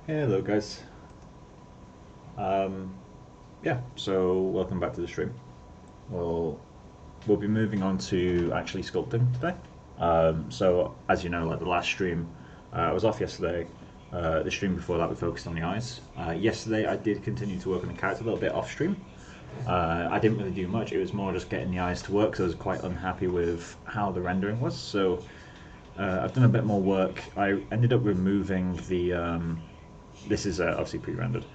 Hello guys. Um, yeah, so welcome back to the stream. We'll we'll be moving on to actually sculpting today. So as you know, like the last stream, I was off yesterday. The stream before that we focused on the eyes. Yesterday I did continue to work on the character a little bit off stream. I didn't really do much. It was more just getting the eyes to work. So I was quite unhappy with how the rendering was. So I've done a bit more work. I ended up removing the. This is obviously pre-rendered.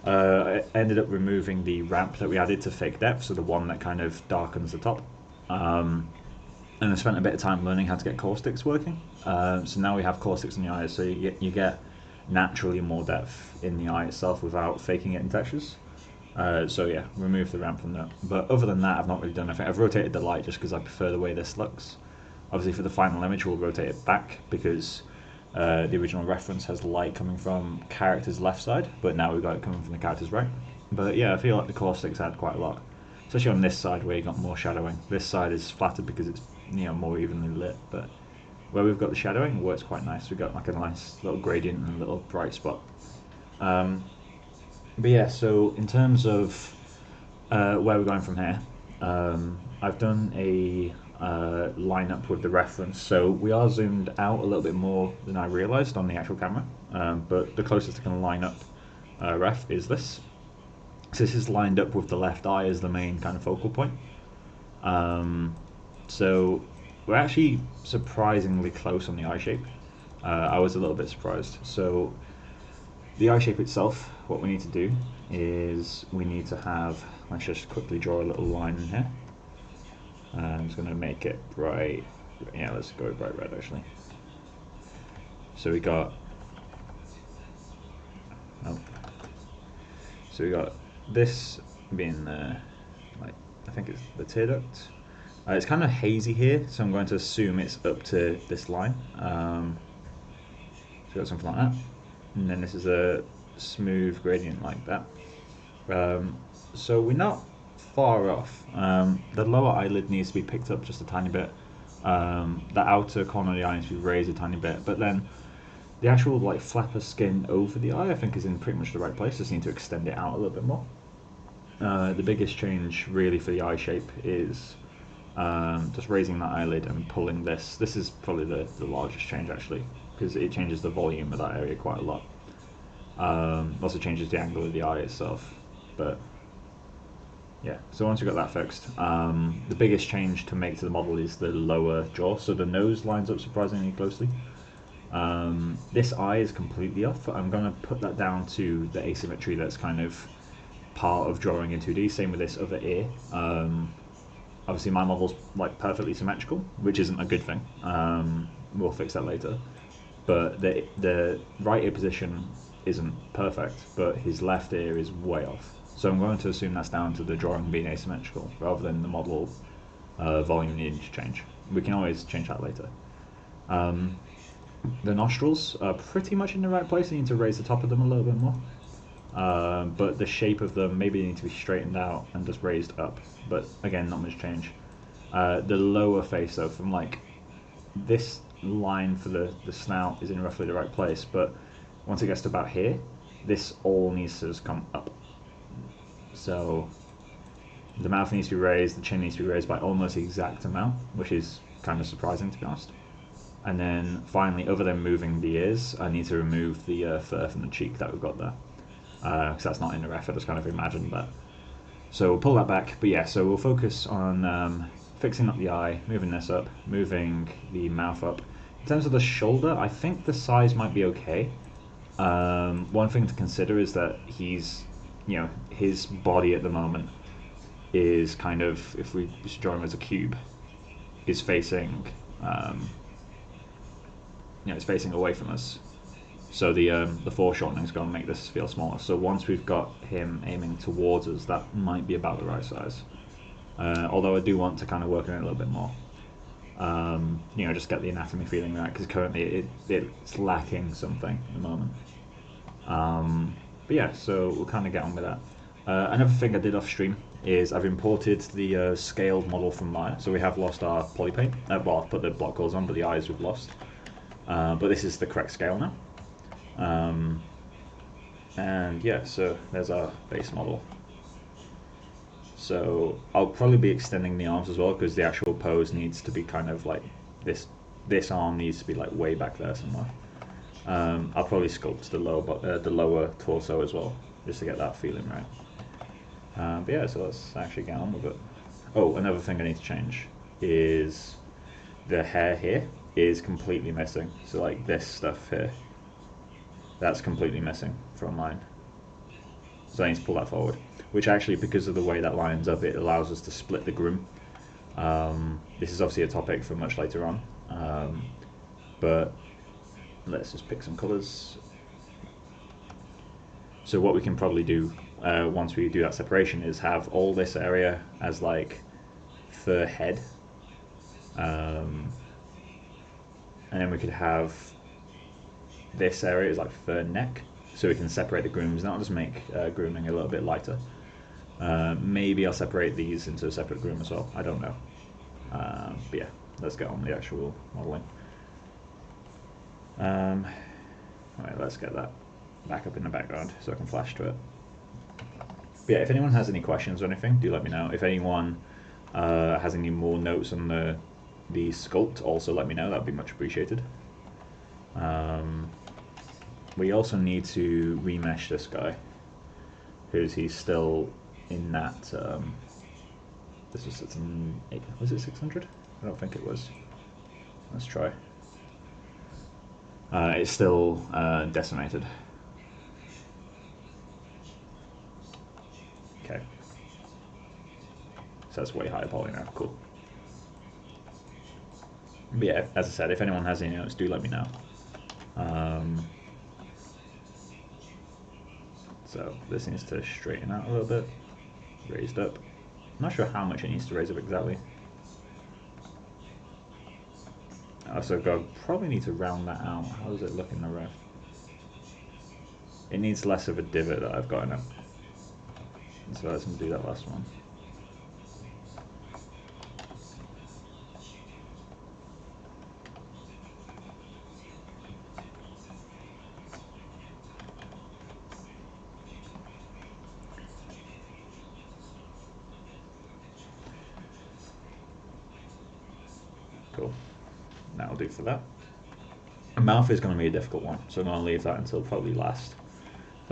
I ended up removing the ramp that we added to fake depth, so the one that kind of darkens the top. And I spent a bit of time learning how to get caustics working. So now we have caustics in the eyes, so you get naturally more depth in the eye itself without faking it in textures. So yeah, remove the ramp from that. But other than that, I've not really done anything. I've rotated the light just because I prefer the way this looks. Obviously for the final image we'll rotate it back because the original reference has light coming from character's left side, but now we've got it coming from the character's right. But yeah, I feel like the caustics add quite a lot, especially on this side where you got more shadowing. This side is flatter because it's more evenly lit, but where we've got the shadowing it works quite nice. We've got like a nice little gradient and a little bright spot. But yeah, so in terms of where we're going from here, I've done a lineup with the reference. So we are zoomed out a little bit more than I realised on the actual camera, but the closest I can line up ref is this. So this is lined up with the left eye as the main kind of focal point. So we're actually surprisingly close on the eye shape. I was a little bit surprised. So the eye shape itself, what we need to do is we need to have, let's just quickly draw a little line in here. I'm just going to make it bright, yeah, let's go bright red actually. So we got, oh, so we got this being like, I think it's the tear duct. It's kind of hazy here, so I'm going to assume it's up to this line. So we got something like that. And then this is a smooth gradient like that. So we're not far off. The lower eyelid needs to be picked up just a tiny bit. The outer corner of the eye needs to be raised a tiny bit, but then the actual like flapper skin over the eye I think is in pretty much the right place. Just need to extend it out a little bit more. The biggest change really for the eye shape is just raising that eyelid and pulling this. This is probably the largest change actually, because it changes the volume of that area quite a lot. Also changes the angle of the eye itself. But yeah, so once we've got that fixed, the biggest change to make to the model is the lower jaw. So the nose lines up surprisingly closely. This eye is completely off. I'm going to put that down to the asymmetry that's kind of part of drawing in 2D. Same with this other ear. Obviously my model's like perfectly symmetrical, which isn't a good thing. We'll fix that later. But the right ear position isn't perfect, but his left ear is way off. So I'm going to assume that's down to the drawing being asymmetrical rather than the model volume needing to change. We can always change that later. The nostrils are pretty much in the right place. You need to raise the top of them a little bit more. But the shape of them maybe need to be straightened out and just raised up. But again, not much change. The lower face though, from like this line for the snout is in roughly the right place, but once it gets to about here, this all needs to just come up. So the mouth needs to be raised, the chin needs to be raised by almost the exact amount, which is kind of surprising to be honest. And then finally, other than moving the ears, I need to remove the fur from the cheek that we've got there, because that's not in the ref. I just kind of imagined that. So we'll pull that back, but yeah, so we'll focus on fixing up the eye, moving this up, moving the mouth up. In terms of the shoulder, I think the size might be okay. One thing to consider is that he's, his body at the moment is kind of, if we just draw him as a cube, is facing, it's facing away from us. So the foreshortening is going to make this feel smaller. So once we've got him aiming towards us, that might be about the right size. Although I do want to kind of work on it a little bit more. Just get the anatomy feeling right, because currently it's lacking something at the moment. But yeah, so we'll kind of get on with that. Another thing I did off stream is I've imported the scaled model from Maya. So we have lost our polypaint. Well, I've put the block colors on, but the eyes we've lost. But this is the correct scale now. And yeah, so there's our base model. So I'll probably be extending the arms as well, because the actual pose needs to be kind of like this arm needs to be like way back there somewhere. I'll probably sculpt the lower torso as well, just to get that feeling right. But yeah, so let's actually get on with it. Oh, another thing I need to change is the hair here is completely missing. So like this stuff here, that's completely missing from mine. So I need to pull that forward, which actually, because of the way that lines up, it allows us to split the groom. This is obviously a topic for much later on, but let's just pick some colours. So what we can probably do once we do that separation is have all this area as like fur head, and then we could have this area as like fur neck, so we can separate the grooms. That'll just make grooming a little bit lighter. Maybe I'll separate these into a separate groom as well, I don't know. But yeah, let's get on the actual modelling. Alright, let's get that back up in the background so I can flash to it. But yeah, if anyone has any questions or anything, do let me know. If anyone has any more notes on the sculpt, also let me know, that would be much appreciated. We also need to remesh this guy, because he's still in that, this was was it 600? I don't think it was. Let's try. It's still decimated. Okay. So that's way higher poly now, cool. But yeah, as I said, if anyone has any notes, do let me know. So this needs to straighten out a little bit, raised up. I'm not sure how much it needs to raise up exactly. Also, probably need to round that out. How does it look in the ref? It needs less of a divot that I've got in it. So let's do that last one. Cool. That'll do for that. The mouth is going to be a difficult one, so I'm going to leave that until probably last. So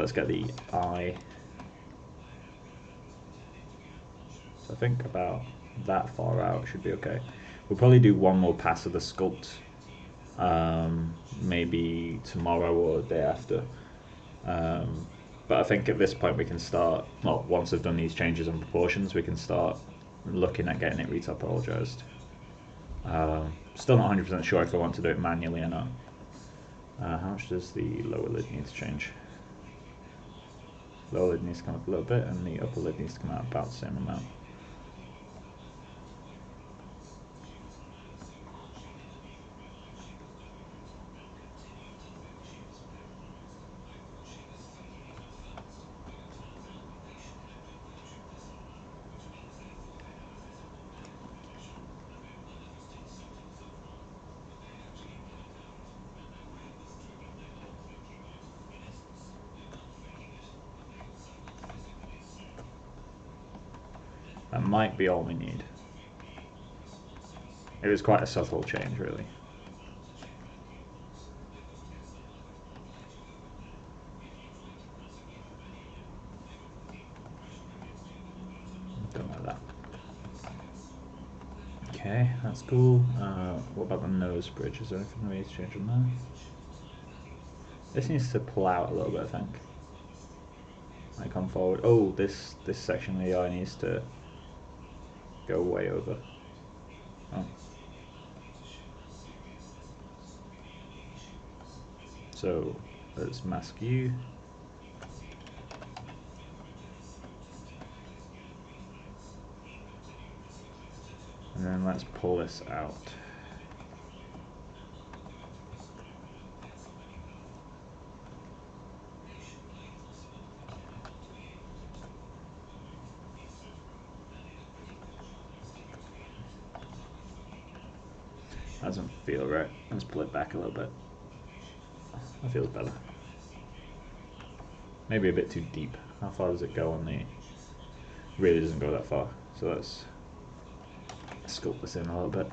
let's get the eye. So I think about that far out should be okay. We'll probably do one more pass of the sculpt, maybe tomorrow or the day after. But I think at this point we can start, well, once I've done these changes in proportions, we can start looking at getting it retopologized. Still not 100% sure if I want to do it manually or not. How much does the lower lid need to change? Lower lid needs to come up a little bit, and the upper lid needs to come out about the same amount. That might be all we need. It was quite a subtle change, really. Don't like that. Okay, that's cool. What about the nose bridge? Is there anything we need to change on there? This needs to pull out a little bit, I think. I come forward. Oh, this section of the eye needs to go way over. Oh. So let's mask you. And then let's pull this out. Doesn't feel right. Let's pull it back a little bit. That feels better. maybe a bit too deep. How far does it go on the... Really doesn't go that far. So let's sculpt this in a little bit.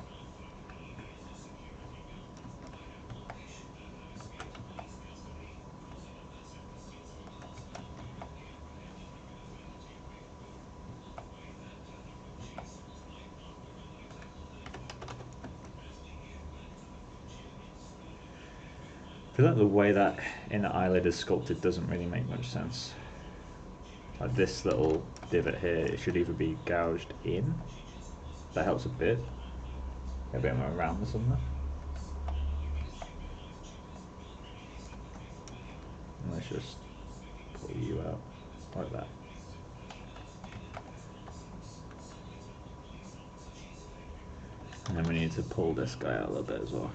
I feel like the way that inner eyelid is sculpted doesn't really make much sense. Like this little divot here, it should either be gouged in. That helps a bit. Maybe I'm around or something. And let's just pull you out like that. And then we need to pull this guy out a little bit as well.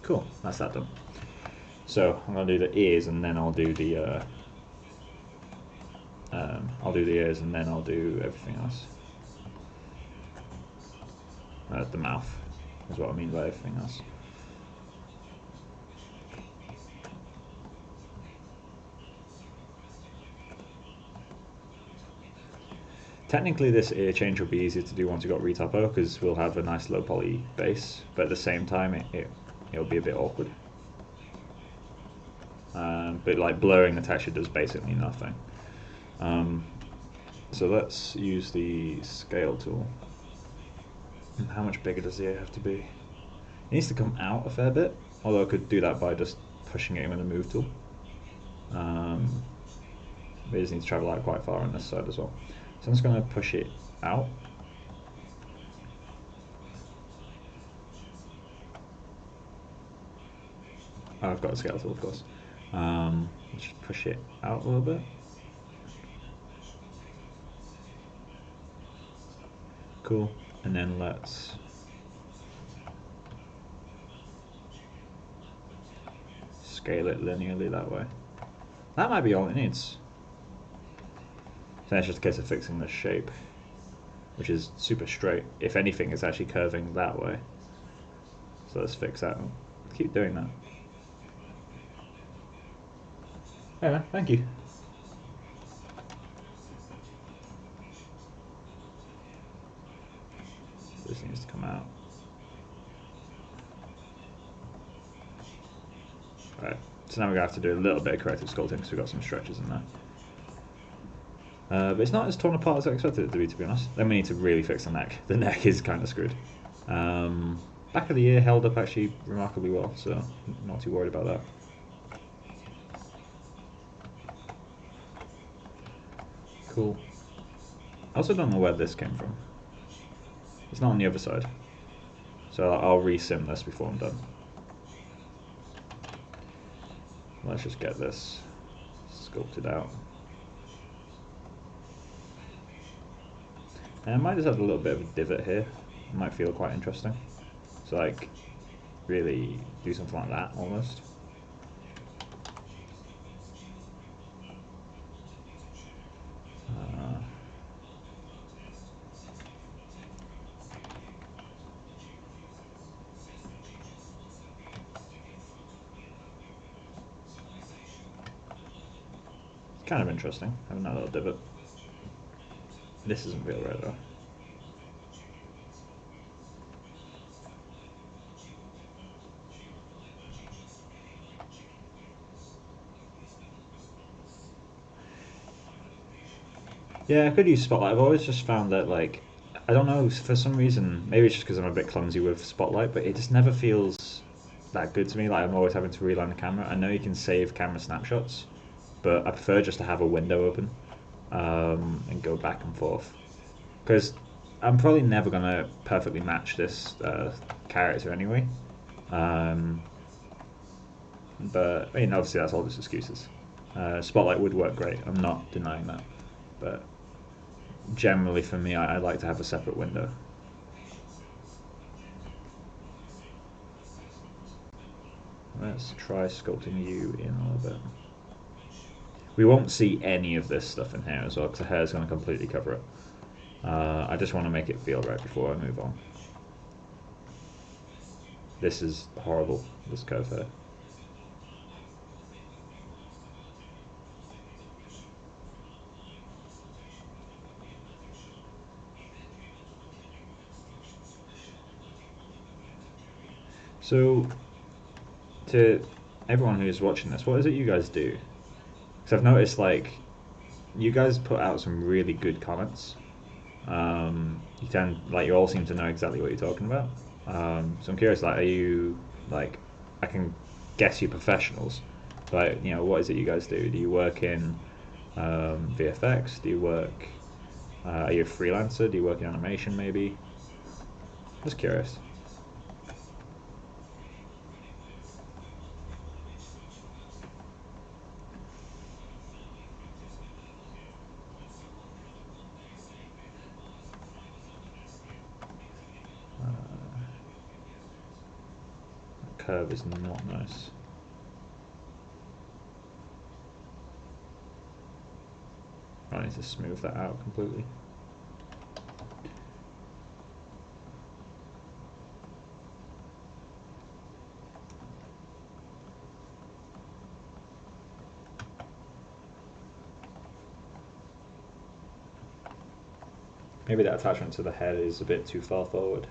Cool, that's that done. So I'm gonna do the ears and then I'll do the ears and then I'll do everything else. The mouth is what I mean by everything else. Technically this ear change will be easier to do once you've got retopo because we'll have a nice low poly base, but at the same time it'll be a bit awkward. But like blurring the texture does basically nothing. So let's use the scale tool. How much bigger does the ear have to be? It needs to come out a fair bit, although I could do that by just pushing it in with the move tool. We just need to travel out quite far on this side as well. So I'm just going to push it out. Oh, I've got a scale tool, of course. Just push it out a little bit. Cool. And then let's scale it linearly that way. That might be all it needs. So it's just a case of fixing the shape, which is super straight. If anything, it's actually curving that way. So let's fix that. Keep doing that. Hey man, thank you. This needs to come out. Right, so now we're going to have to do a little bit of corrective sculpting because we've got some stretches in there. But it's not as torn apart as I expected it to be honest. Then we need to really fix the neck. The neck is kind of screwed. Back of the ear held up actually remarkably well, so not too worried about that. Cool. I also don't know where this came from. It's not on the other side. So I'll resim this before I'm done. Let's just get this sculpted out. And I might just have a little bit of a divot here. It might feel quite interesting. So like, really do something like that almost. Kind of interesting, having that little divot. This isn't real red though. Yeah, I could use Spotlight. I've always just found that, like, I don't know, for some reason, maybe it's just because I'm a bit clumsy with Spotlight, but it just never feels that good to me. Like, I'm always having to reline the camera. I know you can save camera snapshots, but I prefer just to have a window open and go back and forth. Because I'm probably never going to perfectly match this character anyway. But, I mean, obviously that's all just excuses. Spotlight would work great, I'm not denying that. But generally for me, I like to have a separate window. Let's try sculpting you in a little bit. We won't see any of this stuff in here as well because the hair is going to completely cover it. I just want to make it feel right before I move on. This is horrible, this curve here. So, to everyone who's watching this, what is it you guys do? Because I've noticed, like, you guys put out some really good comments. You all seem to know exactly what you're talking about. So I'm curious, like, are you, like, I can guess you're professionals. Like, what is it you guys do? Do you work in VFX? Do you work, are you a freelancer? Do you work in animation, maybe? Just curious. Curve is not nice. I need to smooth that out completely. Maybe that attachment to the head is a bit too far forward.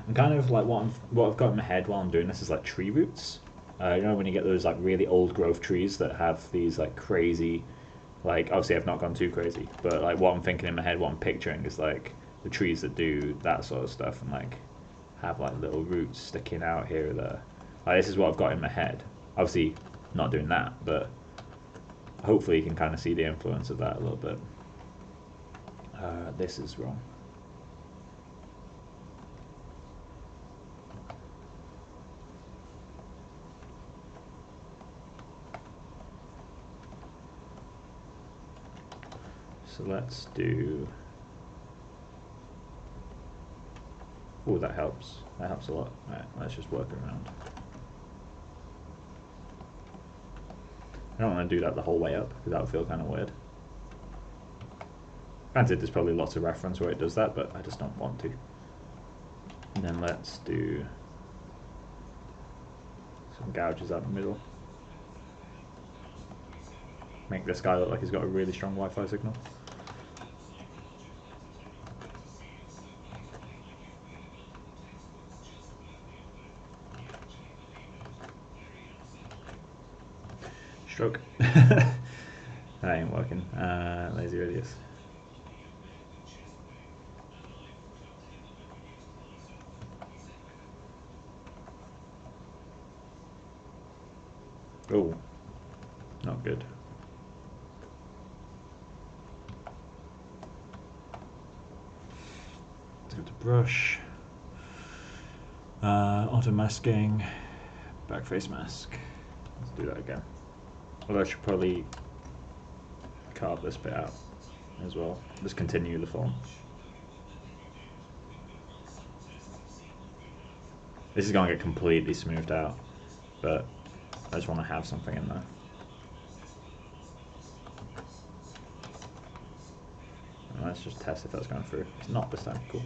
I'm kind of like what I've got in my head while I'm doing this is like tree roots. When you get those like really old growth trees that have these like crazy, like obviously I've not gone too crazy, but like what I'm thinking in my head, what I'm picturing is like the trees that do that sort of stuff and like have like little roots sticking out here or there. Like this is what I've got in my head. Obviously not doing that, but hopefully you can kind of see the influence of that a little bit. This is wrong. So let's do. Oh, that helps. That helps a lot. Right, let's just work around. I don't want to do that the whole way up because that would feel kind of weird. Granted, there's probably lots of reference where it does that, but I just don't want to. And then let's do some gouges out the middle. Make this guy look like he's got a really strong Wi-Fi signal. Stroke. That ain't working. Lazy radius. Oh, not good. Let's go to brush. Auto masking. Back face mask. Let's do that again. Although I should probably carve this bit out as well. Just continue the form. This is going to get completely smoothed out, but I just want to have something in there. And let's just test if that's going through. It's not this time. Cool.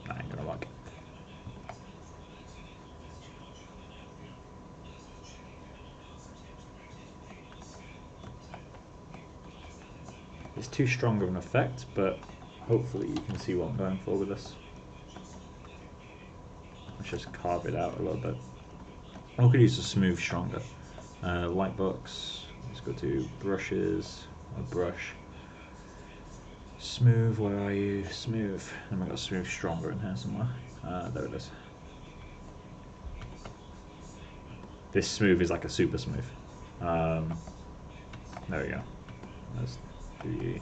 That ain't gonna work. It's too strong of an effect, but hopefully you can see what I'm going for with this. Let's just carve it out a little bit. I could use a smooth stronger. Light box. Let's go to brushes. A brush. Smooth. Where are you? Smooth. And we got smooth stronger in here somewhere. There it is. This smooth is like a super smooth. There we go. That's the.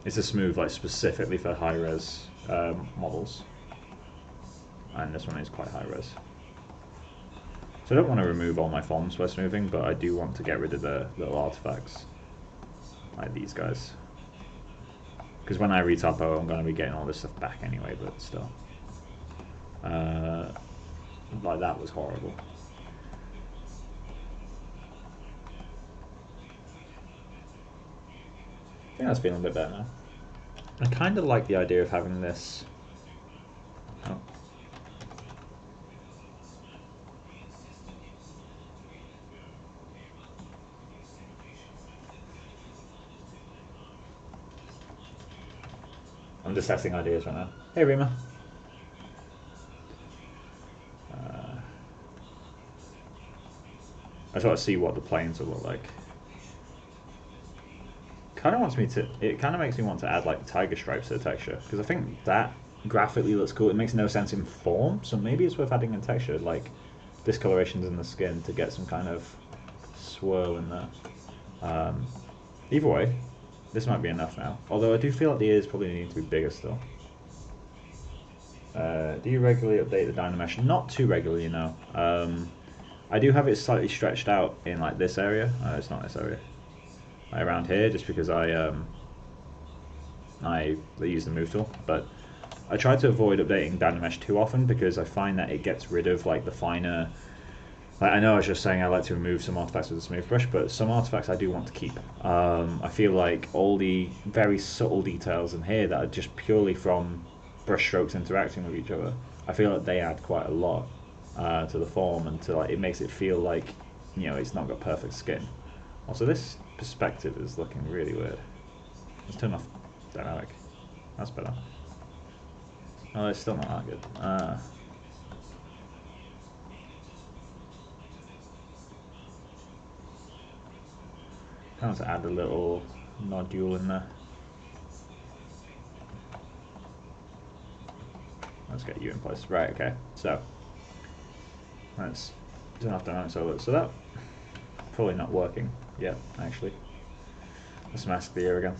It's a smooth like specifically for high res models, and this one is quite high res. So I don't want to remove all my forms by smoothing, but I do want to get rid of the little artifacts, like these guys. because when I retopo, I'm going to be getting all this stuff back anyway, but still. Like, that was horrible. I think that's feeling a bit better now. I kind of like the idea of having this. Oh. I'm just testing ideas right now. Hey, Rima. I just want to see what the planes will look like. Kind of wants me to. It kind of makes me want to add like tiger stripes to the texture because I think that graphically looks cool. It makes no sense in form, so maybe it's worth adding in texture, like discolorations in the skin to get some kind of swirl in there. Either way, this might be enough now. Although I do feel like the ears probably need to be bigger still. Do you regularly update the Dynamesh? Not too regularly, no. I do have it slightly stretched out in like this area. It's not this area. Like around here, just because I use the move tool. But I try to avoid updating Dynamesh too often because I find that it gets rid of like the finer. Like, I know I was just saying I like to remove some artifacts with a smooth brush, but some artifacts I do want to keep. I feel like all the very subtle details in here that are just purely from brush strokes interacting with each other, I feel like they add quite a lot to the form, and to like it makes it feel like, you know, it's not got perfect skin. Also, this perspective is looking really weird. Let's turn off dynamic. That's better. Oh, it's still not that good. I want to add a little nodule in there. Let's get you in place. Right, okay. So let's turn off dynamic solo. So that probably not working yet, actually. Let's mask the ear again.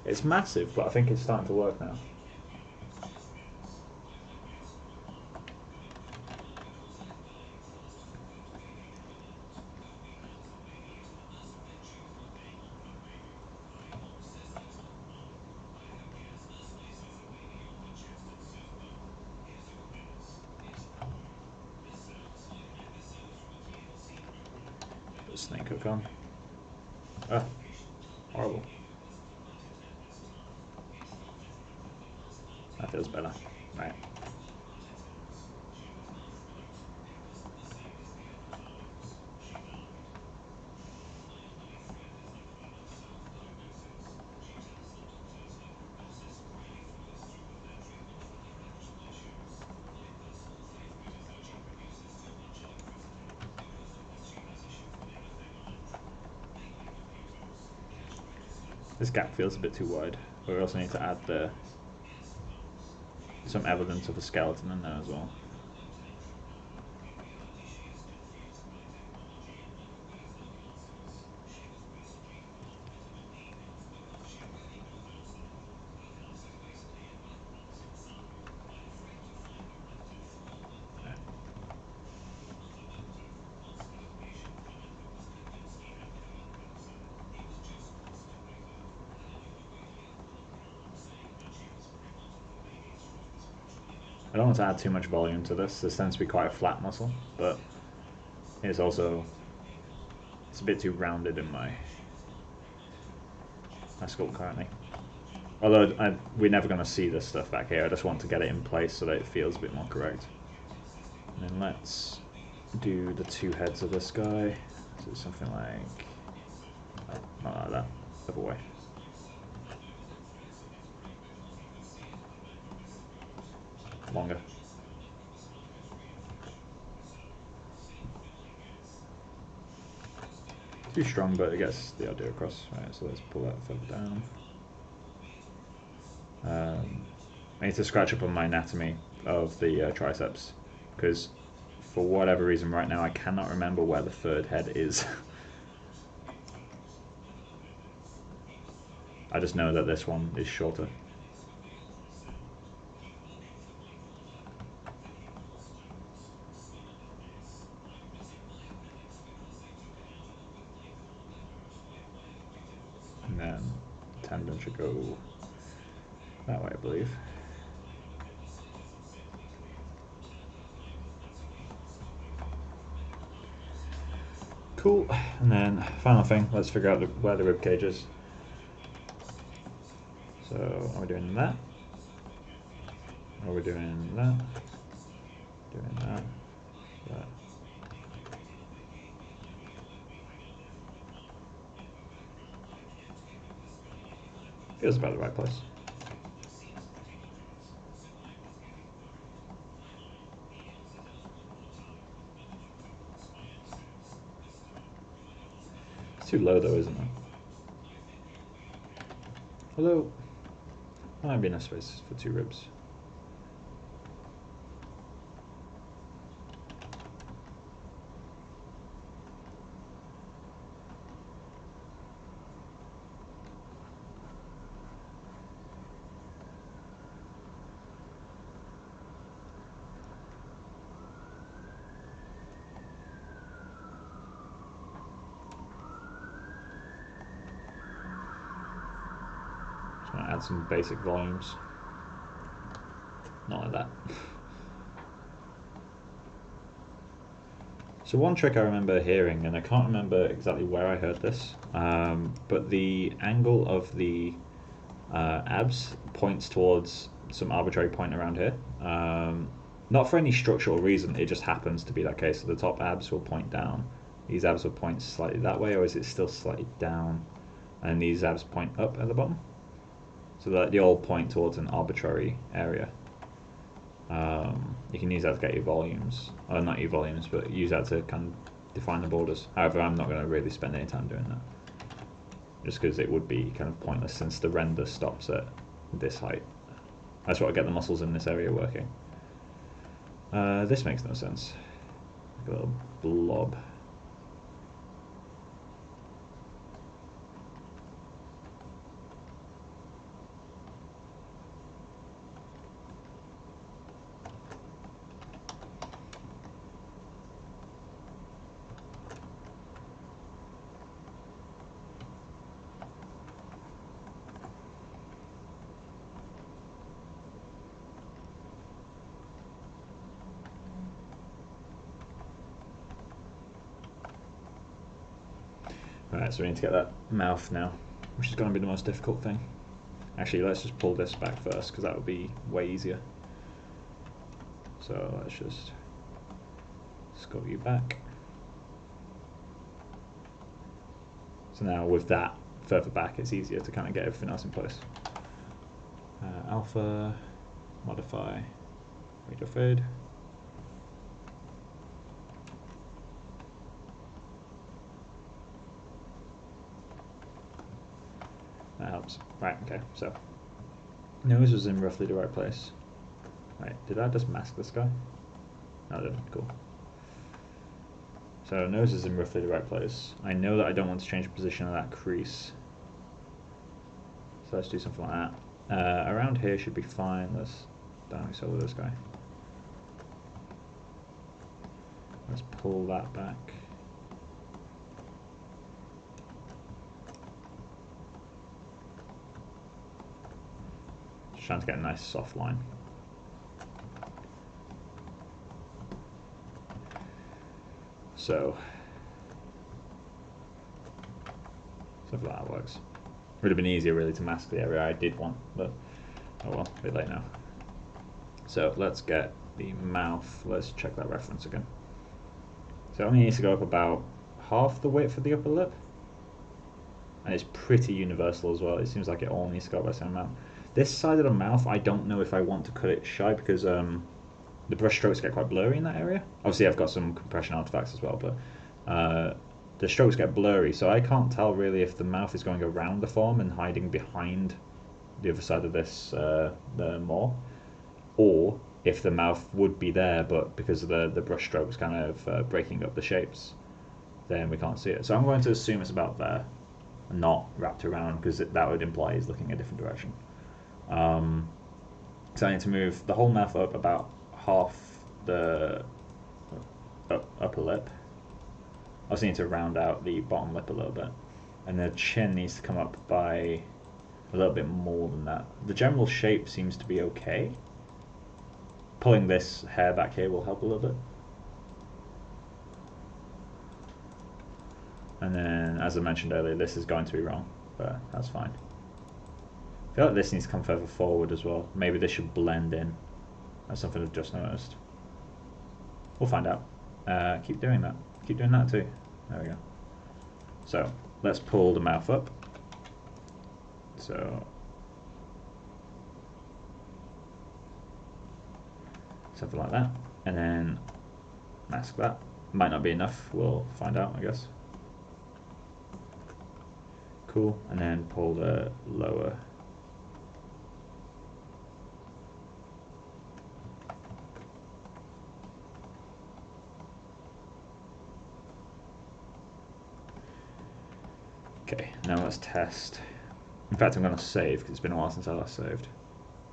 It's massive, but I think it's starting to work now. Put snake hook on. Ah, horrible. That feels better. Right. This gap feels a bit too wide, but we also need to add some evidence of a skeleton in there as well. I don't want to add too much volume to this. This tends to be quite a flat muscle, but it's also a bit too rounded in my sculpt currently. Although we're never going to see this stuff back here. I just want to get it in place so that it feels a bit more correct. And then let's do the two heads of this guy. So something like, oh, not like that, other way. Longer. Too strong, but it gets the idea across. Right, so let's pull that further down. I need to scratch up on my anatomy of the triceps, because for whatever reason right now I cannot remember where the third head is. I just know that this one is shorter. And then the tendon should go that way, I believe. Cool. And then final thing, let's figure out where the rib cage is. So are we doing that? Or are we doing that? Doing that. That. Feels about the right place. It's too low though, isn't it? Although, there might be enough space for two ribs. Add some basic volumes. Not like that. So one trick I remember hearing, and I can't remember exactly where I heard this, but the angle of the abs points towards some arbitrary point around here. Not for any structural reason, it just happens to be that case. So the top abs will point down, these abs will point slightly that way, or is it still slightly down? And these abs point up at the bottom. So that they all point towards an arbitrary area. You can use that to get your volumes, or not your volumes, but use that to kind of define the borders. However, I'm not going to really spend any time doing that, just because it would be kind of pointless since the render stops at this height. That's what I get the muscles in this area working. This makes no sense. Like a little blob. Alright, so we need to get that mouth now, which is going to be the most difficult thing. Actually, let's just pull this back first, because that would be way easier. So let's just sculpt you back. So now with that further back, it's easier to kind of get everything else in place. Alpha, modify, radio fade. That helps. Right, okay, so nose was in roughly the right place. Right, did I just mask this guy? No, I didn't. Cool. So nose is in roughly the right place. I know that I don't want to change the position of that crease. So let's do something like that. Around here should be fine. Let's dynamic solo this guy. Let's pull that back. Trying to get a nice soft line. So something like that works. Would have been easier really to mask the area I did want, but oh well, a bit late now. So let's get the mouth. Let's check that reference again. So it only needs to go up about half the width of the upper lip, and it's pretty universal as well. It seems like it all needs to go up by the same amount. This side of the mouth, I don't know if I want to cut it shy, because the brush strokes get quite blurry in that area. Obviously I've got some compression artifacts as well, but the strokes get blurry, so I can't tell really if the mouth is going around the form and hiding behind the other side of this the more, or if the mouth would be there, but because of the brush strokes kind of breaking up the shapes, then we can't see it. So I'm going to assume it's about there, and not wrapped around, because that would imply he's looking a different direction. So I need to move the whole mouth up about half the upper lip. I also need to round out the bottom lip a little bit, and the chin needs to come up by a little bit more than that. The general shape seems to be okay. Pulling this hair back here will help a little bit. And then, as I mentioned earlier, this is going to be wrong, but that's fine. I feel like this needs to come further forward as well. Maybe this should blend in. That's something I've just noticed. We'll find out. Keep doing that. Keep doing that too. There we go. So, let's pull the mouth up. So, something like that. And then mask that. Might not be enough. We'll find out, I guess. Cool. And then pull the lower. Okay, now let's test. In fact, I'm going to save because it's been a while since I last saved.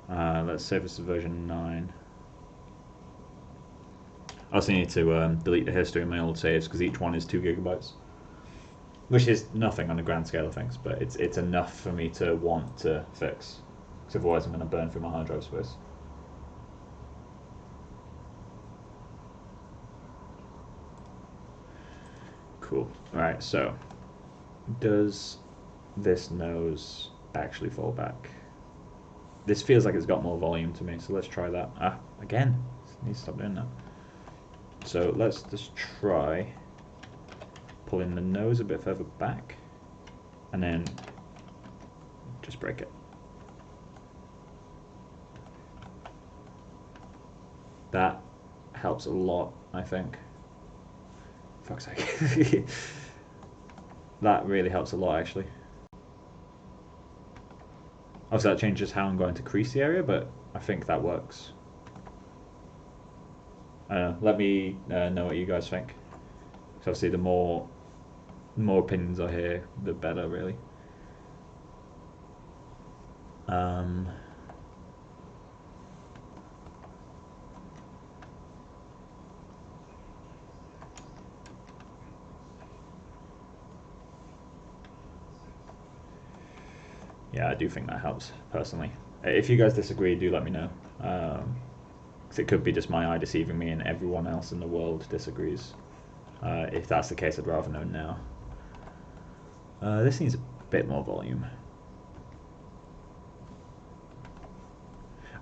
Let's save this to version 9. I also need to delete the history of my old saves because each one is 2 GB, which is nothing on the grand scale of things, but it's enough for me to want to fix, because otherwise I'm going to burn through my hard drive space. Cool. Alright, so does this nose actually fall back? This feels like it's got more volume to me, so let's try that. Again, I need to stop doing that. So let's just try pulling the nose a bit further back, and then just break it. That helps a lot, I think. Fuck's sake. That really helps a lot, actually. Obviously that changes how I'm going to crease the area, but I think that works. Let me know what you guys think. So obviously the more opinions I hear, the better, really. Yeah, I do think that helps, personally. If you guys disagree, do let me know. Because it could be just my eye deceiving me and everyone else in the world disagrees. If that's the case, I'd rather know now. This needs a bit more volume.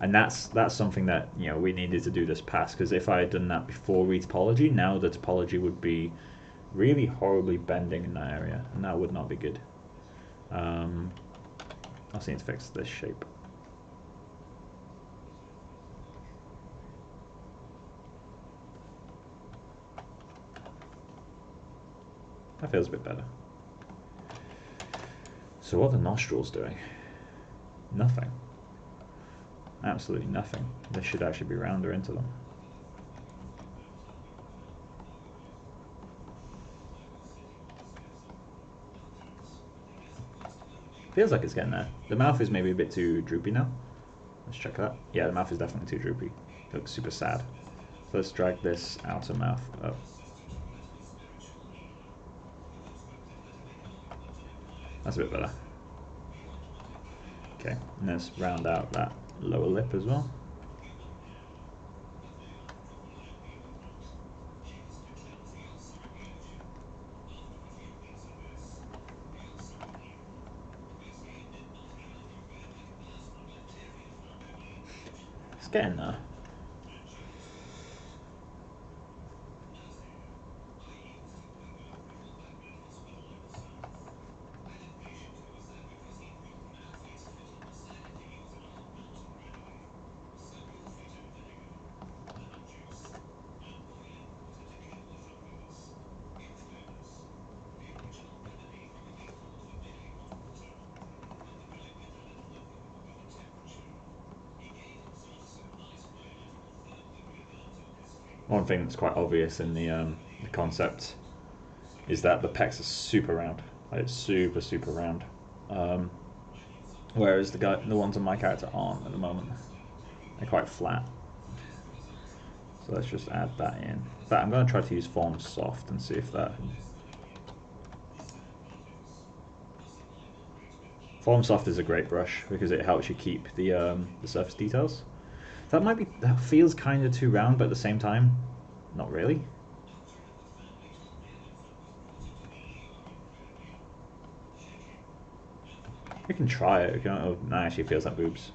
And that's something that we needed to do this pass, because if I had done that before retopology, now the topology would be really horribly bending in that area, and that would not be good. I also need to fix this shape. That feels a bit better. So what are the nostrils doing? Nothing. Absolutely nothing. This should actually be rounder into them. Feels like it's getting there. The mouth is maybe a bit too droopy now. Let's check that. Yeah, the mouth is definitely too droopy. It looks super sad. So let's drag this outer mouth up. That's a bit better. Okay, and let's round out that lower lip as well. It's getting there. One thing that's quite obvious in the concept is that the pecs are super round. Like it's super round. Whereas the ones on my character aren't at the moment. They're quite flat. So let's just add that in. But I'm going to try to use Form Soft and see if that... Form Soft is a great brush because it helps you keep the surface details. That feels kind of too round, but at the same time, not really. You can try it. Oh, that actually feels like boobs.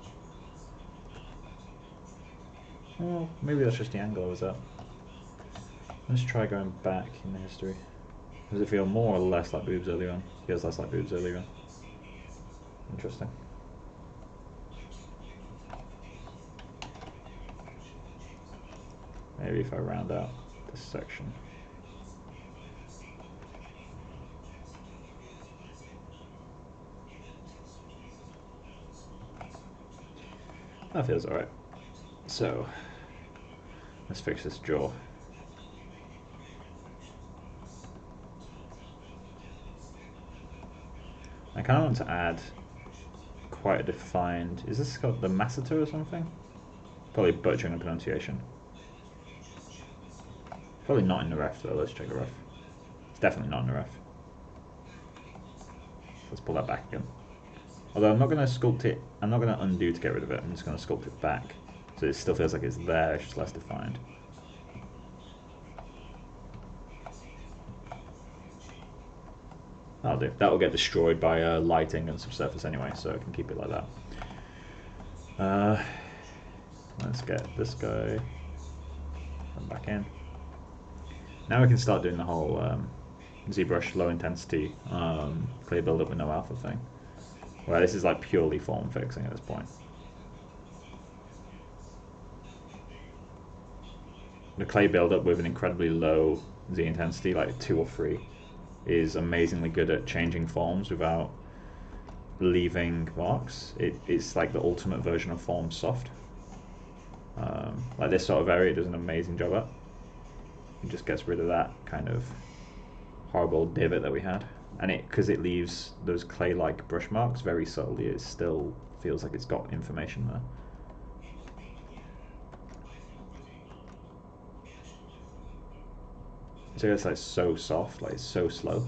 Well, maybe that's just the angle, is that? Let's try going back in the history. Does it feel more or less like boobs earlier on? Feels less like boobs earlier on. Interesting. Maybe if I round out this section. That feels alright. So, let's fix this jaw. I kind of want to add quite a defined... Is this called the masseter or something? Probably butchering the pronunciation. Probably not in the ref though, let's check the ref. It's definitely not in the ref. Let's pull that back again. Although I'm not going to sculpt it, I'm not going to undo to get rid of it, I'm just going to sculpt it back. So it still feels like it's there, it's just less defined. That'll do. That will get destroyed by lighting and subsurface anyway, so I can keep it like that. Let's get this guy back in. Now we can start doing the whole ZRemesh low intensity clear buildup with no alpha thing. Where this is like purely form fixing at this point. The clay buildup with an incredibly low Z intensity, like 2 or 3, is amazingly good at changing forms without leaving marks. It's like the ultimate version of form soft. Like this sort of area it does an amazing job at. It just gets rid of that kind of horrible divot that we had. And because it leaves those clay-like brush marks very subtly, it still feels like it's got information there. So it's like so soft, like it's so slow.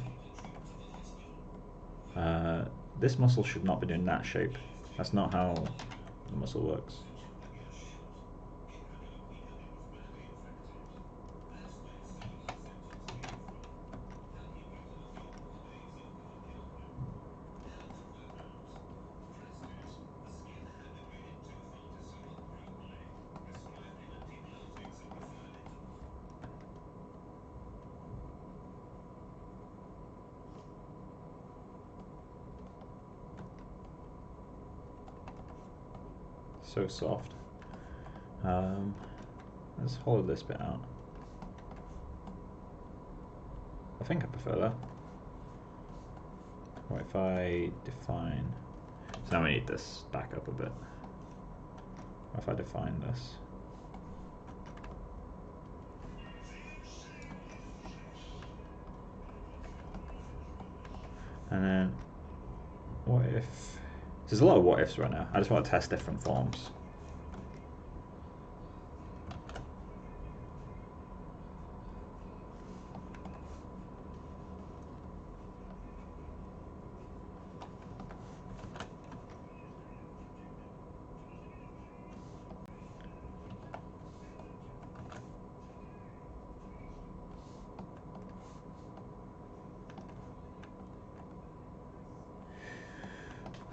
This muscle should not be doing that shape. That's not how the muscle works. So soft. Let's hollow this bit out. I think I prefer that. What if I define... So now we need this back up a bit. What if I define this? And then, what if... There's a lot of what ifs right now. I just want to test different forms.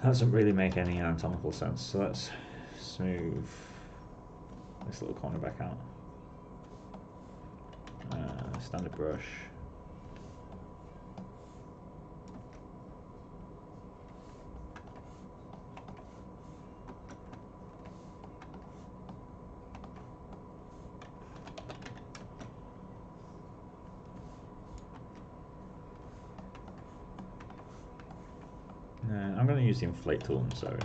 That doesn't really make any anatomical sense, so let's smooth this little corner back out. Standard brush. I'm going to use the inflate tool, so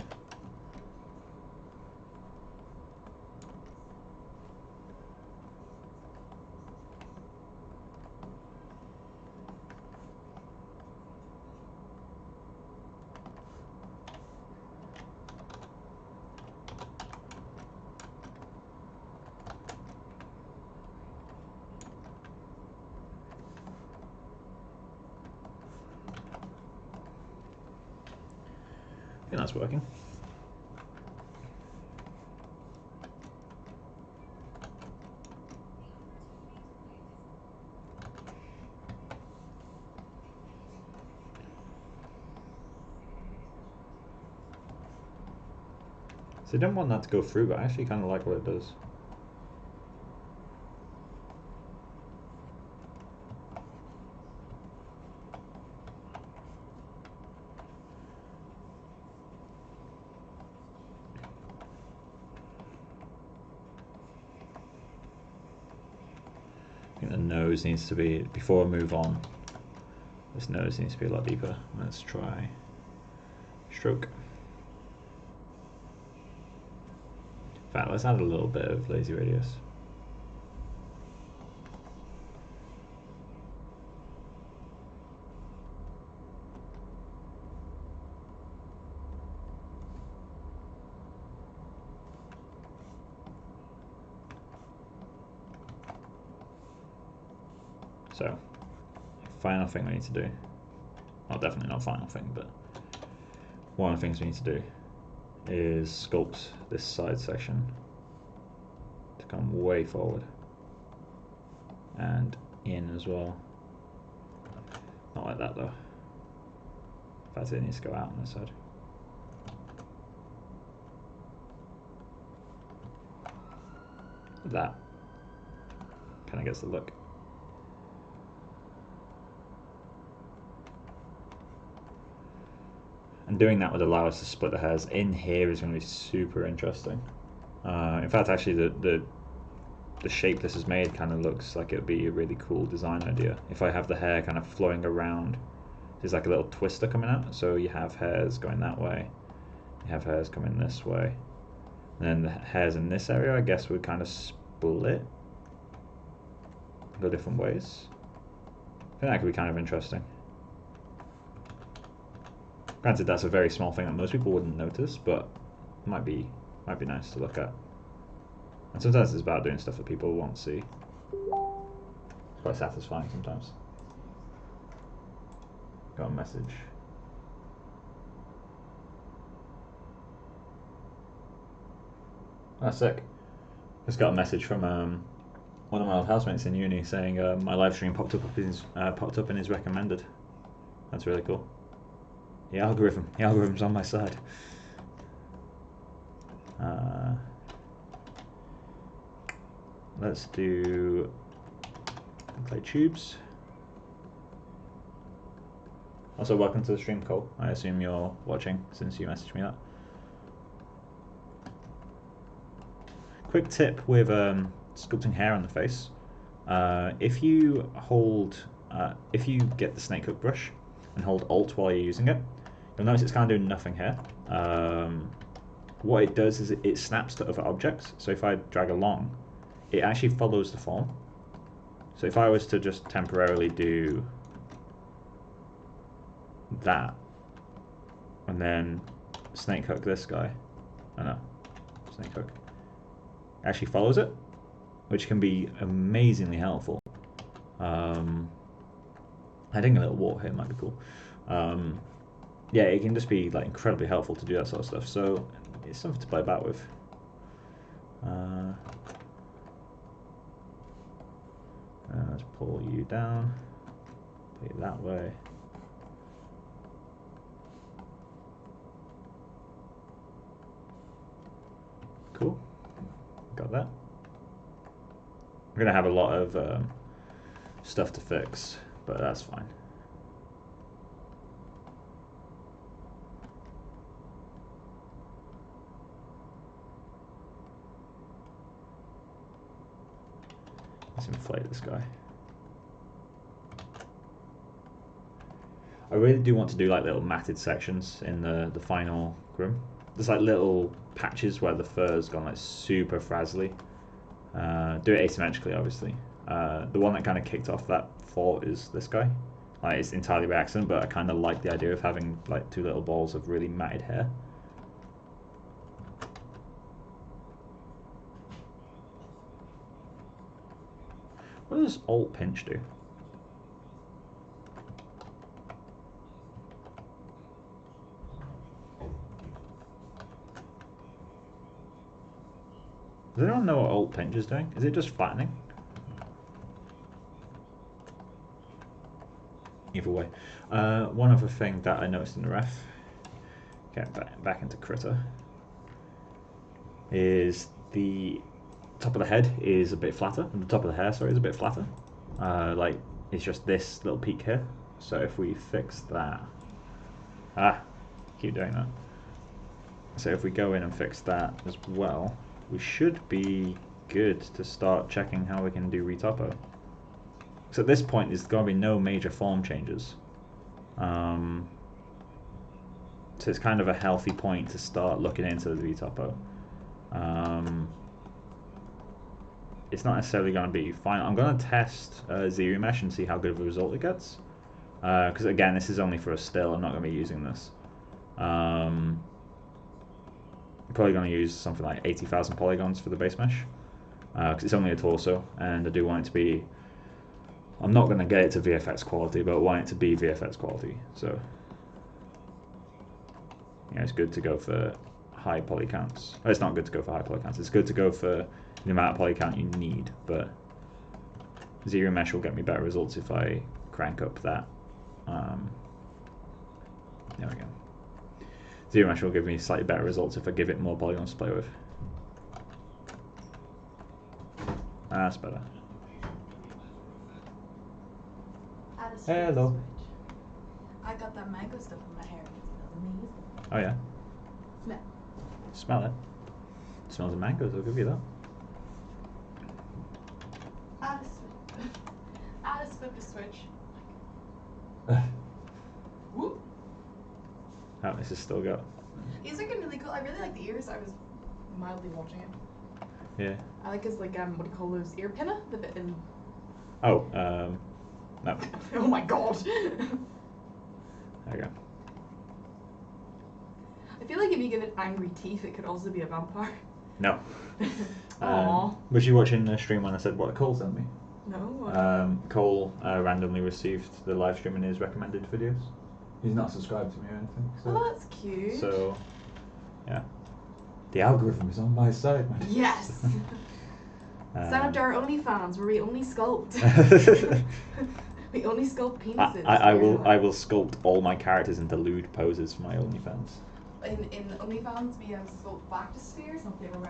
think that's working. So I don't want that to go through, but I actually kind of like what it does. I think the nose needs to be, before I move on, this nose needs to be a lot deeper. Let's try stroke. In fact, let's add a little bit of lazy radius. So, final thing we need to do, well, definitely not final thing, but one of the things we need to do is sculpt this side section to come way forward and in as well. Not like that though. In fact, it needs to go out on this side. That kind of gets the look. And doing that would allow us to split the hairs. In here is going to be super interesting. In fact, actually, the shape this is made kind of looks like it would be a really cool design idea. If I have the hair kind of flowing around, there's like a little twister coming out. So you have hairs going that way, you have hairs coming this way, and then the hairs in this area, I guess, would kind of split, go different ways. I think that could be kind of interesting. Granted, that's a very small thing that most people wouldn't notice, but might be nice to look at. And sometimes it's about doing stuff that people won't see. It's quite satisfying sometimes. Got a message. That's sick. Just got a message from one of my old housemates in uni saying my live stream popped up in his recommended. That's really cool. The algorithm's on my side. Let's do play tubes. Also, welcome to the stream, Cole. I assume you're watching since you messaged me that. Quick tip with sculpting hair on the face. If you get the snake hook brush and hold Alt while you're using it, you'll notice it's kind of doing nothing here. What it does is it snaps to other objects. So if I drag along, it actually follows the form. So if I was to just temporarily do that, and then snake hook this guy, snake hook, actually follows it, which can be amazingly helpful. Adding a little water here might be cool. Yeah, it can just be like incredibly helpful to do that sort of stuff. So it's something to play about with. Let's pull you down, put it that way. Cool, got that. I'm gonna have a lot of stuff to fix, but that's fine. Let's inflate this guy. I really do want to do like little matted sections in the final groom. There's like little patches where the fur's gone like super frazzly. Do it asymmetrically, obviously. The one that kind of kicked off that thought is this guy. Like, it's entirely by accident, but I kind of like the idea of having like two little balls of really matted hair. What does Alt Pinch do? Does anyone know what alt pinch is doing? Is it just flattening? Either way. One other thing that I noticed in the ref, get back into critter, is the top of the head is a bit flatter, and the top of the hair, sorry, is a bit flatter. Like, it's just this little peak here. So if we fix that, keep doing that. So if we go in and fix that as well, we should be good to start checking how we can do retopo. So at this point, there's going to be no major form changes. So it's kind of a healthy point to start looking into the retopo. It's not necessarily going to be final. I'm going to test ZRemesh and see how good of a result it gets. Because again, this is only for a still. I'm not going to be using this. I'm probably going to use something like 80,000 polygons for the base mesh. Because it's only a torso, and I do want it to be... I'm not going to get it to VFX quality, but I want it to be VFX quality. So, yeah, it's good to go for high poly counts. Well, it's not good to go for high poly counts. It's good to go for the amount of poly count you need, but ZRemesh will get me better results if I crank up that. There we go. ZRemesh will give me slightly better results if I give it more polygons to play with. That's better. Hello. I got that mango stuff in my hair. It smells amazing. Oh yeah. Smell. Smell it. It smells of mangoes. I'll give you that. I just flipped a switch. Whoop. Oh, this is still got. He's looking really cool. I really like the ears. I was mildly watching it. Yeah. I like his like what do you call those ear pinna? The bit in. Oh, no. Oh my god. There you go. I feel like if you give it angry teeth, it could also be a vampire. No. Aww. Was you watching the stream when I said what Cole sent me? No. Cole randomly received the live stream in his recommended videos. He's not subscribed to me or anything. So. Oh, that's cute. So, yeah. The algorithm is on my side, man. Yes. Sign up to our OnlyFans where we only sculpt. We only sculpt penises. I will sculpt all my characters into lewd poses for my OnlyFans. In OnlyFans, we sculpt back to spheres, not the other way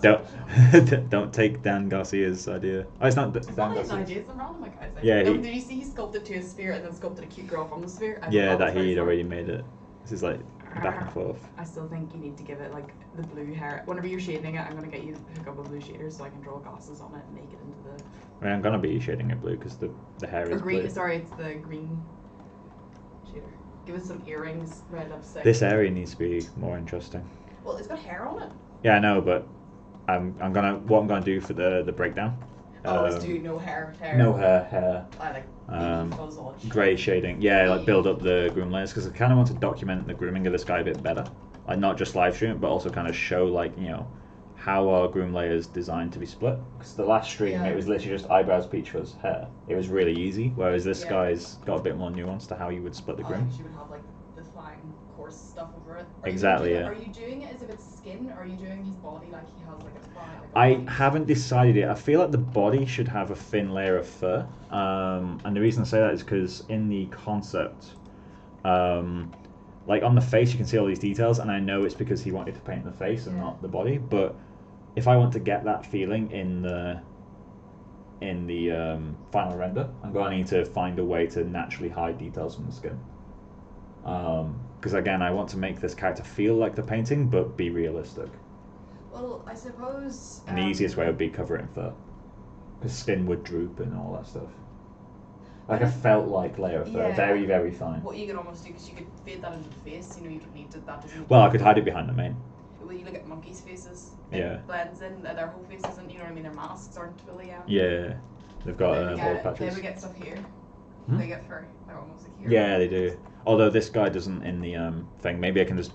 around. Don't take Dan Garcia's idea. Oh, it's not Dan Garcia's idea. It's a random guy's idea. Yeah. Did you see he sculpted to a sphere and then sculpted a cute girl from the sphere? Yeah, that he'd already made it. This is like back and forth. I still think you need to give it like the blue hair. Whenever you're shading it, I'm gonna get you to hook up a blue shader so I can draw glasses on it and make it into the. I mean, I'm gonna be shading it blue because the hair is green. blue. Sorry, it's the green shader. Give us some earrings, red lipstick. This area needs to be more interesting. Well, it's got hair on it. Yeah, I know, but what I'm gonna do for the breakdown. Is do no hair. No hair. I like grey shading. Yeah, like build up the groom layers because I kind of want to document the grooming of this guy a bit better. Like not just live stream it, but also kind of show like how are groom layers designed to be split. Because the last stream it was literally just eyebrows, peach fuzz, hair. It was really easy. Whereas this guy's got a bit more nuance to how you would split the groom. She would have like the fine coarse stuff over it. Exactly. Are you doing it as if it's skin, or are you doing his body like he has like a fine? I haven't decided yet. I feel like the body should have a thin layer of fur. And the reason I say that is because in the concept, like on the face you can see all these details, and I know it's because he wanted to paint the face and not the body. But if I want to get that feeling in the final render, I'm going to need to find a way to naturally hide details from the skin. Because again, I want to make this character feel like the painting, but be realistic. Well, I suppose. And the easiest way would be cover it in fur, because skin would droop and all that stuff. Like a felt-like layer of fur, very, very fine. What you could almost do, because you could fade that into the face. You don't need to. That doesn't. Well, I could hide it behind the mane. When you look at monkeys' faces, it blends in. Their whole faces, and you know what I mean. Their masks aren't fully out. Yeah, they've got bald patches. They would get stuff here. They get fur. They're almost like here. Yeah, they do. Although this guy doesn't in the thing. Maybe I can just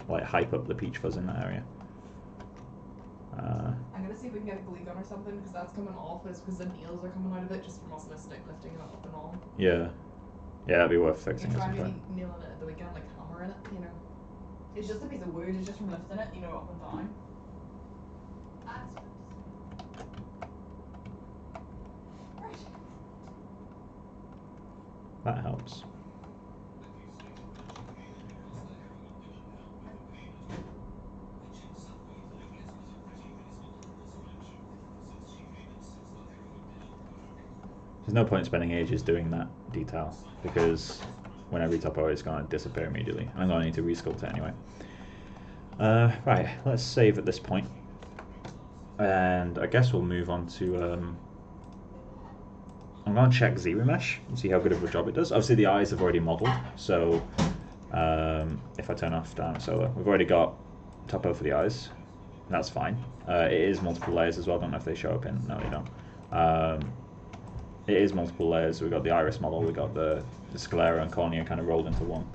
like hype up the peach fuzz in that area. I'm gonna see if we can get a glue gun or something, because that's coming off because the nails are coming out of it just from us lifting it up and all. Yeah, that'd be worth fixing. Try and really nailing it at the weekend, like hammering it. It's just a piece of wood. It's just from lifting it, up and down. That helps. There's no point spending ages doing that detail because when I retopo it's going to disappear immediately. I'm going to need to resculpt it anyway. Right, let's save at this point. And I guess we'll move on to... I'm going to check ZRemesh and see how good of a job it does. Obviously the eyes have already modelled, so if I turn off Dynamic Solar, we've already got topo for the eyes. That's fine. It is multiple layers as well. I don't know if they show up in... No, they don't. It is multiple layers. We've got the iris model, we've got the sclera and cornea kind of rolled into one.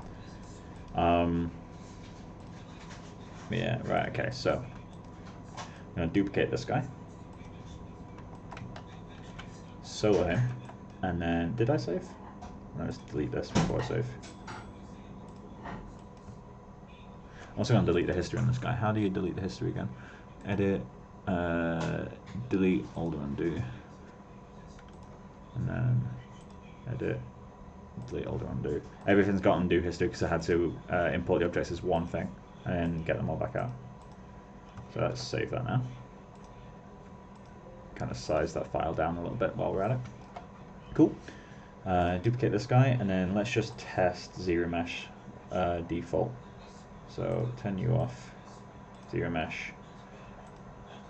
Yeah, right, okay, so I'm going to duplicate this guy. Solo him. And then, did I save? Let's delete this before I save. I'm also going to delete the history on this guy. How do you delete the history again? Edit, delete, older undo. And then edit, delete, older undo. Everything's got undo history because I had to import the objects as one thing and then get them all back out. So let's save that now. Kind of size that file down a little bit while we're at it. Cool. Duplicate this guy and then let's just test ZRemesh default. So turn you off, ZRemesh.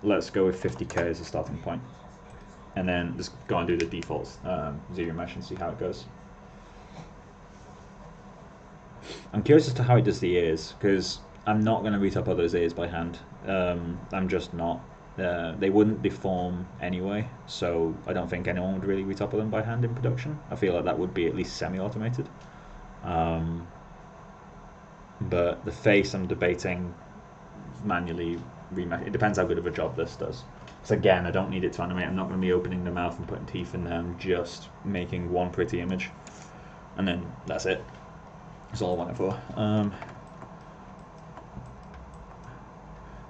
Let's go with 50k as a starting point. And then just go and do the defaults ZRemesh and see how it goes. I'm curious as to how it does the ears, because I'm not going to retopo those ears by hand. I'm just not. They wouldn't deform anyway, so I don't think anyone would really retopo them by hand in production. I feel like that would be at least semi-automated. But the face, I'm debating manually remesh. It depends how good of a job this does. So again, I don't need it to animate. I'm not going to be opening the mouth and putting teeth in there. I'm just making one pretty image, and then that's it. That's all I want it for.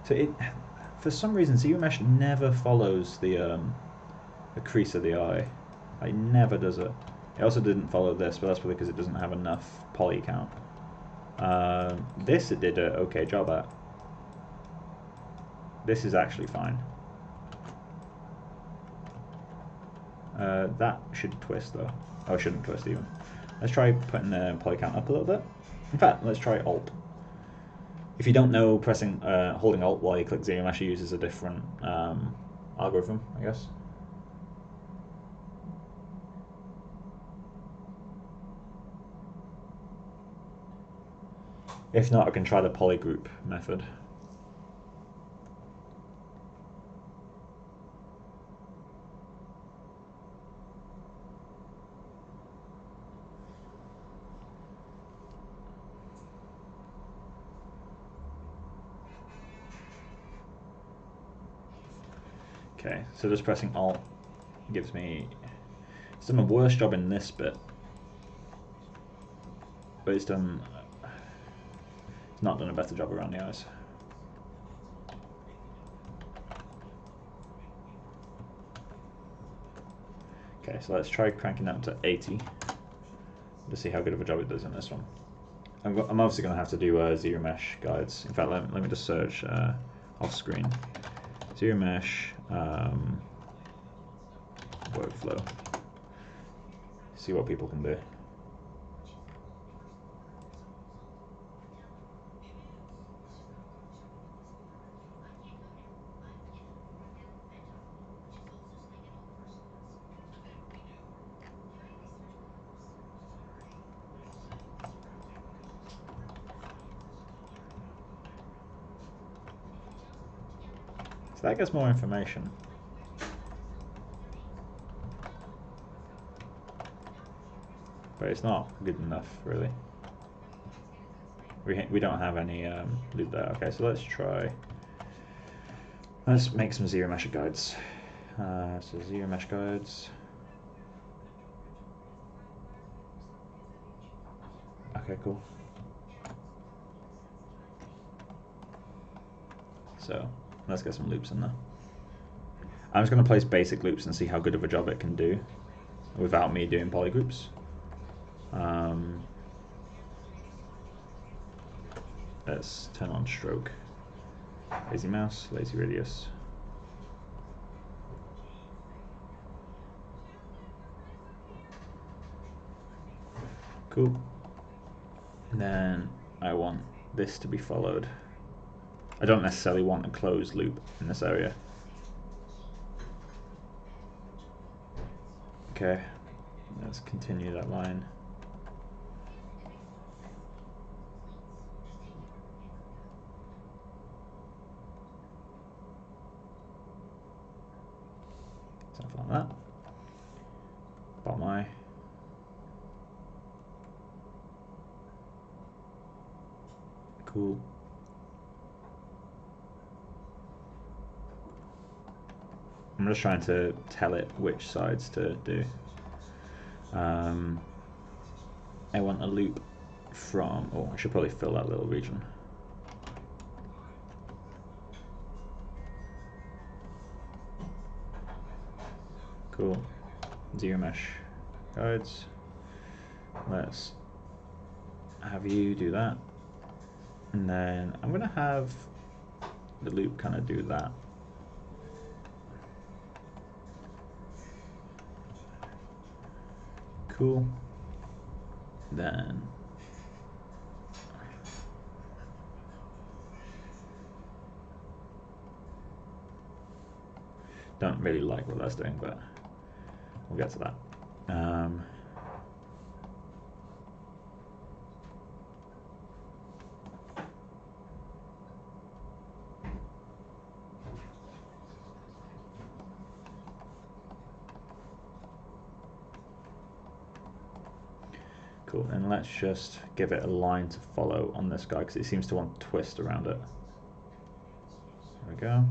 So it, for some reason, ZRemesh never follows the crease of the eye. It never does it. It also didn't follow this, but that's probably because it doesn't have enough poly count. This it did an okay job at. This is actually fine. That should twist though. Oh, it shouldn't twist even. Let's try putting the poly count up a little bit. In fact, let's try Alt. If you don't know, pressing holding Alt while you click ZRemesh uses a different algorithm, I guess. If not, I can try the polygroup method. Okay, so just pressing Alt gives me... It's done a worse job in this bit. But it's done... It's not done a better job around the eyes. Okay, so let's try cranking that up to 80 to see how good of a job it does in this one. I'm obviously going to have to do ZRemesh guides. In fact, let me just search off screen. ZRemesh workflow. See what people can do. So that gets more information. But it's not good enough, really. We don't have any loop there. Okay, so let's try. Let's make some ZRemesh guides. So ZRemesh guides. Okay, cool. So let's get some loops in there. I'm just going to place basic loops and see how good of a job it can do without me doing polygroups. Let's turn on stroke. Lazy mouse, lazy radius. Cool. And then I want this to be followed. I don't necessarily want a closed loop in this area. Okay, let's continue that line. Something like that. Bottom eye. Cool. I'm just trying to tell it which sides to do. I want a loop from, oh, I should probably fill that little region. Cool. ZRemesh guides. Let's have you do that. And then I'm going to have the loop kind of do that. Cool. Then don't really like what that's doing, but we'll get to that. Cool, and let's just give it a line to follow on this guy because it seems to want to twist around it. There we go.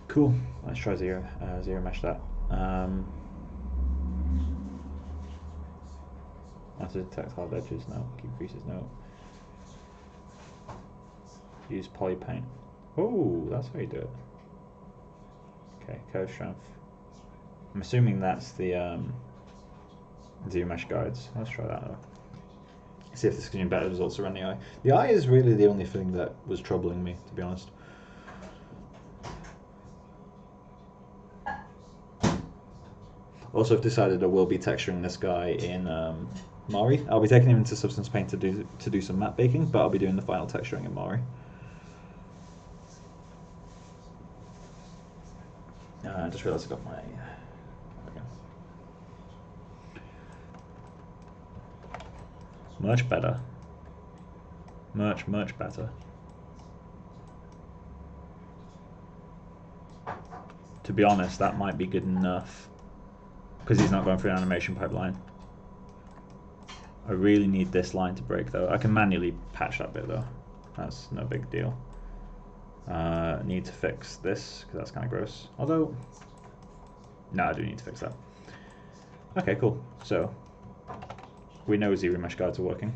Cool, let's try ZRemesh that. Want to detect hard edges? No. Keep creases? No. Use poly paint. Oh, that's how you do it. Okay, curve strength. I'm assuming that's the ZRemesh guides. Let's try that out. See if this gives me better results around the eye. The eye is really the only thing that was troubling me, to be honest. Also, I've decided I will be texturing this guy in Mari. I'll be taking him into Substance Paint to do some matte baking, but I'll be doing the final texturing in Mari. I just realised I got my. Okay. Much better. Much better. To be honest, that might be good enough because he's not going through an animation pipeline. I really need this line to break though. I can manually patch that bit though. That's no big deal. Need to fix this because that's kind of gross. Although, no, I do need to fix that. Okay, cool. So we know ZRemesh guides are working.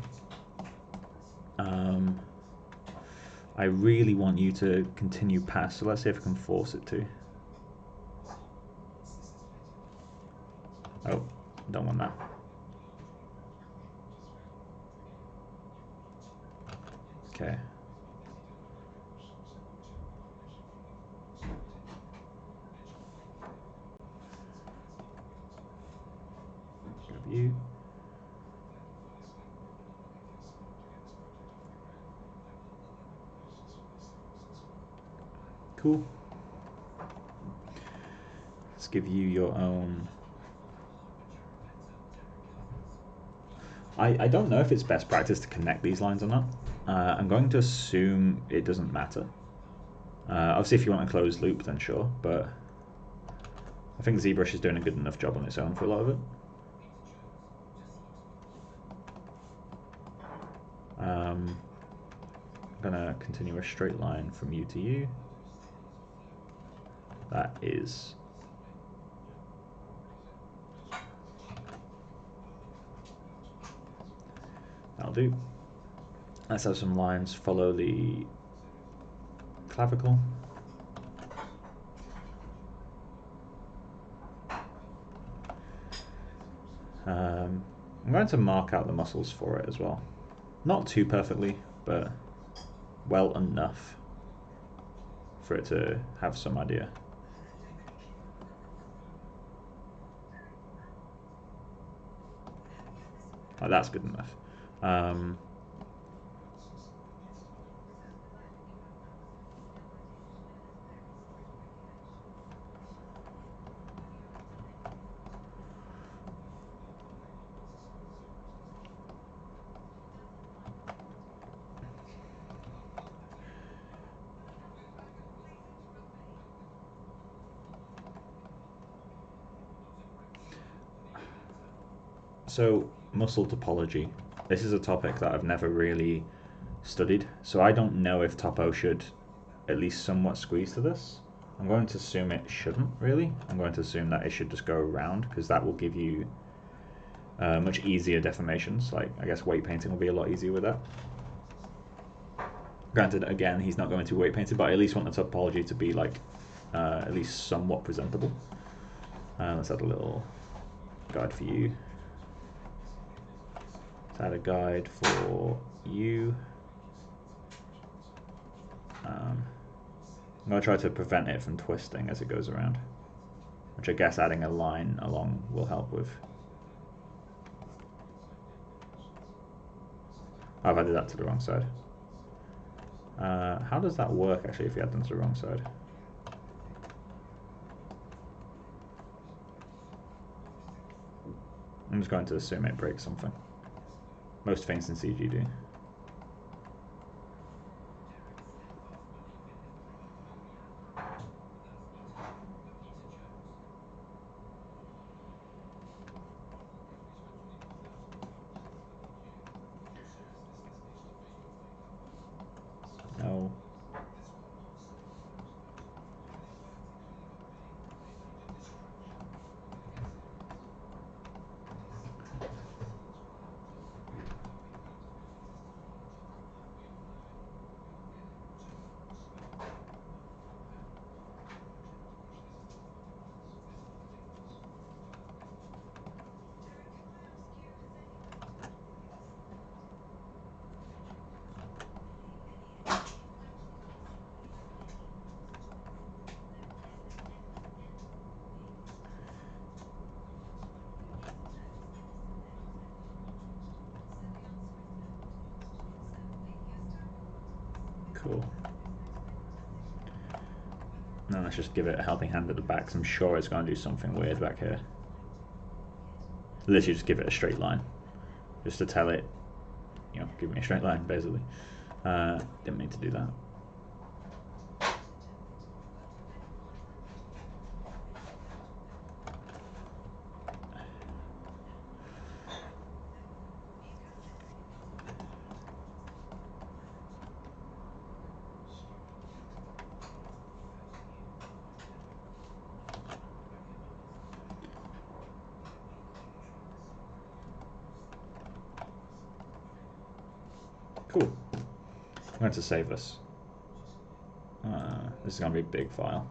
I really want you to continue past, so let's see if I can force it to. Oh, don't want that. Okay. Grab you. Cool. Let's give you your own. I don't know if it's best practice to connect these lines or not. I'm going to assume it doesn't matter. Obviously, if you want a closed loop, then sure, but I think ZBrush is doing a good enough job on its own for a lot of it. I'm going to continue a straight line from you to you. That is that'll do. Let's have some lines follow the clavicle. I'm going to mark out the muscles for it as well. Not too perfectly, but well enough for it to have some idea. Oh, that's good enough. So, muscle topology. This is a topic that I've never really studied, so I don't know if topo should at least somewhat squeeze to this. I'm going to assume it shouldn't really. I'm going to assume that it should just go around, because that will give you much easier deformations. Like, I guess weight painting will be a lot easier with that. Granted, again, he's not going to be weight painted, but I at least want the topology to be like at least somewhat presentable. Let's add a little guide for you. Let's add a guide for you. I'm going to try to prevent it from twisting as it goes around, which I guess adding a line along will help with. I've added that to the wrong side. How does that work actually if you add them to the wrong side? I'm just going to assume it breaks something. Most things in CG do. No. Cool. Now let's just give it a helping hand at the back, because I'm sure it's going to do something weird back here. Literally just give it a straight line, just to tell it, you know, give me a straight line, basically. Didn't mean to do that. Cool. I'm going to save this. This is going to be a big file.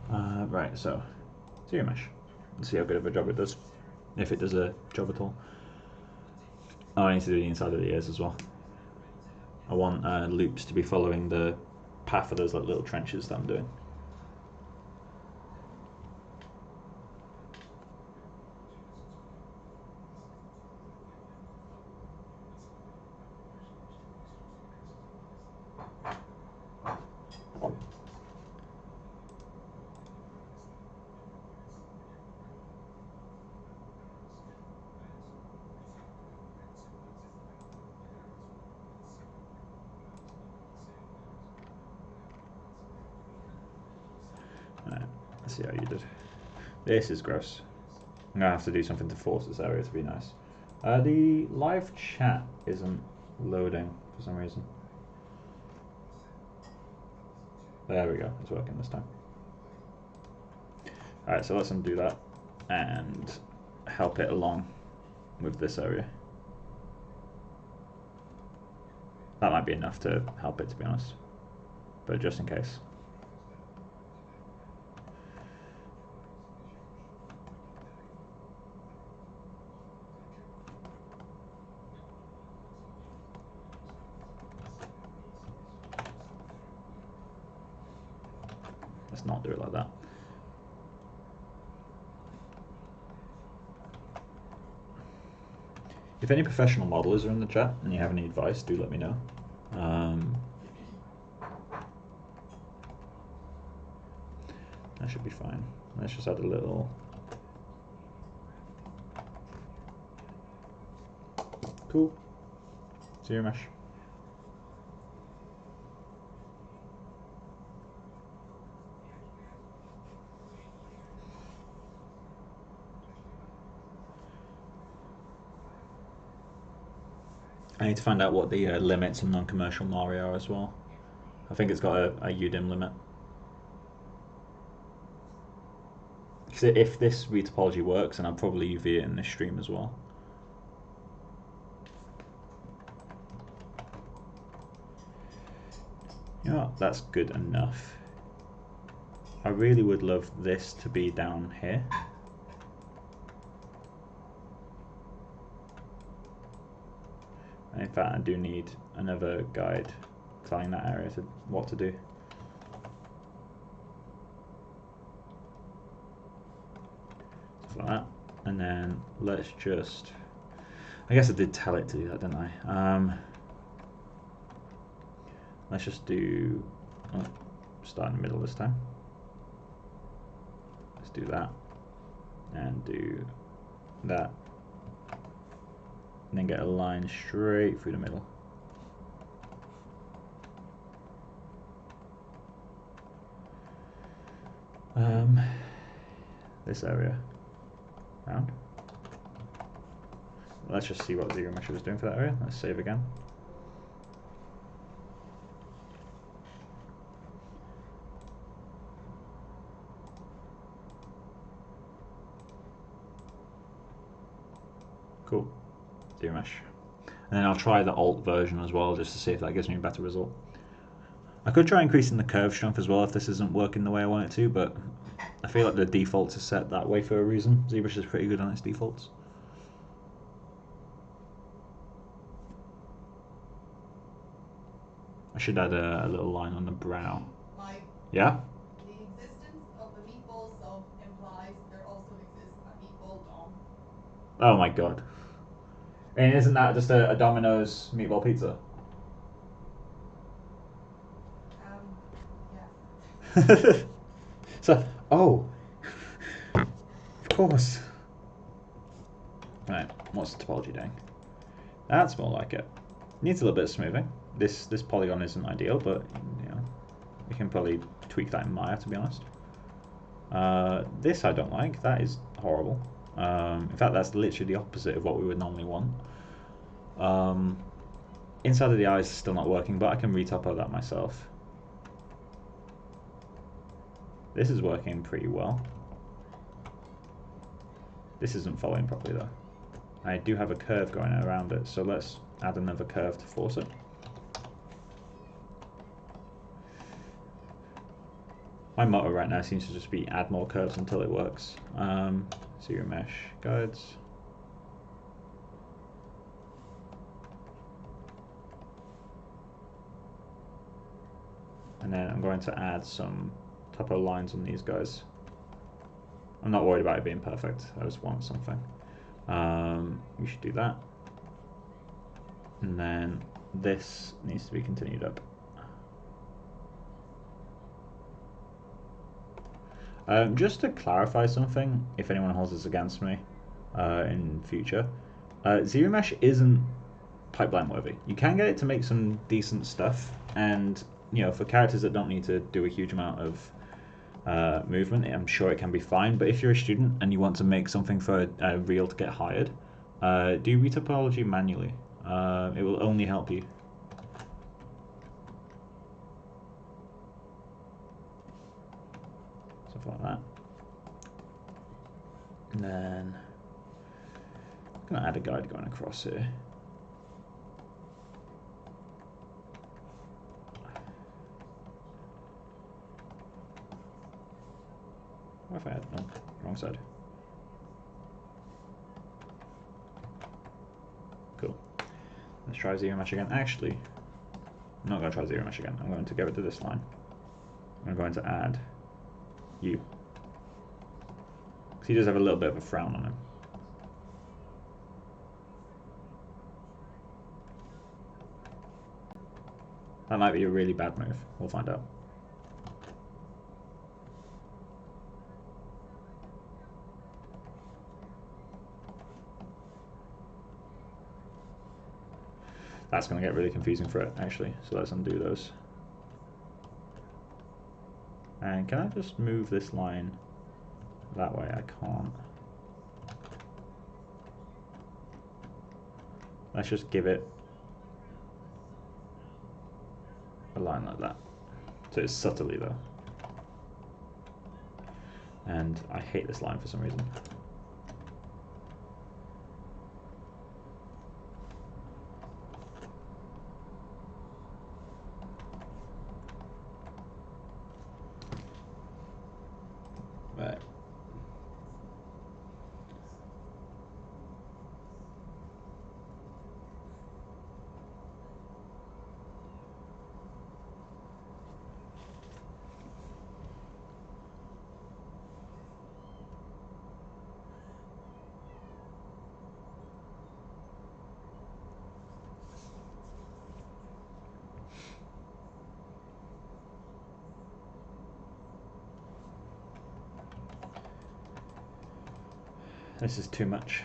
Right, so ZRemesh. Let's see how good of a job it does, if it does a job at all. Oh, I need to do the inside of the ears as well. I want loops to be following the path of those like little trenches that I'm doing. Let's see how you did. This is gross. I'm gonna have to do something to force this area to be nice. The live chat isn't loading for some reason. There we go, it's working this time. Alright, so let's undo that and help it along with this area. That might be enough to help it, to be honest, but just in case. Let's not do it like that. If any professional modelers are in the chat and you have any advice, do let me know. That should be fine. Let's just add a little. Cool. ZRemesh. I need to find out what the limits on non-commercial Mari are as well. I think it's got a UDIM limit. Because if this retopology works, then I'll probably UV it in this stream as well. You know what? That's good enough. I really would love this to be down here. In fact, I do need another guide telling that area to what to do. Stuff like that. And then let's just, I guess I did tell it to do that, didn't I? Let's just do, start in the middle this time. Let's do that. And do that. And then get a line straight through the middle. This area round. Let's just see what ZRemesh was doing for that area. Let's save again. Cool. ZRemesh. And then I'll try the alt version as well, just to see if that gives me a better result. I could try increasing the curve strength as well if this isn't working the way I want it to, but I feel like the defaults are set that way for a reason. ZRemesh is pretty good on its defaults. I should add a little line on the brow. Mike, Yeah? the existence of a meatball sub implies there also exists a meatball dom. Oh my god. And isn't that just a Domino's meatball pizza? Yes. So, oh, of course. Right, what's the topology doing? That's more like it. Needs a little bit of smoothing. This polygon isn't ideal, but you know, we can probably tweak that in Maya, to be honest. This I don't like. That is horrible. In fact, that's literally the opposite of what we would normally want. Inside of the eyes is still not working, but I can retopo that myself. This is working pretty well. This isn't following properly though. I do have a curve going around it, so let's add another curve to force it. My motto right now seems to just be add more curves until it works. ZRemesh guides. And then I'm going to add some topo lines on these guys. I'm not worried about it being perfect, I just want something. We should do that. And then this needs to be continued up. Just to clarify something, if anyone holds this against me in future, ZRemesh isn't pipeline worthy. You can get it to make some decent stuff, and you know, for characters that don't need to do a huge amount of movement, I'm sure it can be fine. But if you're a student and you want to make something for a reel to get hired, do retopology manually. It will only help you. like that. And then I'm going to add a guide going across here. What if I add? No, wrong side. Cool. Let's try ZRemesh again. Actually, I'm not going to try ZRemesh again. I'm going to get rid of this line. I'm going to add you. Because he does have a little bit of a frown on him. That might be a really bad move. We'll find out. That's going to get really confusing for it, actually. So let's undo those. And can I just move this line that way? I can't. Let's just give it a line like that. So it's subtly there. And I hate this line for some reason. Right. This is too much.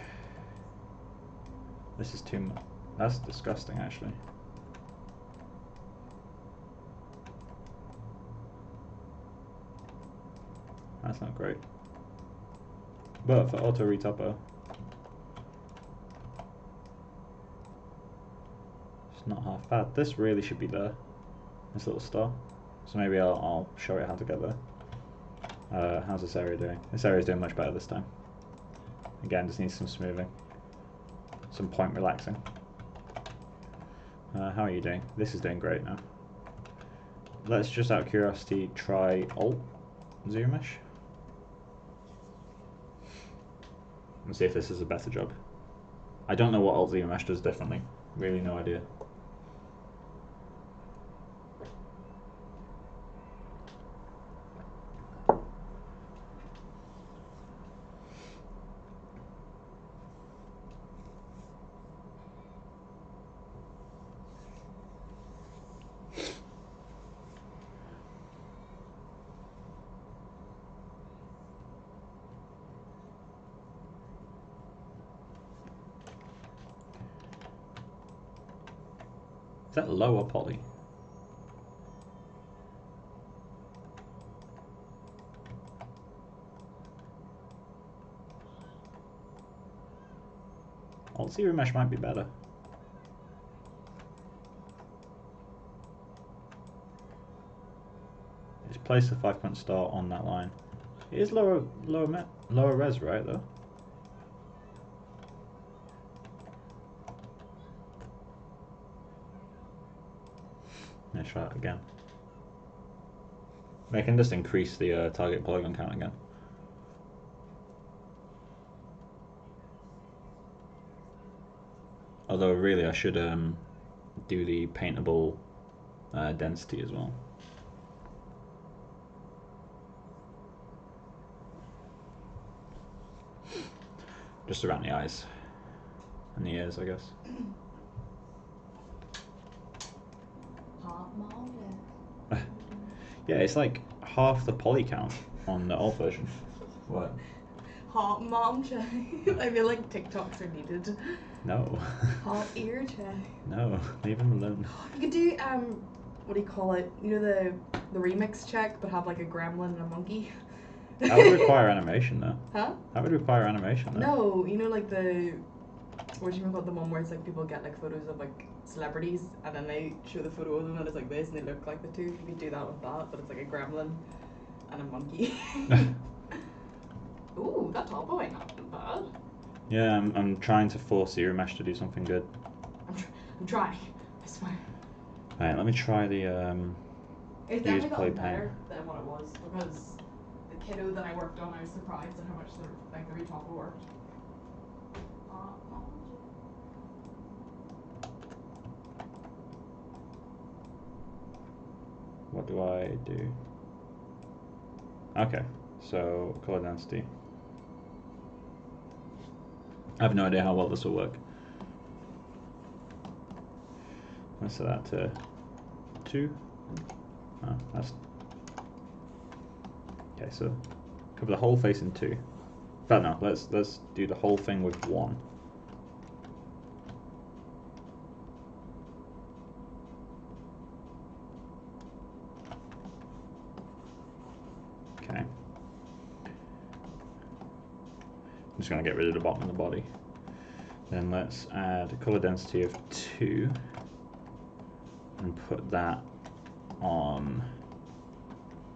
This is too much. That's disgusting, actually. That's not great. But for auto retopper, it's not half bad. This really should be there. This little star. So maybe I'll show it how to get there. How's this area doing? This area is doing much better this time. Again, just needs some smoothing. Some point relaxing. How are you doing? This is doing great now. Let's just out of curiosity try Alt ZRemesh. And see if this is a better job. I don't know what Alt ZRemesh does differently. Really no idea. Is that lower poly? Alt ZRemesh might be better. Just place the 5-point star on that line. It is lower res, right, though? Let's try it again. I can just increase the target polygon count again. Although really I should do the paintable density as well. Just around the eyes and the ears, I guess. Yeah, it's like half the poly count on the old version. What? Hot mom check. I feel like TikToks are needed. No. Hot ear check. No, leave him alone. You could do what do you call it? You know the remix check, but have like a gremlin and a monkey. That would require animation, though. Huh? That would require animation, though. No, you know, like what do you call the one where it's like people get like photos of like celebrities and then they show the photo of them and it's like this and they look like the two. You could do that with that, but it's like a gremlin and a monkey. Ooh, that top boy, not bad. Yeah, I'm trying to force ZRemesh to do something good. I'm trying, I swear. Alright, let me try the It's use definitely play gotten pen. better than what it was, because the kiddo that I worked on, I was surprised at how much the retopo worked. What do I do? Okay, so color density. I have no idea how well this will work. Let's set that to 2. Oh, that's okay. So cover the whole face in 2. But no, let's do the whole thing with 1. Okay. I'm just going to get rid of the bottom of the body. Then let's add a color density of 2 and put that on,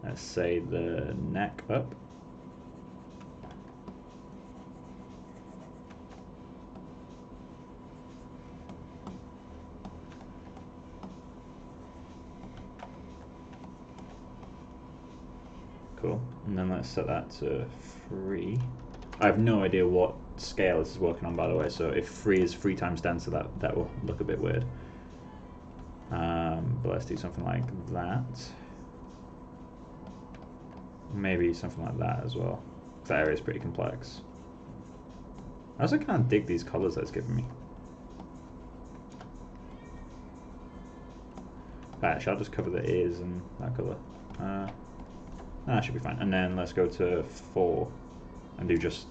let's say, the neck up. Cool. And then let's set that to 3. I have no idea what scale this is working on, by the way, so if 3 is 3 times denser, that will look a bit weird. But let's do something like that. Maybe something like that as well. That area is pretty complex. I also kind of dig these colors that it's giving me. Actually, I'll just cover the ears in that color. That should be fine. And then let's go to 4 and do just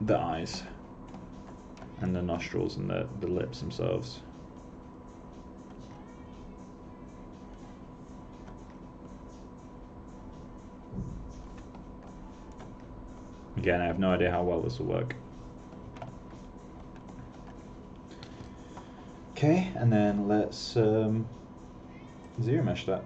the eyes and the nostrils and the lips themselves. Again, I have no idea how well this will work. Okay, and then let's ZRemesh that.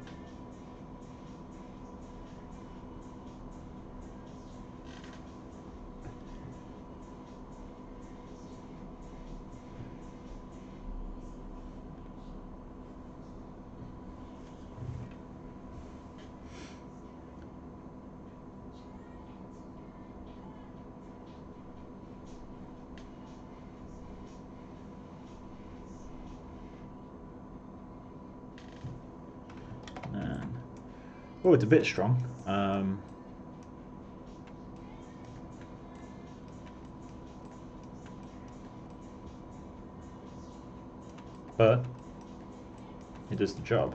Oh, it's a bit strong. But it does the job.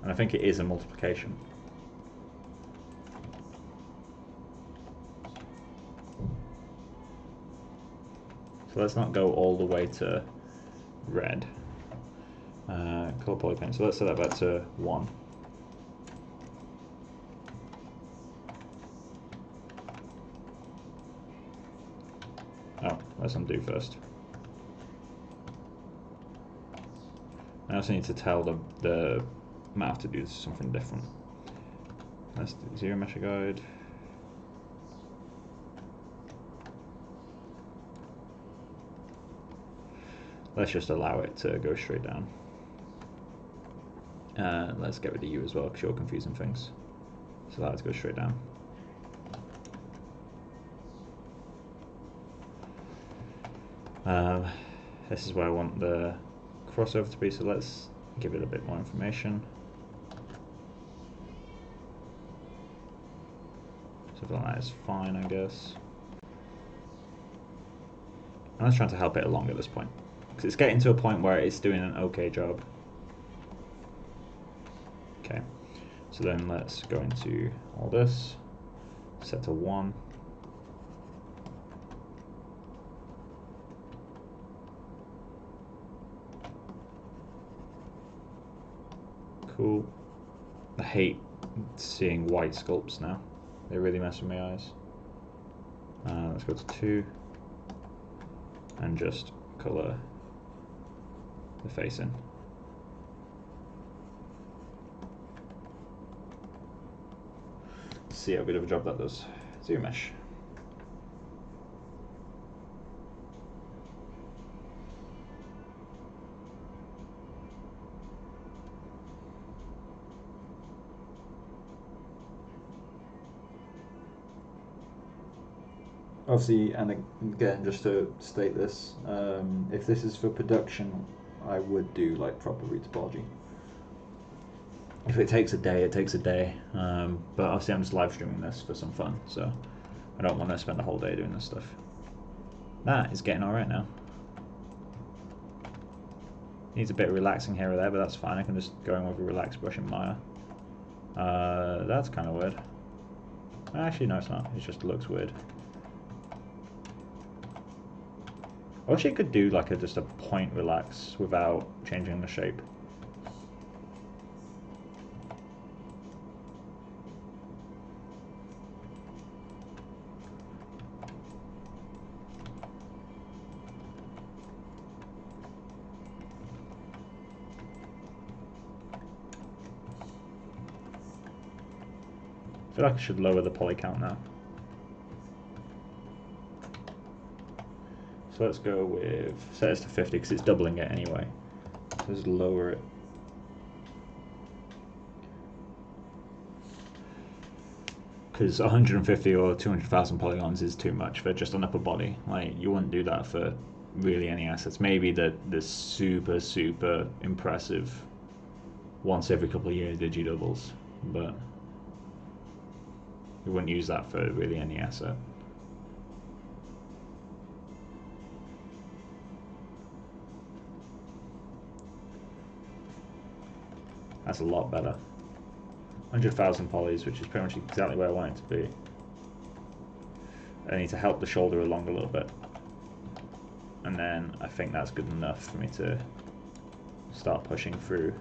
And I think it is a multiplication. So let's not go all the way to red. Color polypaint. So let's set that back to 1. Oh, let's undo first. I also need to tell the mouth to do something different. Let's do ZRemesh guide. Let's just allow it to go straight down. Let's get rid of you as well because you're confusing things. So allow it to go straight down. This is where I want the crossover to be, so let's give it a bit more information. Something like that is fine, I guess. I'm just trying to help it along at this point, because it's getting to a point where it's doing an okay job. Okay, so then let's go into all this, set to 1. Cool. I hate seeing white sculpts now. They really mess with my eyes. Let's go to 2 and just colour the face in. see how good of a job that does. ZRemesh. Obviously, and again, just to state this, if this is for production, I would do like proper retopology. If it takes a day, it takes a day. But obviously I'm just live streaming this for some fun, so I don't want to spend the whole day doing this stuff. That is getting alright now. Needs a bit of relaxing here or there, but that's fine. I can just go in with a relaxed brush and Maya. That's kind of weird. Actually, no, it's not. It just looks weird. I wish it could do like just a point relax without changing the shape. I feel like I should lower the poly count now. So let's go with, set this to 50 because it's doubling it anyway. So just lower it. Because 150 or 200,000 polygons is too much for just an upper body. Like, you wouldn't do that for really any assets. Maybe the super, super impressive once every couple of years digi doubles, but you wouldn't use that for really any asset. That's a lot better. 100,000 polys, which is pretty much exactly where I want it to be. I need to help the shoulder along a little bit. And then I think that's good enough for me to start pushing through.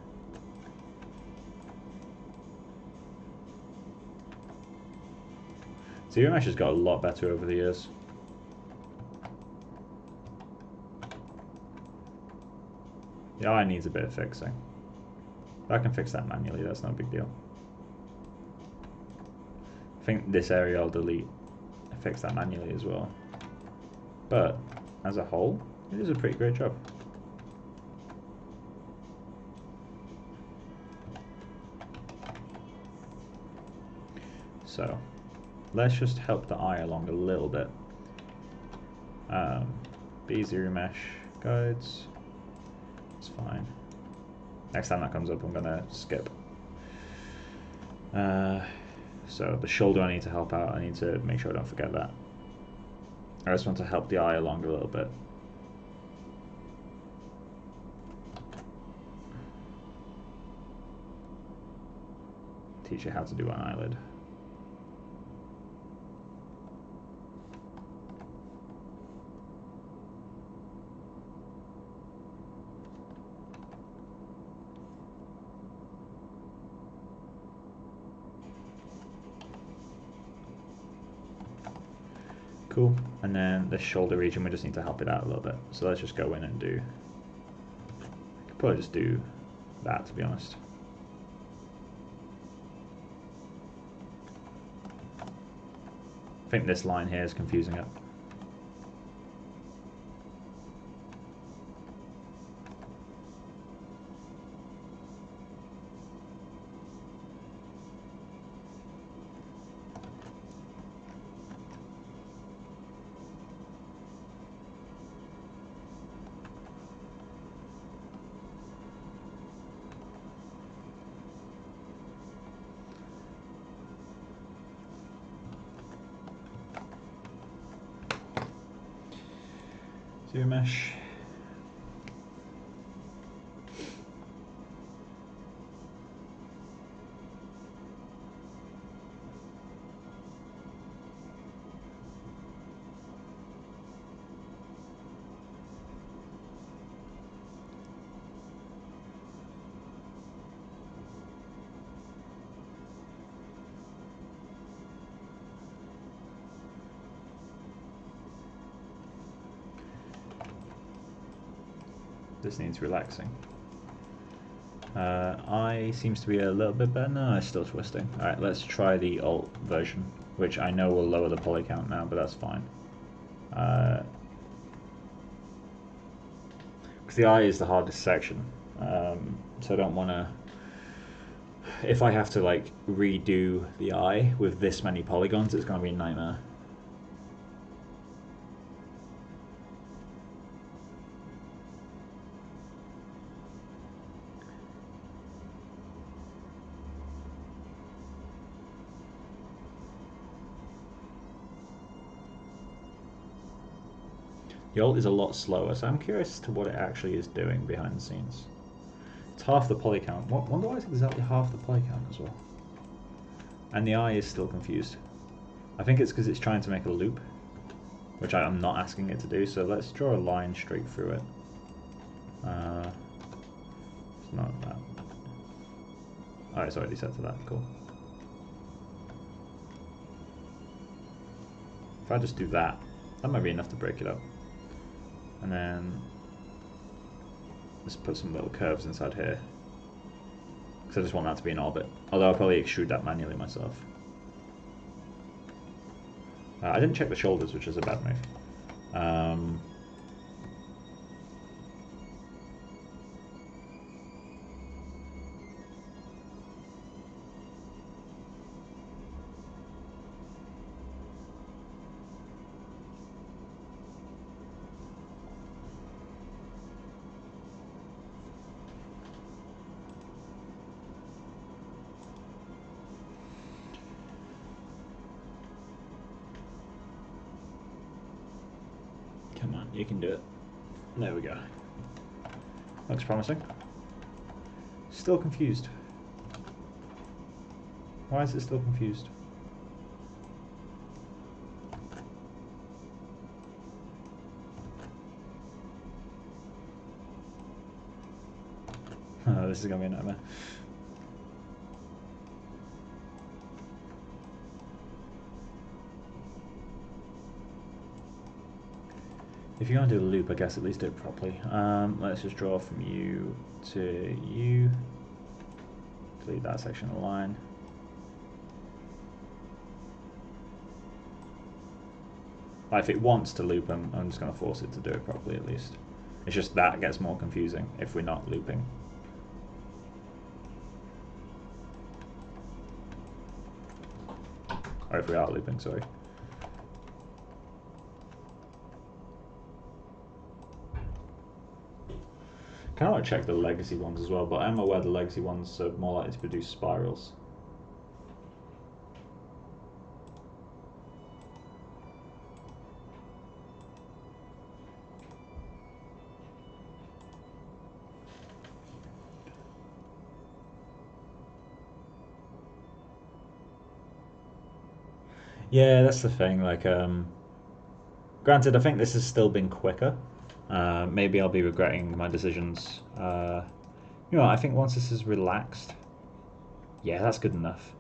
ZRemesh has got a lot better over the years. The eye needs a bit of fixing. I can fix that manually, that's no big deal. I think this area I'll delete and fix that manually as well. But as a whole, it is a pretty great job. So let's just help the eye along a little bit. ZRemesh guides, it's fine. Next time that comes up, I'm gonna skip. So the shoulder I need to help out. I need to make sure I don't forget that. I just want to help the eye along a little bit. Teach you how to do an eyelid. Cool, and then the shoulder region, we just need to help it out a little bit. So let's just go in and do, I could probably just do that, to be honest. I think this line here is confusing it. ZRemesh. This needs relaxing. Eye seems to be a little bit better. No, it's still twisting. Alright, let's try the alt version, which I know will lower the poly count now, but that's fine. Because the eye is the hardest section, so I don't want to... If I have to like redo the eye with this many polygons, it's going to be a nightmare. The alt is a lot slower, so I'm curious to what it actually is doing behind the scenes. It's half the poly count. Wonder why it's exactly half the poly count as well. And the eye is still confused. I think it's because it's trying to make a loop, which I'm not asking it to do, so let's draw a line straight through it. It's not that. Oh, it's already set to that, cool. If I just do that, that might be enough to break it up. And then let's put some little curves inside here, because I just want that to be in orbit. Although I'll probably extrude that manually myself. I didn't check the shoulders, which is a bad move. Come on, you can do it. There we go. Looks promising. Still confused. Why is it still confused? Oh, this is going to be a nightmare. If you're going to do the loop, I guess at least do it properly. Let's just draw from you to you. Delete that section of the line. If it wants to loop, I'm just going to force it to do it properly at least. It's just that gets more confusing if we're not looping. Or if we are looping, sorry. Kind of want to check the legacy ones as well, but I'm aware the legacy ones are more likely to produce spirals. Yeah, that's the thing. Like, granted, I think this has still been quicker. Maybe I'll be regretting my decisions. You know, I think once this is relaxed, yeah, that's good enough.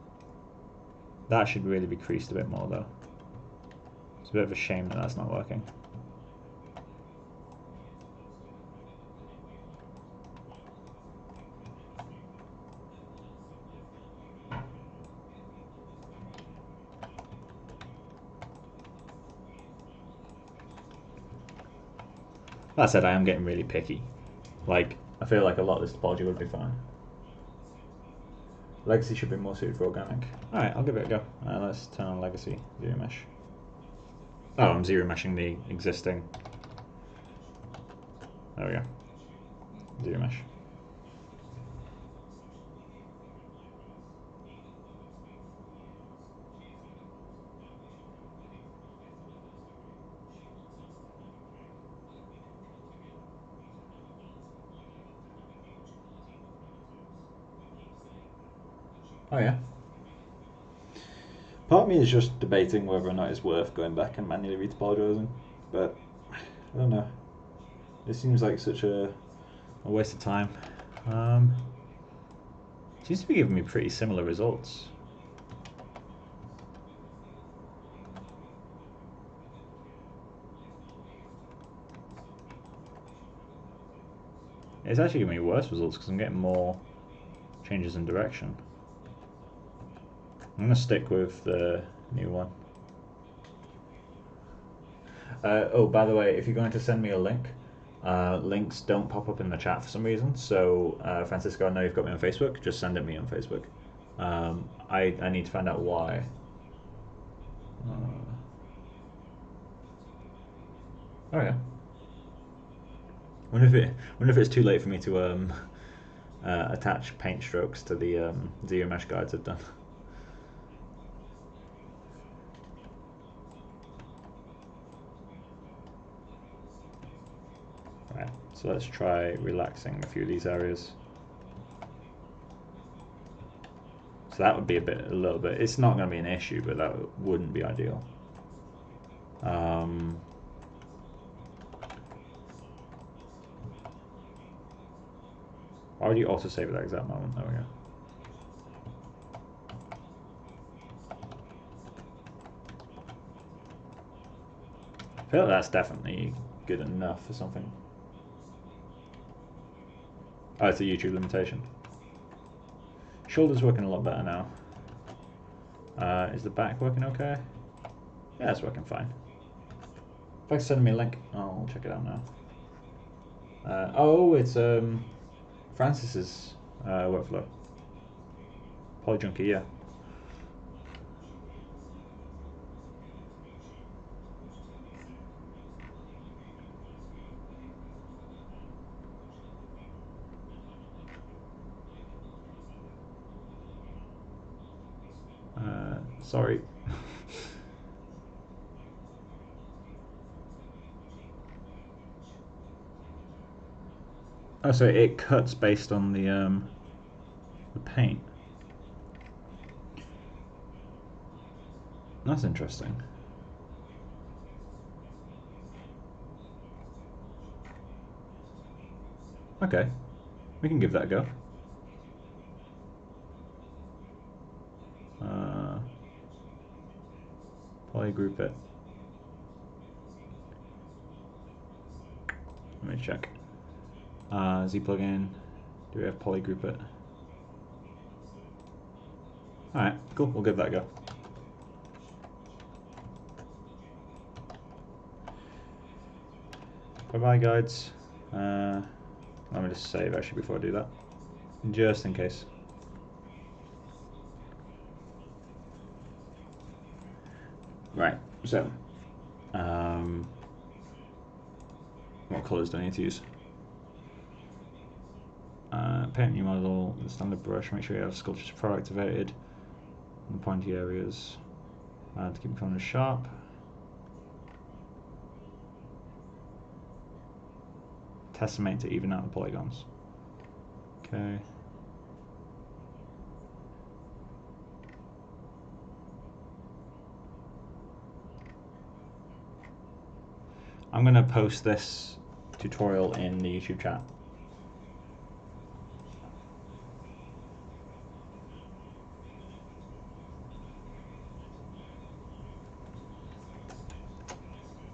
That should really be creased a bit more, though. It's a bit of a shame that that's not working. That said, I am getting really picky. Like, I feel like a lot of this topology would be fine. Legacy should be more suited for organic. Alright, I'll give it a go. Let's turn on Legacy, ZRemesh. Oh, I'm ZRemeshing the existing. There we go. ZRemesh. Oh yeah. Part of me is just debating whether or not it's worth going back and manually retopologizing, but I don't know. It seems like such a waste of time. Seems to be giving me pretty similar results. It's actually giving me worse results because I'm getting more changes in direction. I'm going to stick with the new one. Oh, by the way, if you're going to send me a link, links don't pop up in the chat for some reason. So, Francisco, I know you've got me on Facebook. Just send it me on Facebook. I need to find out why. Oh yeah. Wonder if it's too late for me to attach paint strokes to the ZRemesh guides I've done. Right, so let's try relaxing a few of these areas. So that would be a little bit. It's not going to be an issue, but that wouldn't be ideal. Why would you autosave at that exact moment? There we go. I feel like that's definitely good enough for something. Oh, it's a YouTube limitation. Shoulder's working a lot better now. Is the back working okay? Yeah, it's working fine. If I can send me a link, I'll check it out now. Oh, it's Francis's workflow. Polyjunky, yeah. Sorry. Oh, so it cuts based on the paint. That's interesting. Okay, we can give that a go. Polygroup it. Let me check. Z plugin. Do we have polygroup it? Alright, cool, we'll give that a go. Bye-bye, guides. Let me just save actually before I do that, just in case. Right, so what colours do I need to use? Paint new model, the standard brush, make sure you have Sculpting Pro activated in the pointy areas to keep the corners sharp. Tessellate to even out the polygons. Okay. I'm going to post this tutorial in the YouTube chat.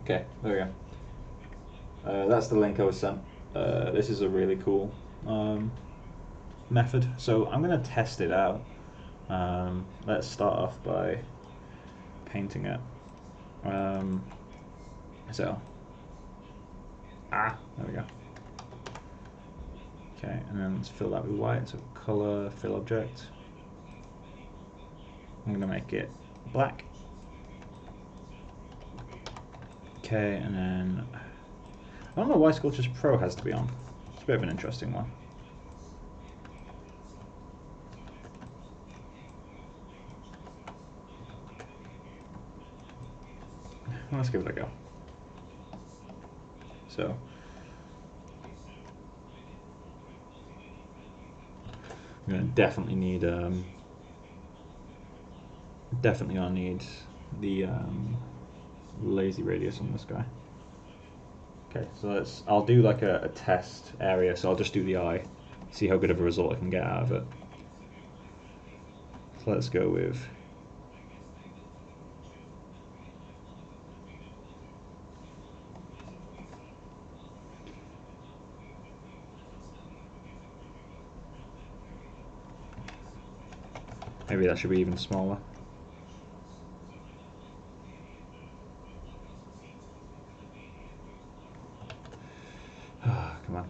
Okay, there we go. That's the link I was sent. This is a really cool method, so I'm going to test it out. Let's start off by painting it. There we go. Okay, and then let's fill that with white, so color, fill object. I'm going to make it black. Okay, and then I don't know why Sculpting Pro has to be on. It's a bit of an interesting one. Let's give it a go. So I'm gonna definitely need the lazy radius on this guy. Okay, so I'll do like a test area, so I'll just do the eye, see how good of a result I can get out of it. So let's go with Maybe that should be even smaller. Come on.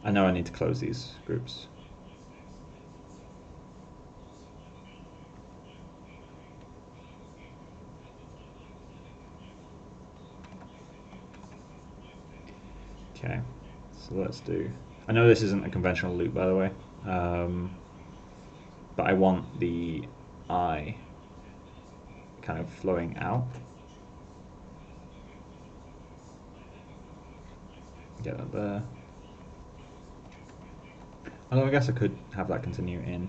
I know I need to close these groups. Okay, so let's do... I know this isn't a conventional loop, by the way, but I want the eye kind of flowing out. Get that there. Although I guess I could have that continue in.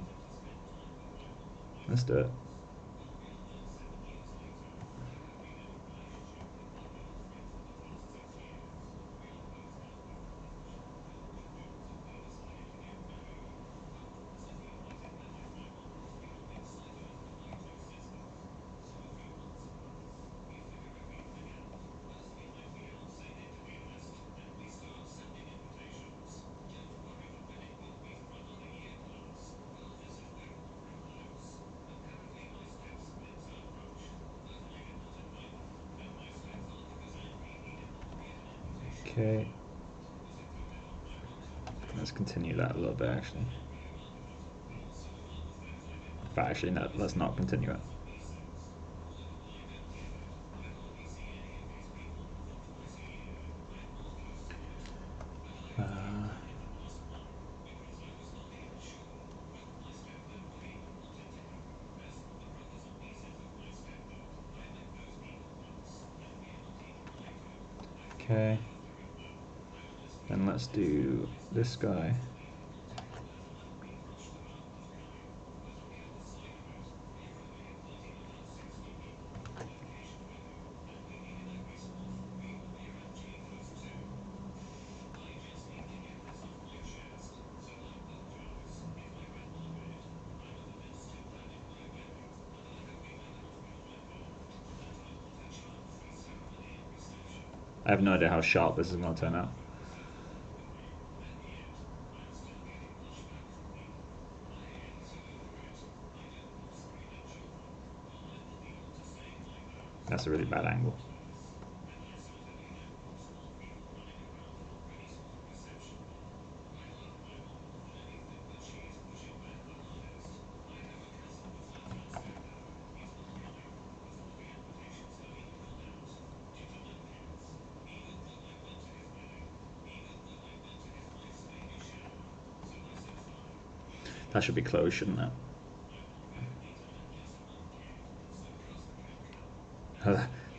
Let's do it. Okay. Let's continue that a little bit, actually. In fact, actually, no, let's not continue it. Okay. Then let's do this guy. I have no idea how sharp this is going to turn out. That's a really bad angle. That should be closed, shouldn't it?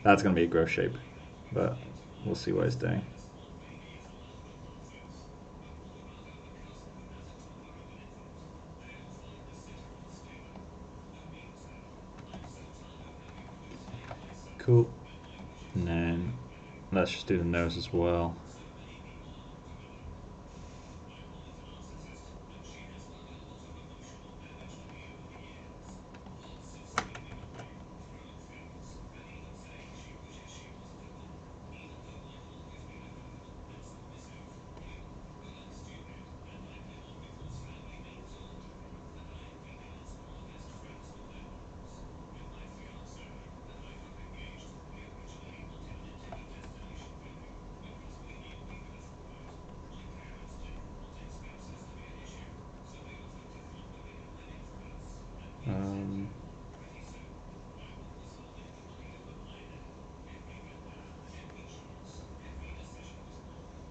That's going to be a gross shape, but we'll see what it's doing. Cool. And then let's just do the nose as well.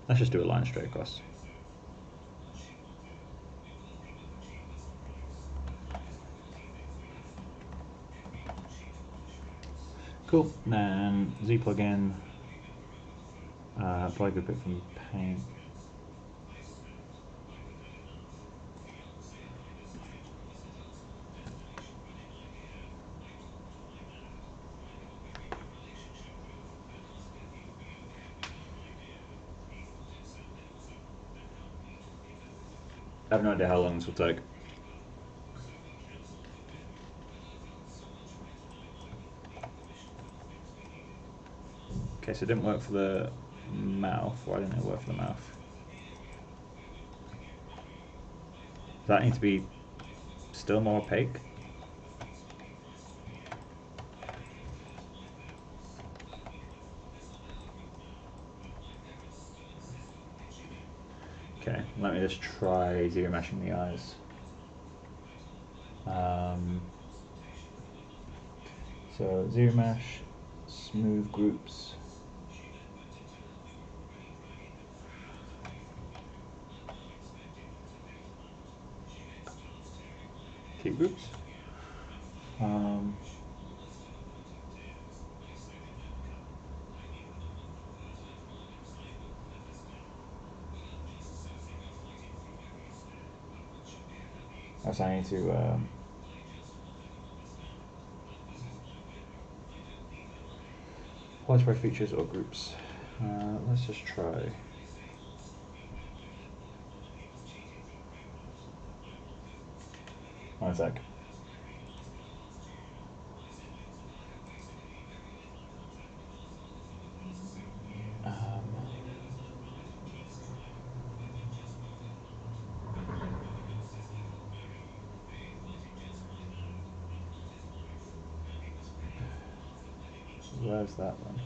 Let's just do a line straight across. Cool. Then Z plugin. Apply group it from paint. I have no idea how long this will take. Okay, so it didn't work for the mouth. Why didn't it work for the mouth? Does that need to be still more opaque? Okay, let me just try ZRemeshing the eyes. So ZRemesh, smooth groups. Keep groups. I need to multiply features or groups. Let's just try. One sec. Where's that one?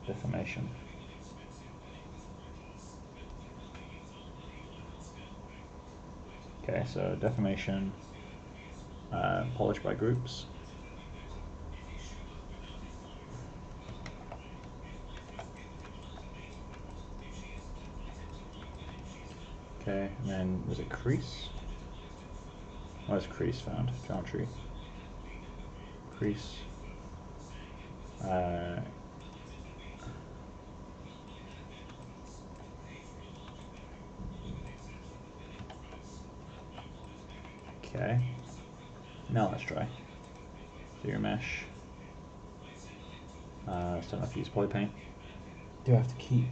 Deformation. Okay, so deformation, polish by groups. Okay, and then was it crease? Where's crease found? Geometry. Crease. Okay. Now let's try. ZRemesh. Still don't have to use polypaint. Do I have to keep?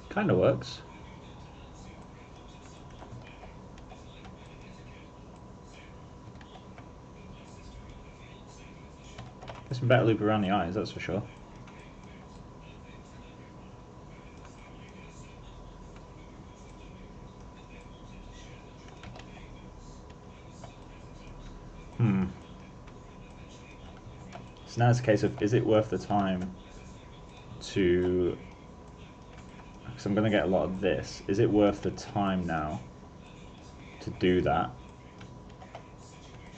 Kind of works. There's some better loop around the eyes, that's for sure. So now it's a case of, is it worth the time to, because I'm going to get a lot of this, is it worth the time now to do that?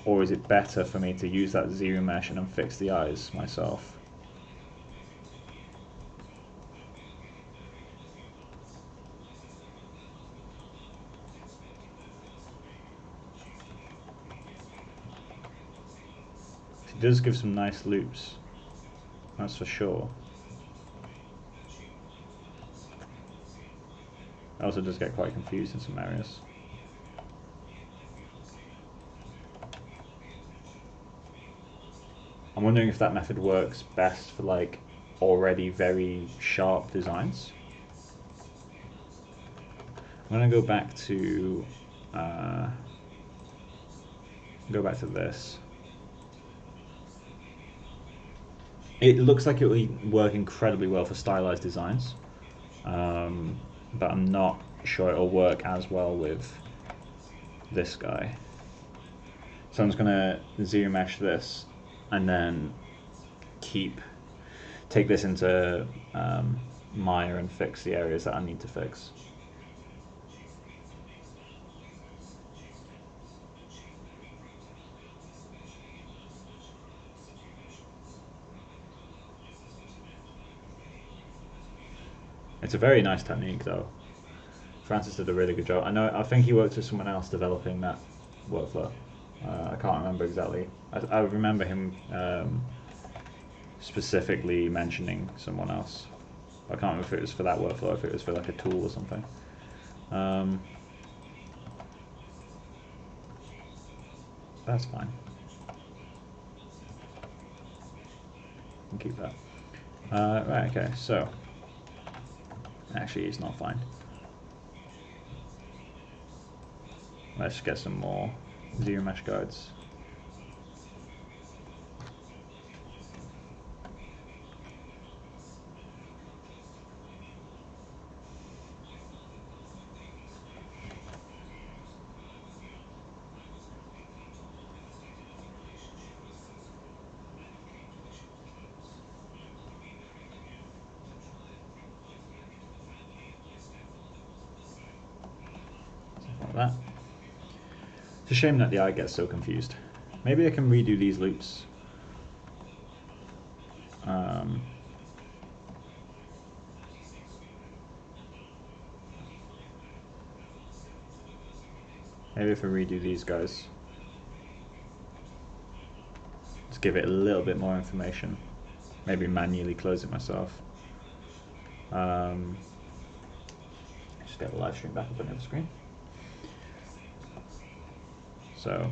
Or is it better for me to use that ZRemesh and then fix the eyes myself? It does give some nice loops, that's for sure. It also does get quite confused in some areas. I'm wondering if that method works best for like already very sharp designs. I'm going to go back to this. It looks like it would work incredibly well for stylized designs, but I'm not sure it'll work as well with this guy. So I'm just going to ZRemesh this and then take this into Maya and fix the areas that I need to fix. It's a very nice technique though. Francis did a really good job. I think he worked with someone else developing that workflow. I can't remember exactly. I remember him specifically mentioning someone else. I can't remember if it was for that workflow, if it was for like a tool or something. That's fine. Can keep that. Right, okay, so actually it's not fine. Let's get some more ZRemesh guides. Like that. It's a shame that the eye gets so confused. Maybe I can redo these loops. Maybe if I redo these guys, let's give it a little bit more information. Maybe manually close it myself. Just get the live stream back up on the other screen. So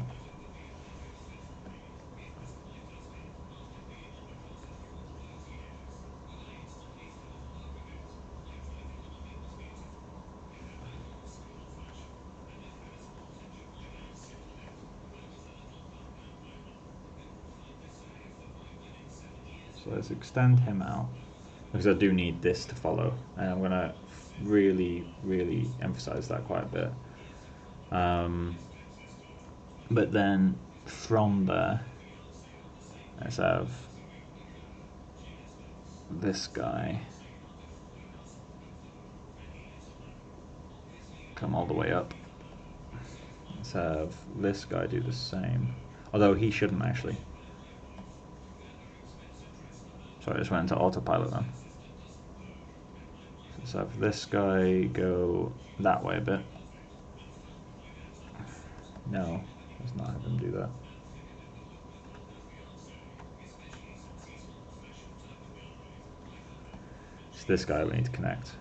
let's extend him out, because I do need this to follow, and I'm going to really emphasize that quite a bit. But then from there, let's have this guy come all the way up. Let's have this guy do the same, although he shouldn't actually. Sorry, I just went into autopilot then. Let's have this guy go that way a bit. No, let's not have him do that. It's this guy we need to connect.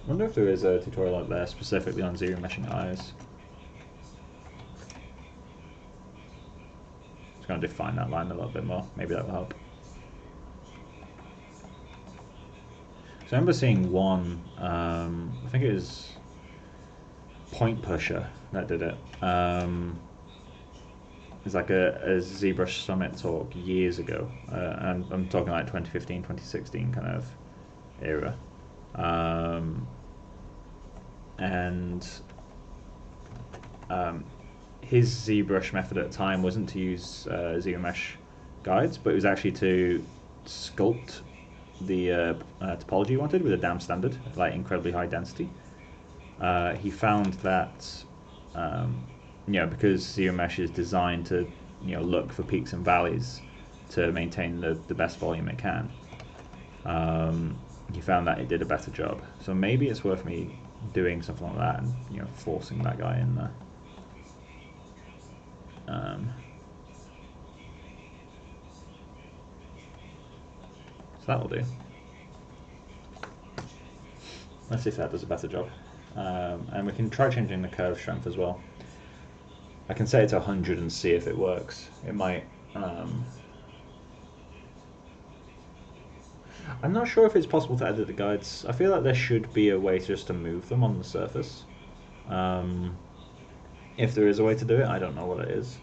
I wonder if there is a tutorial out there specifically on ZRemeshing eyes. Just going to define that line a little bit more. Maybe that will help. So I remember seeing one, I think it was Point Pusher that did it. It's like a ZBrush Summit talk years ago, and I'm talking like 2015, 2016 kind of era. His ZBrush method at the time wasn't to use ZRemesh guides, but it was actually to sculpt the topology he wanted with a damn standard, like incredibly high density. He found that because ZRemesh is designed to look for peaks and valleys to maintain the best volume it can, he found that it did a better job. So maybe it's worth me doing something like that and forcing that guy in there. So that will do. Let's see if that does a better job. And we can try changing the curve strength as well. I can set it to 100 and see if it works. It might. I'm not sure if it's possible to edit the guides. I feel like there should be a way just to move them on the surface. If there is a way to do it, I don't know what it is.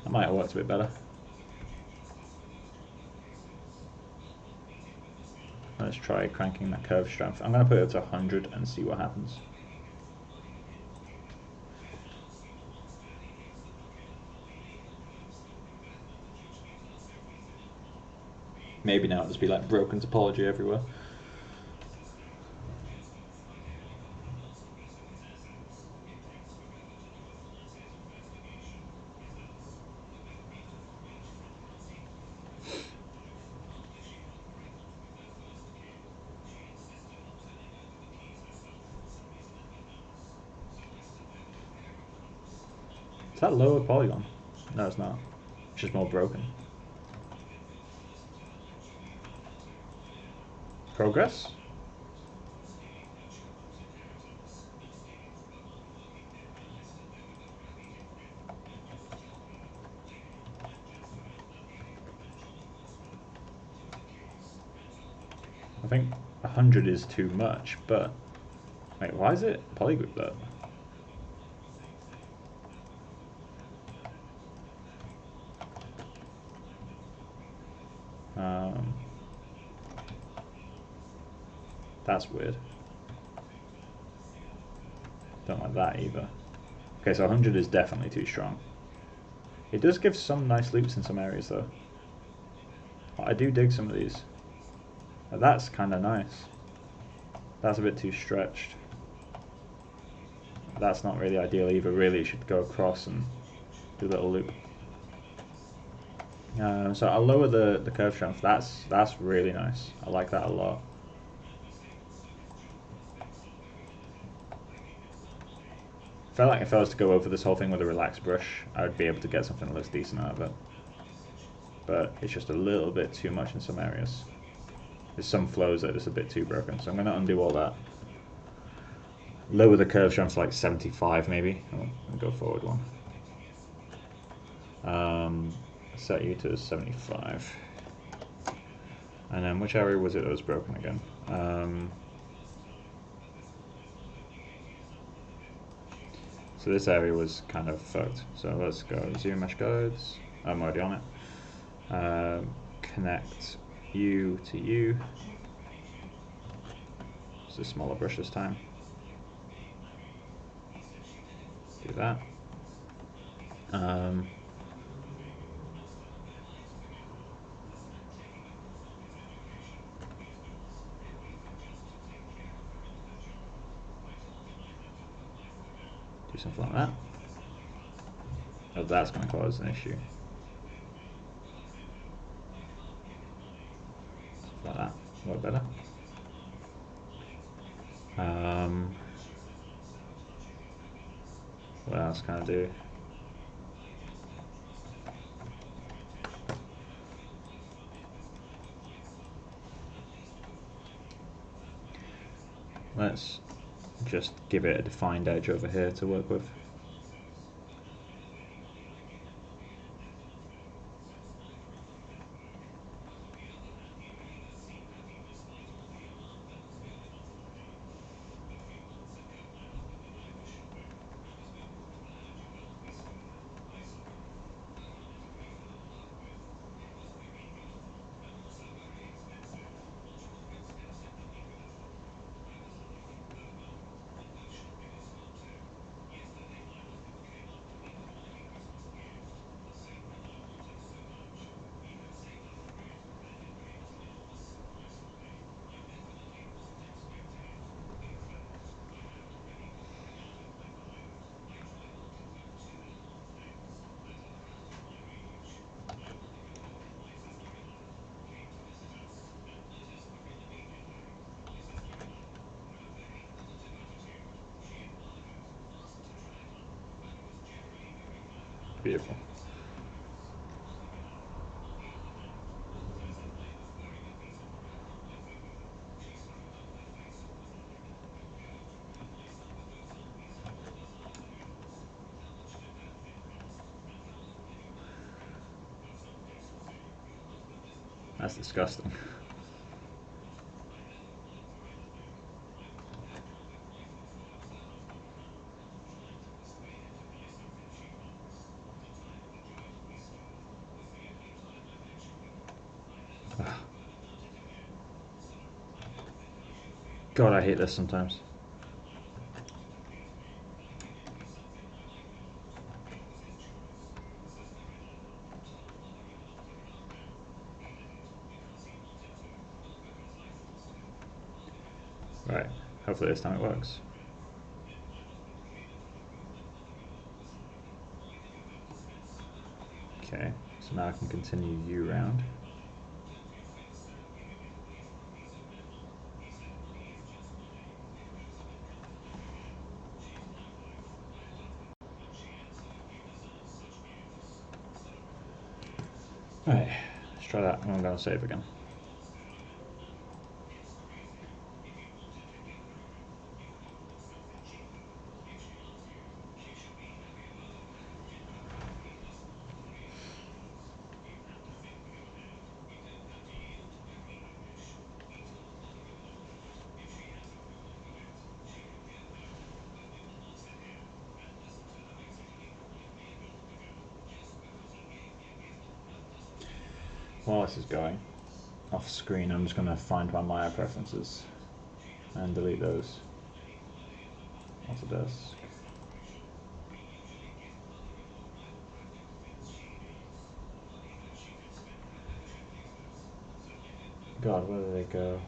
That might have worked a bit better. Let's try cranking that curve strength. I'm going to put it up to 100 and see what happens. Maybe now it'll just be like broken topology everywhere. Is that lower polygon? No, it's not. It's just more broken. Progress? I think 100 is too much, but wait, why is it polygroup though? That's weird. Don't like that either. Okay, so 100 is definitely too strong. It does give some nice loops in some areas though. I do dig some of these. That's kind of nice. That's a bit too stretched. That's not really ideal either. Really, it should go across and do a little loop. So I'll lower the curve strength. That's really nice. I like that a lot. I felt like if I was to go over this whole thing with a relaxed brush, I would be able to get something that looks decent out of it. But it's just a little bit too much in some areas. There's some flows that are just a bit too broken, so I'm going to undo all that. Lower the curve strength to like 75 maybe, and go forward one. Set you to 75. And then which area was it that was broken again? So this area was kind of fucked. So let's go ZRemesh guides. I'm already on it. Connect you to you. It's a smaller brush this time. Do that. Do something like that. Oh, that's going to cause an issue. Something like that. Work better. What else can I do? Let's just give it a defined edge over here to work with. Beautiful. That's disgusting. God, I hate this sometimes. Right, hopefully this time it works. Okay, so now I can continue U round. Right, let's try that, and I'm going to save again. While this is going, off screen I'm just going to find my Maya preferences and delete those. Autodesk. God, where did they go?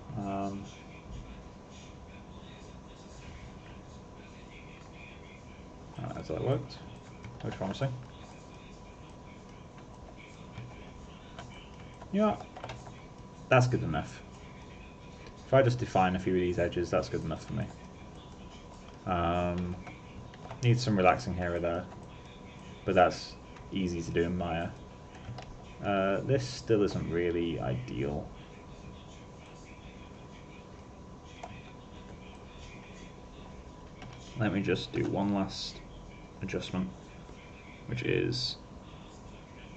Alright, so that worked. Looks promising. Yeah, that's good enough. If I just define a few of these edges, that's good enough for me. Need some relaxing here or there, but that's easy to do in Maya. This still isn't really ideal. Let me just do one last adjustment, which is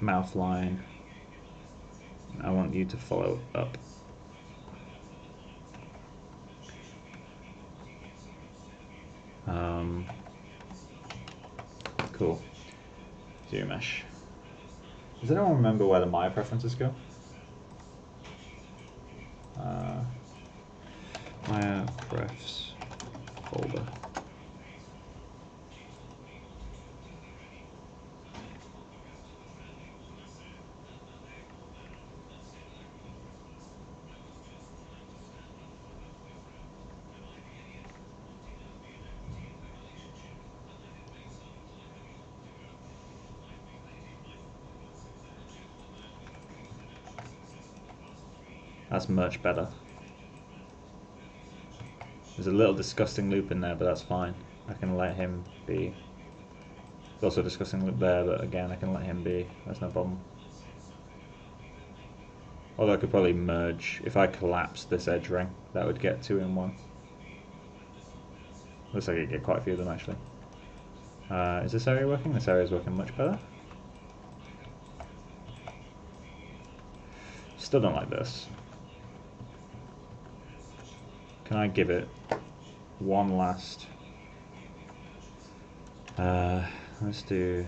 mouth line. I want you to follow up. Cool. ZRemesh. Does anyone remember where the My preferences go? Maya prefs folder. That's much better. There's a little disgusting loop in there, but that's fine. I can let him be. There's also a disgusting loop there, but again, I can let him be. That's no problem. Although I could probably merge. If I collapse this edge ring, that would get 2 in 1. Looks like I get quite a few of them actually. Is this area working? This area is working much better. Still don't like this. Can I give it one last? Let's do.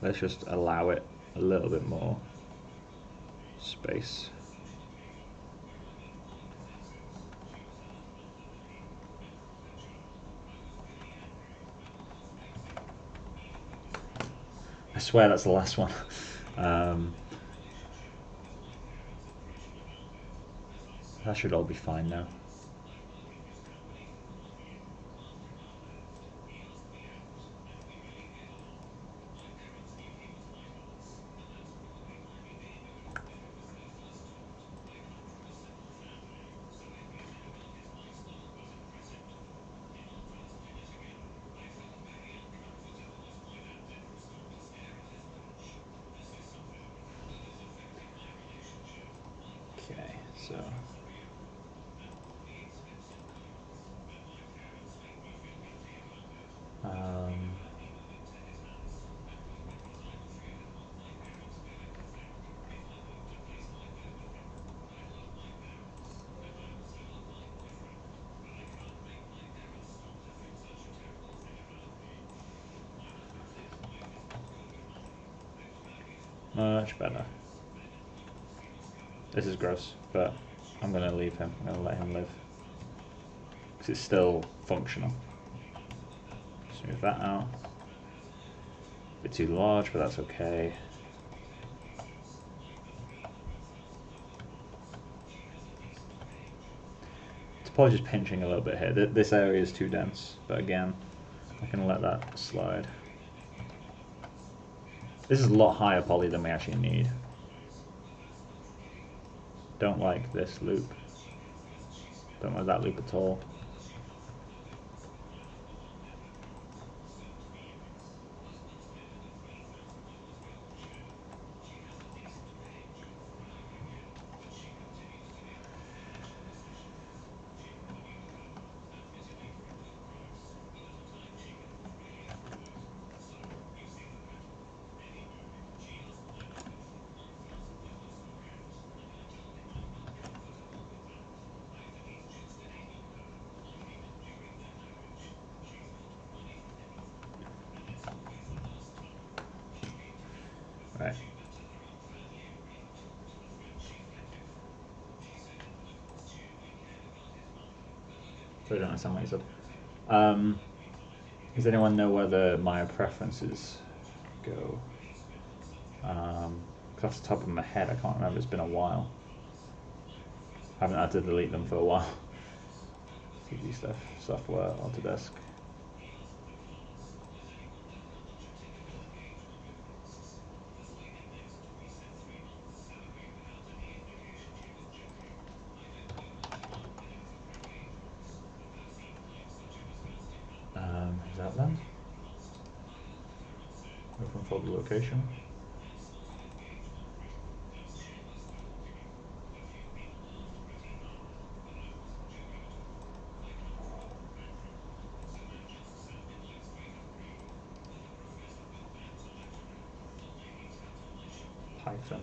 Let's just allow it a little bit more space. I swear that's the last one. That should all be fine now. Okay, so. Much better. This is gross, but I'm going to leave him. I'm going to let him live. Because it's still functional. Smooth that out. A bit too large, but that's okay. Probably just pinching a little bit here. This area is too dense, but again, I can let that slide. This is a lot higher poly than we actually need. Don't like this loop. Don't like that loop at all. Right. So I don't understand what you said. Does anyone know where the Maya preferences go? Off the top of my head, I can't remember. It's been a while. I haven't had to delete them for a while. CD stuff, software, Autodesk. Is that them? Open folder location. Python.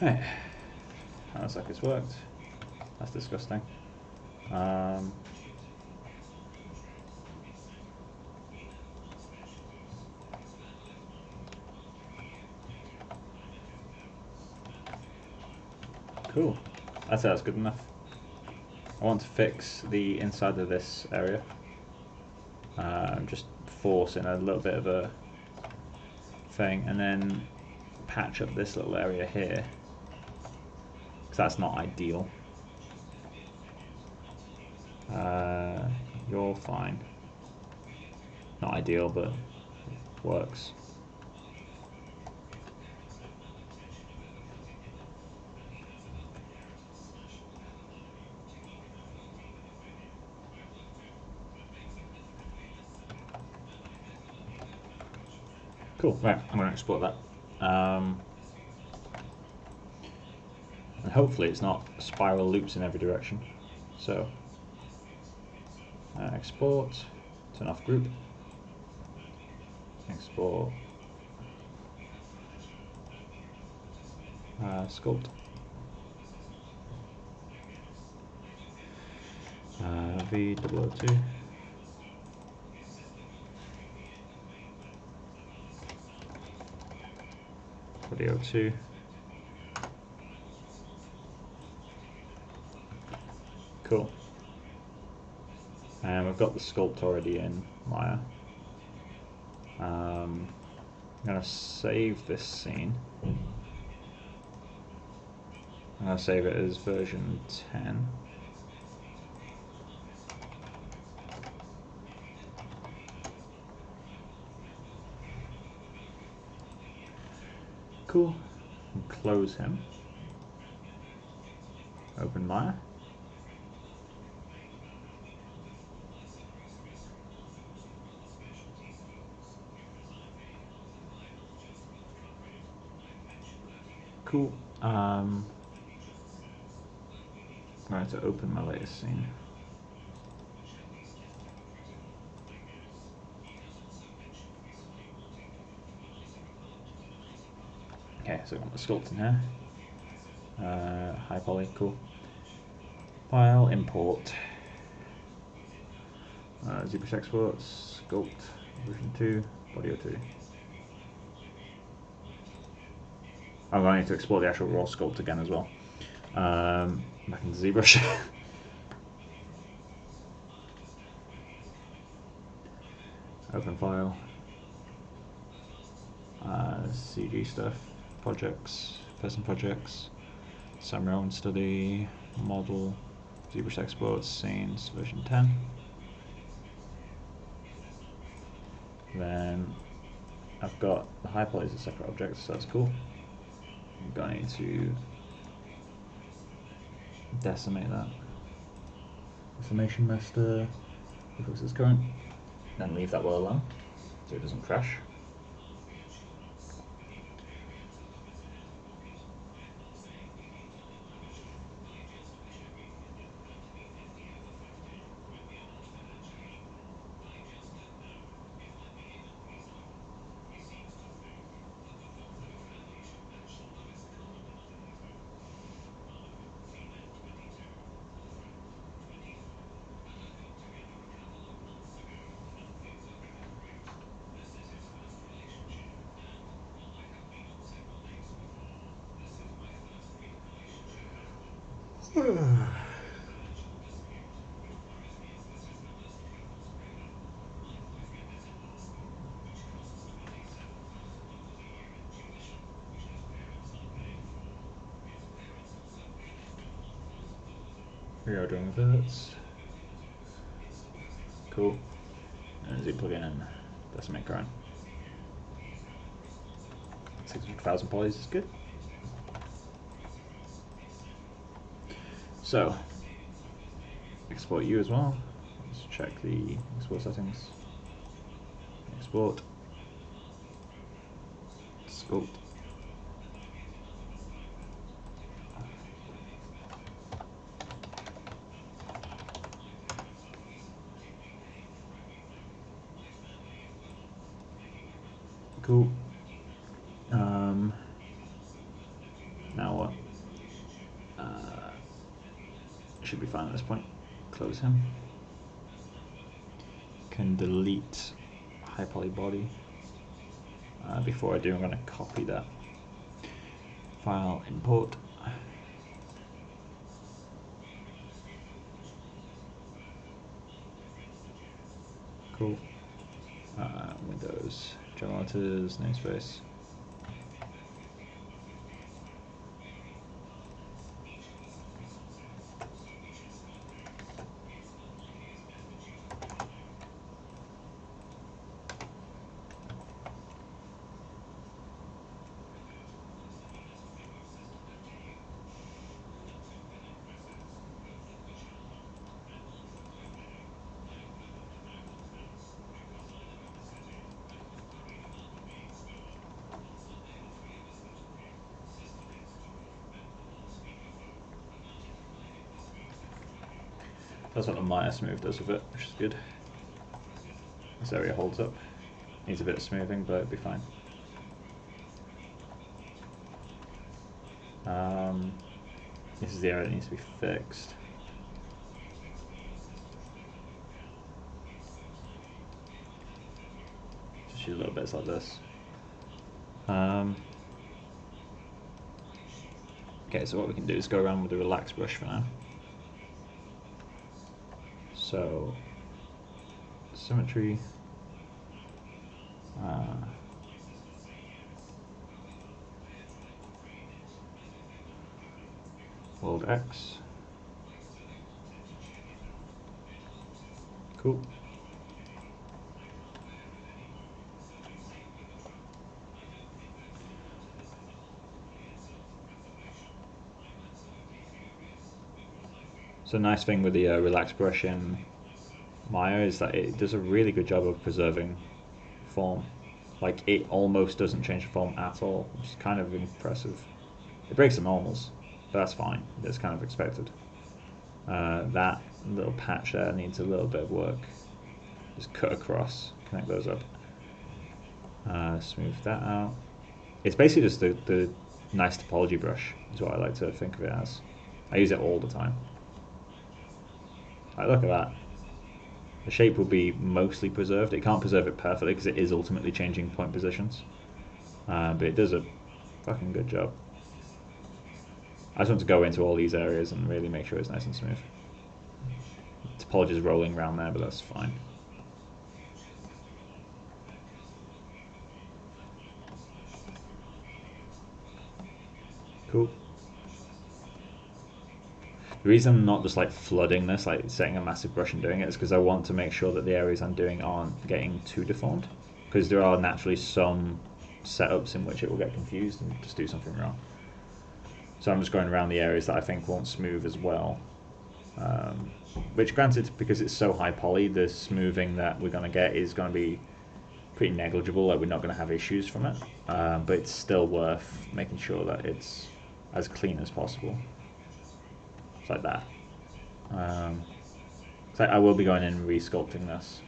Right. That looks like it's worked. That's disgusting. Cool. I'd say that's good enough. I want to fix the inside of this area. Just force in a little bit of a thing, and then patch up this little area here, because that's not ideal. You're fine. Not ideal, but works. Cool, right, I'm going to export that. And hopefully it's not spiral loops in every direction. So, export, turn off group, export, sculpt, V002. Video 2. Cool. And we've got the sculpt already in Maya. I'm going to save this scene. I'm going to save it as version 10. Cool. And close him. Open Maya. Cool. I'm going to open my latest scene. Okay, so I've got my sculpting here. High poly, cool. File, import. ZRemesh exports, sculpt, version 2, audio 2. I'm going to need to export the actual raw sculpt again as well. Back into ZRemesh. Open file. CG stuff, projects, person projects, Rowan study, model, ZRemesh exports, scenes, version 10. Then I've got the high poly as a separate object, so that's cool. I'm going to decimate that. Decimation master, if this is current, then leave that well alone so it doesn't crash. We are doing this. Cool. And Z plugin in decimate current. 600,000 polys is good. So, export you as well. Let's check the export settings. Export. Sculpt. Cool. Now what? Should be fine at this point. Close him. Can delete high poly body. Before I do, I'm going to copy that. File, import. Cool. Windows, generators, namespace. That's what the minor smooth does with it, which is good. This area holds up. Needs a bit of smoothing, but it'll be fine. This is the area that needs to be fixed. Just use little bits like this. Okay, so what we can do is go around with the relax brush for now. So, symmetry, world X, cool. So, nice thing with the relax brush in Maya is that it does a really good job of preserving form. Like, it almost doesn't change the form at all, which is kind of impressive. It breaks the normals, but that's fine. That's kind of expected. That little patch there needs a little bit of work. Just cut across, connect those up. Smooth that out. It's basically just the nice topology brush, is what I like to think of it as. I use it all the time. Like, look at that. The shape will be mostly preserved. It can't preserve it perfectly because it is ultimately changing point positions. But it does a fucking good job. I just want to go into all these areas and really make sure it's nice and smooth. Topology is rolling around there, but that's fine. Cool. The reason I'm not just like flooding this, like setting a massive brush and doing it, is because I want to make sure that the areas I'm doing aren't getting too deformed. Because there are naturally some setups in which it will get confused and just do something wrong. So I'm just going around the areas that I think won't smooth as well. Which granted, because it's so high poly, the smoothing that we're going to get is going to be pretty negligible, like we're not going to have issues from it. But it's still worth making sure that it's as clean as possible. It's like that. So I will be going in and re-sculpting this.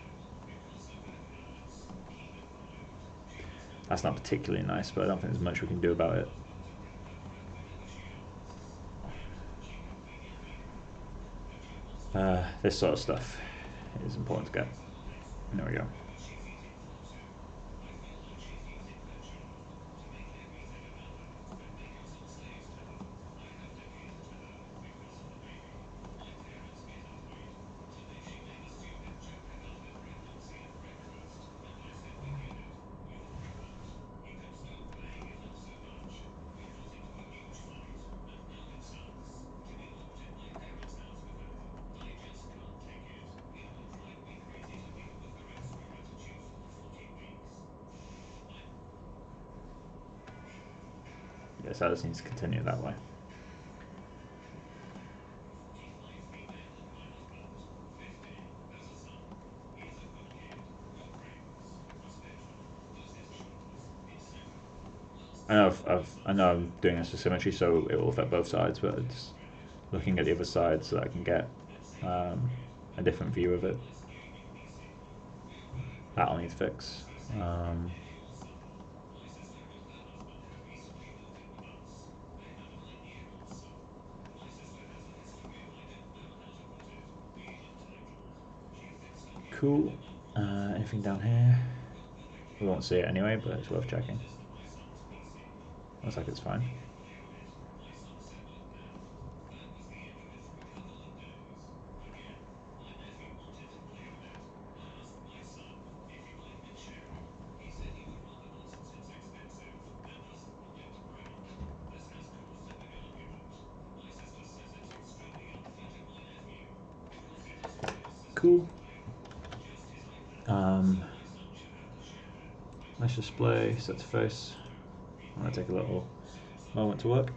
That's not particularly nice, but I don't think there's much we can do about it. This sort of stuff is important to get. There we go. Yes, that just needs to continue that way. I know I'm doing this for symmetry, so it will affect both sides, but it's looking at the other side so that I can get a different view of it. That'll need to fix. Cool. Anything down here? We won't see it anyway, but it's worth checking. Looks like it's fine. Cool. Nice display, set to face. I'm going to take a little moment to work.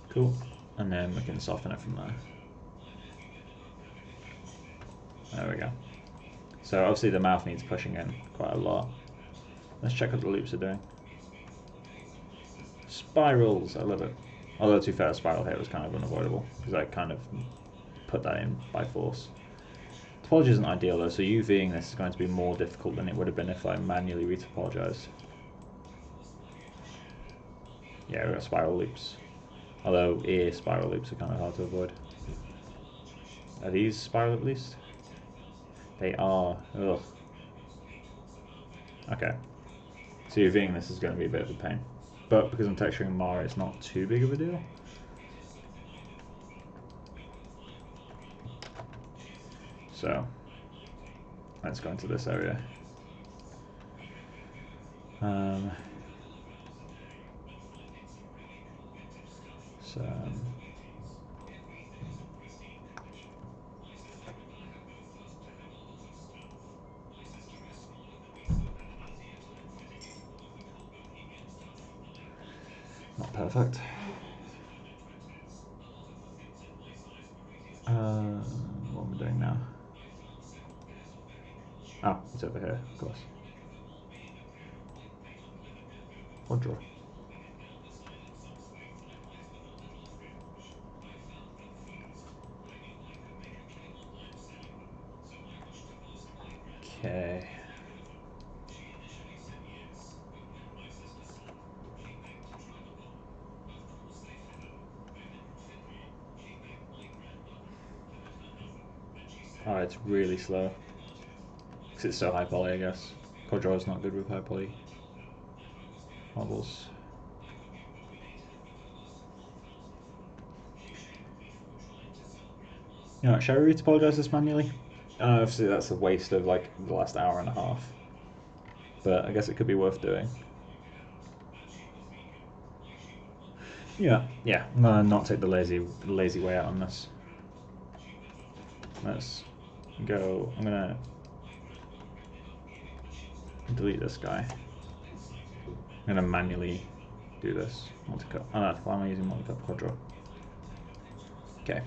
Cool. And then we can soften it from there. There we go. So obviously the mouth needs pushing in quite a lot. Let's check what the loops are doing. Spirals, I love it. Although to be fair, a spiral here was kind of unavoidable because I kind of put that in by force. Topology isn't ideal though, so UVing this is going to be more difficult than it would have been if I manually retopologized. Yeah, we've got spiral loops. Although ear spiral loops are kind of hard to avoid. Are these spiral at least? They are. Ugh. Okay. So UVing this is going to be a bit of a pain. But because I'm texturing Mara, it's not too big of a deal. So let's go into this area. Not perfect. What am I doing now? Oh, it's over here, of course. Or draw. Okay. Oh, it's really slow. Because it's so high poly, I guess. CauchiArt's not good with high poly models. You know what, shall we retopologize this manually? Obviously that's a waste of like the last hour and a half. But I guess it could be worth doing. Yeah, I'm gonna not take the lazy way out on this. Let's go. I'm gonna delete this guy. I'm gonna manually do this. Multicut. Oh no, why am I using multicut quadro? Okay.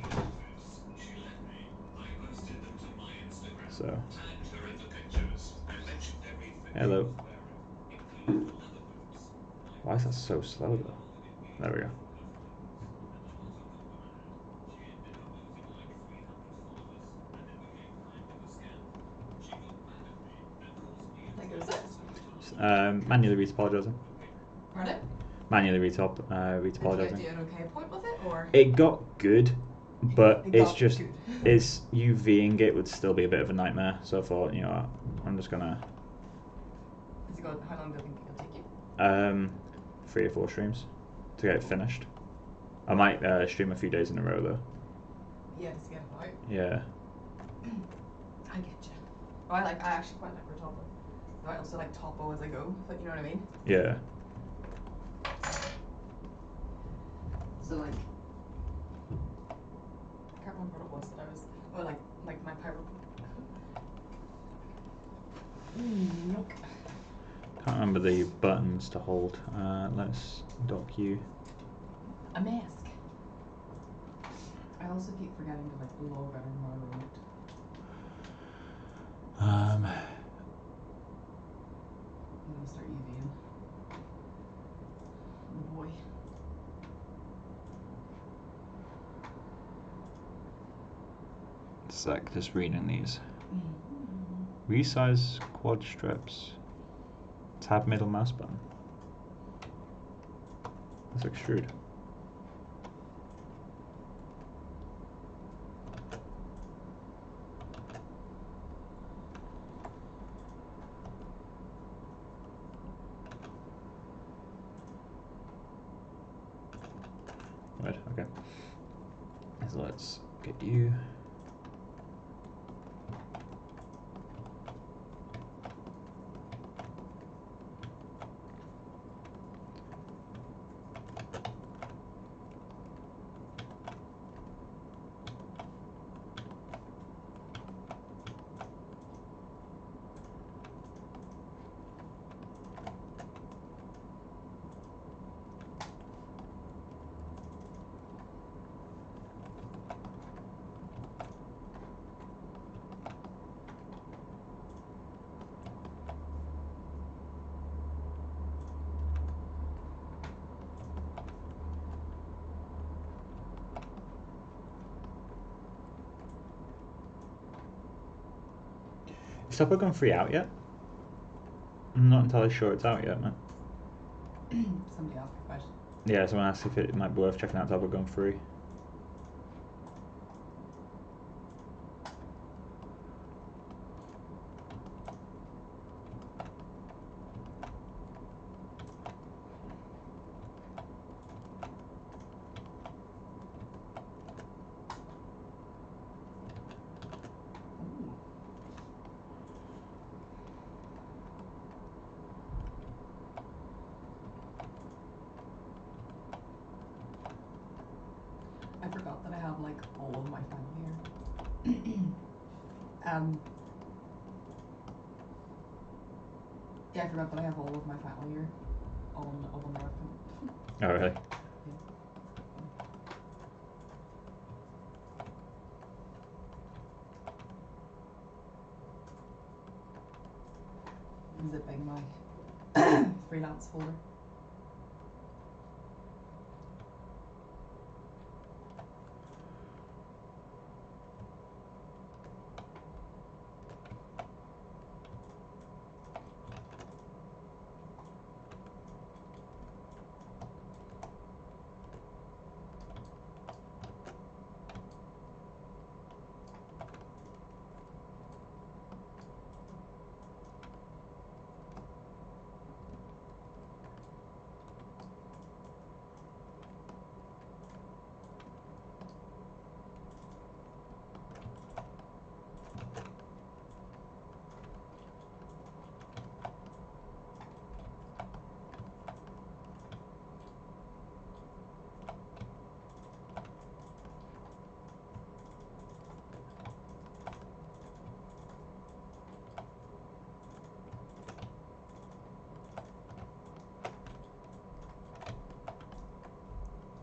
So. Hello. Why is that so slow though? There we go. Like goes it? Manually retopologizing. Pardon? Manually Did you retopologizing. do an okay point with it, or? It got good, but It it's got just good. it's UVing it would still be a bit of a nightmare. So I thought, you know what, I'm just gonna Is it good? How long do you think it'll take you? 3 or 4 streams to get it finished. I might stream a few days in a row though. Yeah, just to get it out. Yeah. I get you. Oh, I actually quite like retopology. I also like topo as I go, but you know what I mean? Yeah. So like, I can't remember what it was that I was, oh like my pyro. Nope. Can't remember the buttons to hold. Let's dock you. A mask. I also keep forgetting to like log out of my remote. I'm gonna start UVing. Oh boy. Sec, just reading these. Resize quad strips. Tab middle mouse button. Let's extrude. Right, okay. So let's get you. Is Topocon 3 out yet? I'm not entirely sure it's out yet, man. Somebody asked a question. Yeah, someone asked if it might be worth checking out Topocon 3. I forgot that I have like all of my final year. Yeah, I forgot that I have all of my final year on the webcam. Oh, really? Zipping my freelance folder.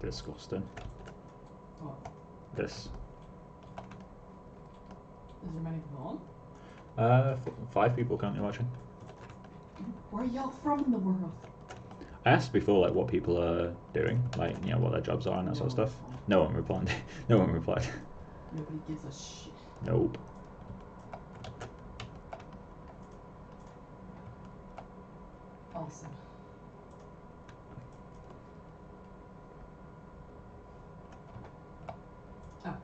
Disgusting. What? This. Is there many people on? 5 people currently watching. Where are y'all from in the world? I asked before like what people are doing, like what their jobs are and that sort of stuff. No one replied. No one replied. Nobody gives a shit. Nope. Awesome. Oh.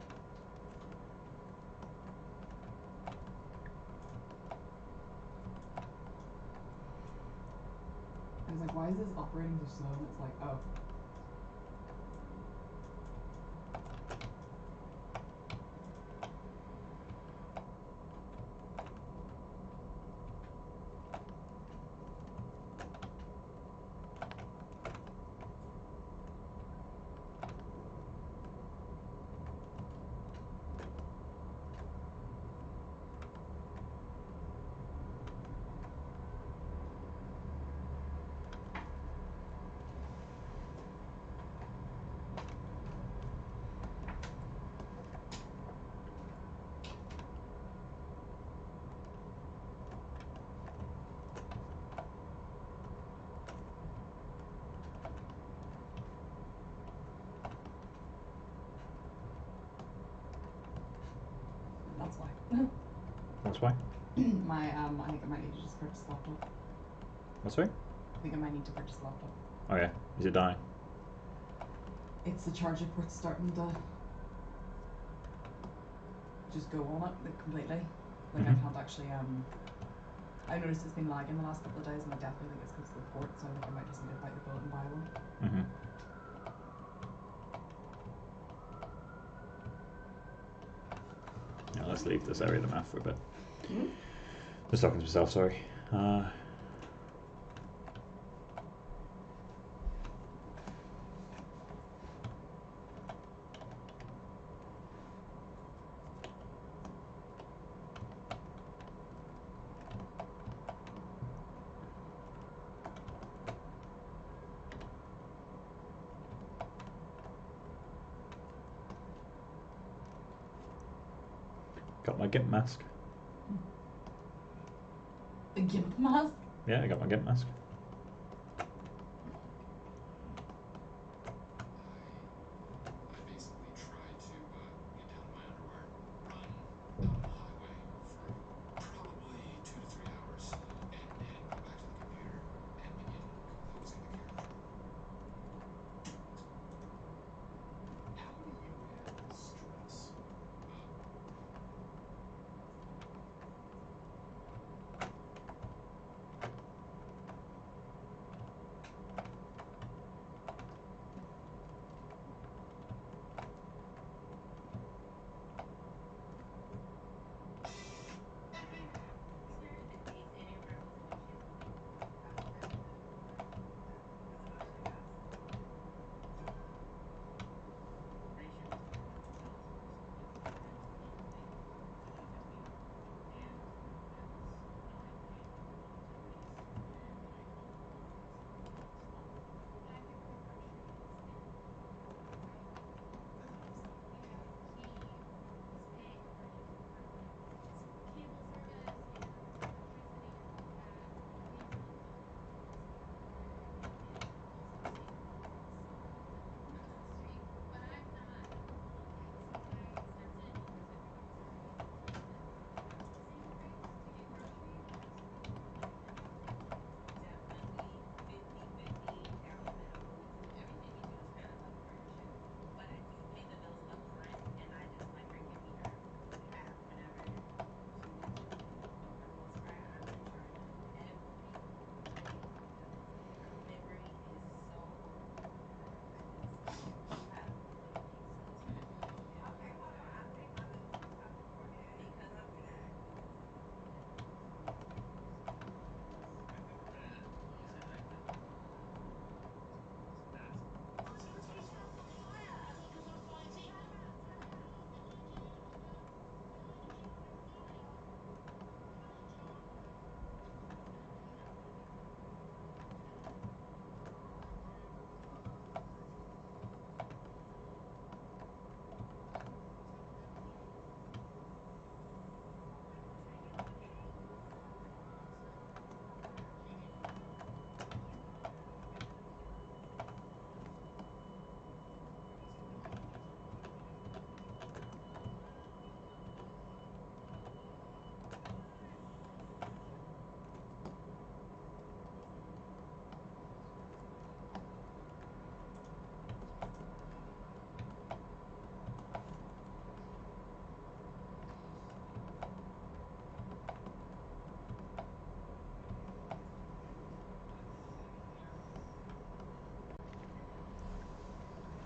I was like, why is this operating so slow? And it's like, oh. That's why. That's why. My I think I might need to just purchase a laptop. What's right? I think I might need to purchase a laptop. Oh yeah. Is it dying? It's the charger port starting to just go on it like, completely. Like I can't actually I noticed it's been lagging the last couple of days and I definitely think it's because of the port, so I think I might just need to bite the bullet and buy one. Yeah, let's leave this area of the map for a bit. Hmm? Just talking to myself, sorry. Got my GIMP mask. The GIMP mask? Yeah, I got my GIMP mask. I basically tried to get down to my underwear, run out on the highway for probably 2 to 3 hours, and then go back to the computer and begin composing the character. How do you handle stress?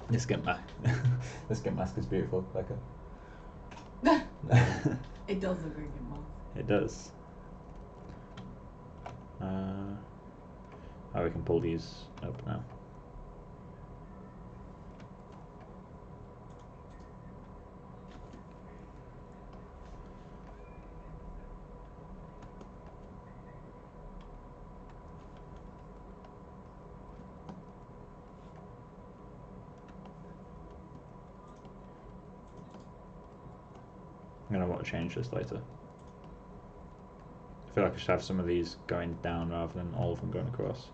This gimp mask. This gimp mask is beautiful, Becca. It does look like a month. It does. Oh, we can pull these up now. I'm gonna want to change this later. I feel like I should have some of these going down rather than all of them going across.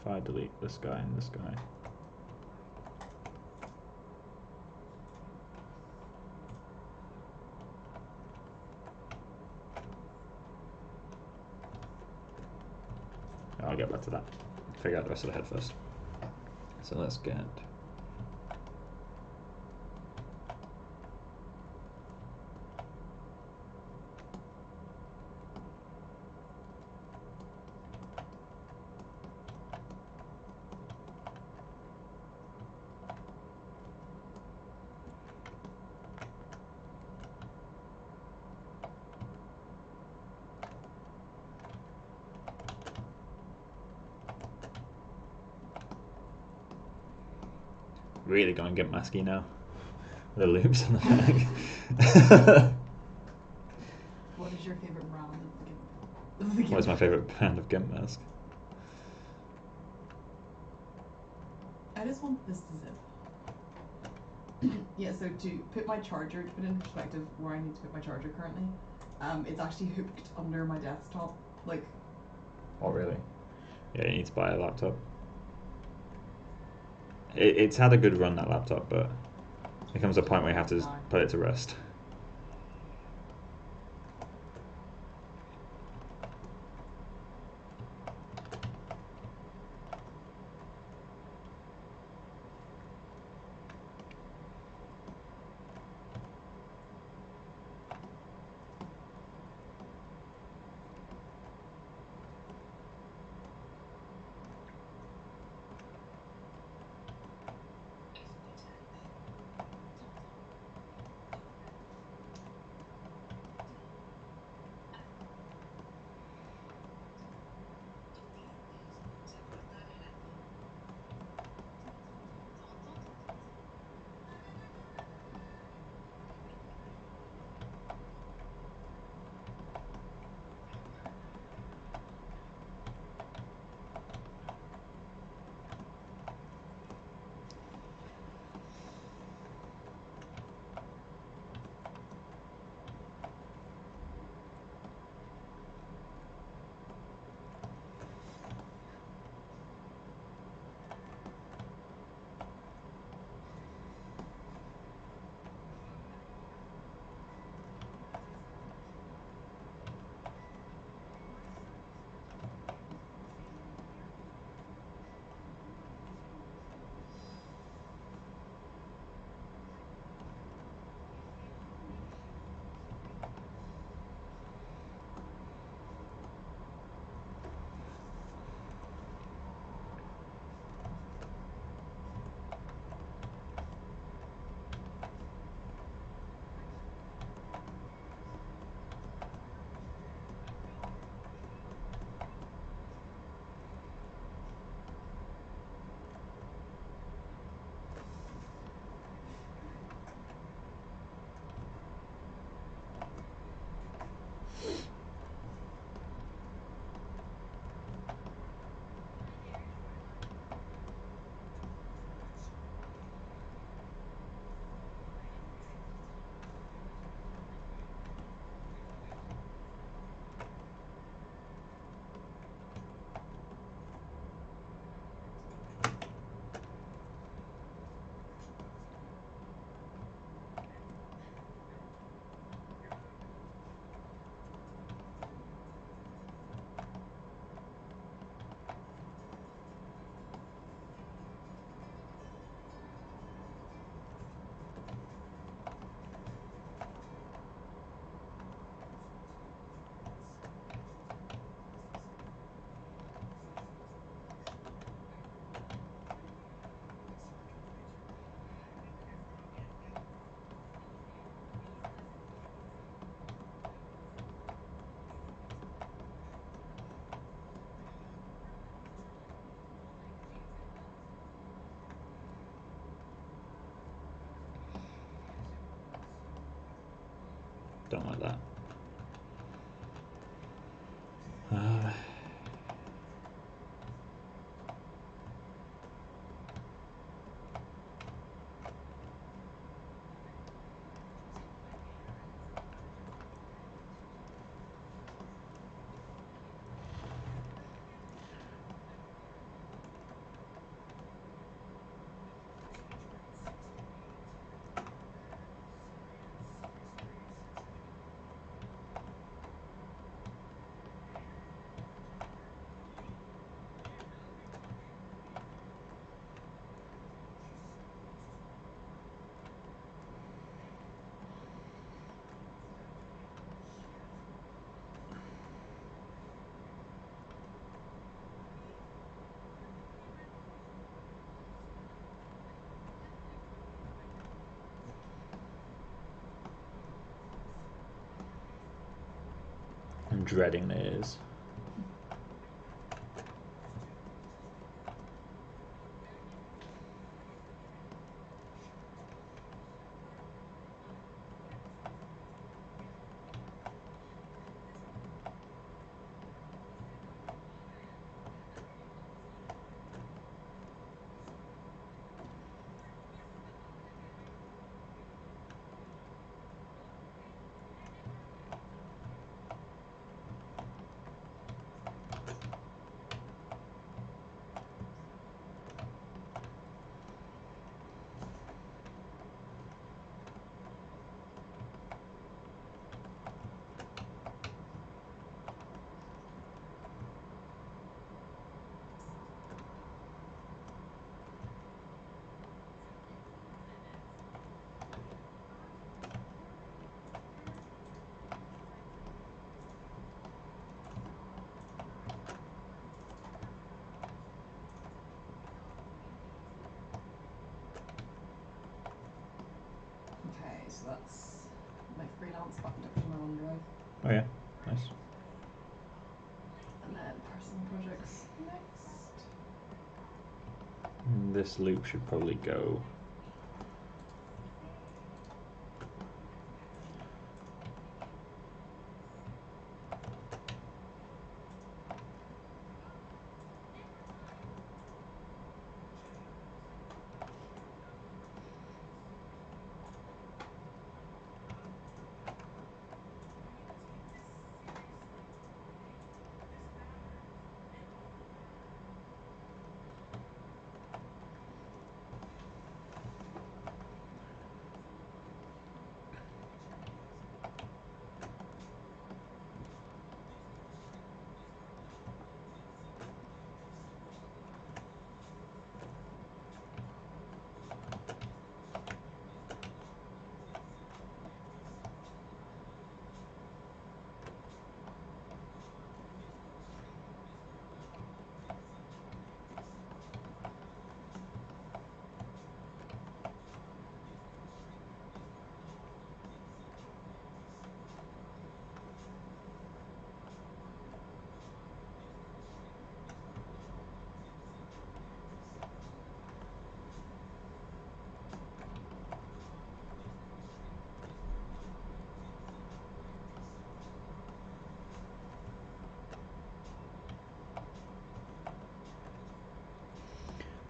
If I delete this guy and this guy. I'll get back to that. Figure out the rest of the head first. So let's get. Really going to get masky now. The loops on the back. What is your favourite brand of the gimp? What is my favourite brand of gimp mask? I just want this to zip. Yeah, so to put my charger, to put in perspective where I need to put my charger currently, it's actually hooked under my desktop. Like. Oh really? Yeah, you need to buy a laptop. It's had a good run, that laptop, but there comes a point where you have to put it to rest. Don't like that. I'm dreading these. Okay, so that's my freelance button up to my OneDrive. Oh yeah, nice. And then personal projects next. This loop should probably go.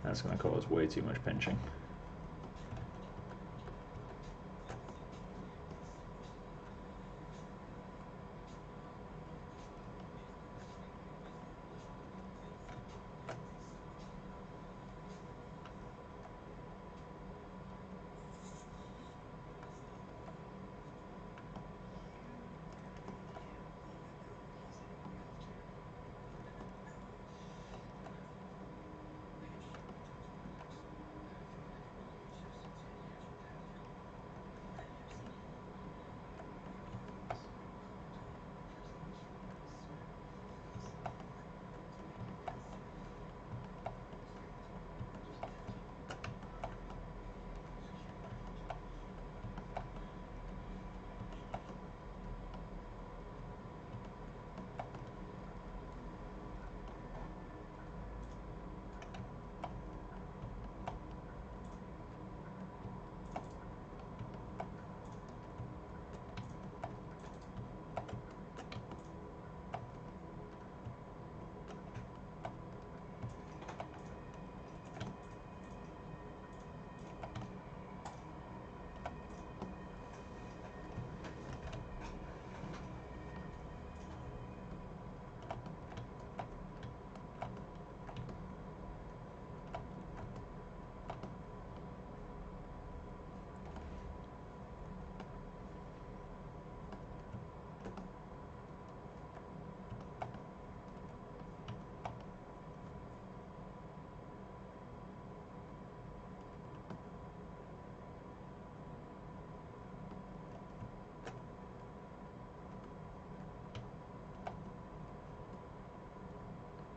That's going to cause way too much pinching.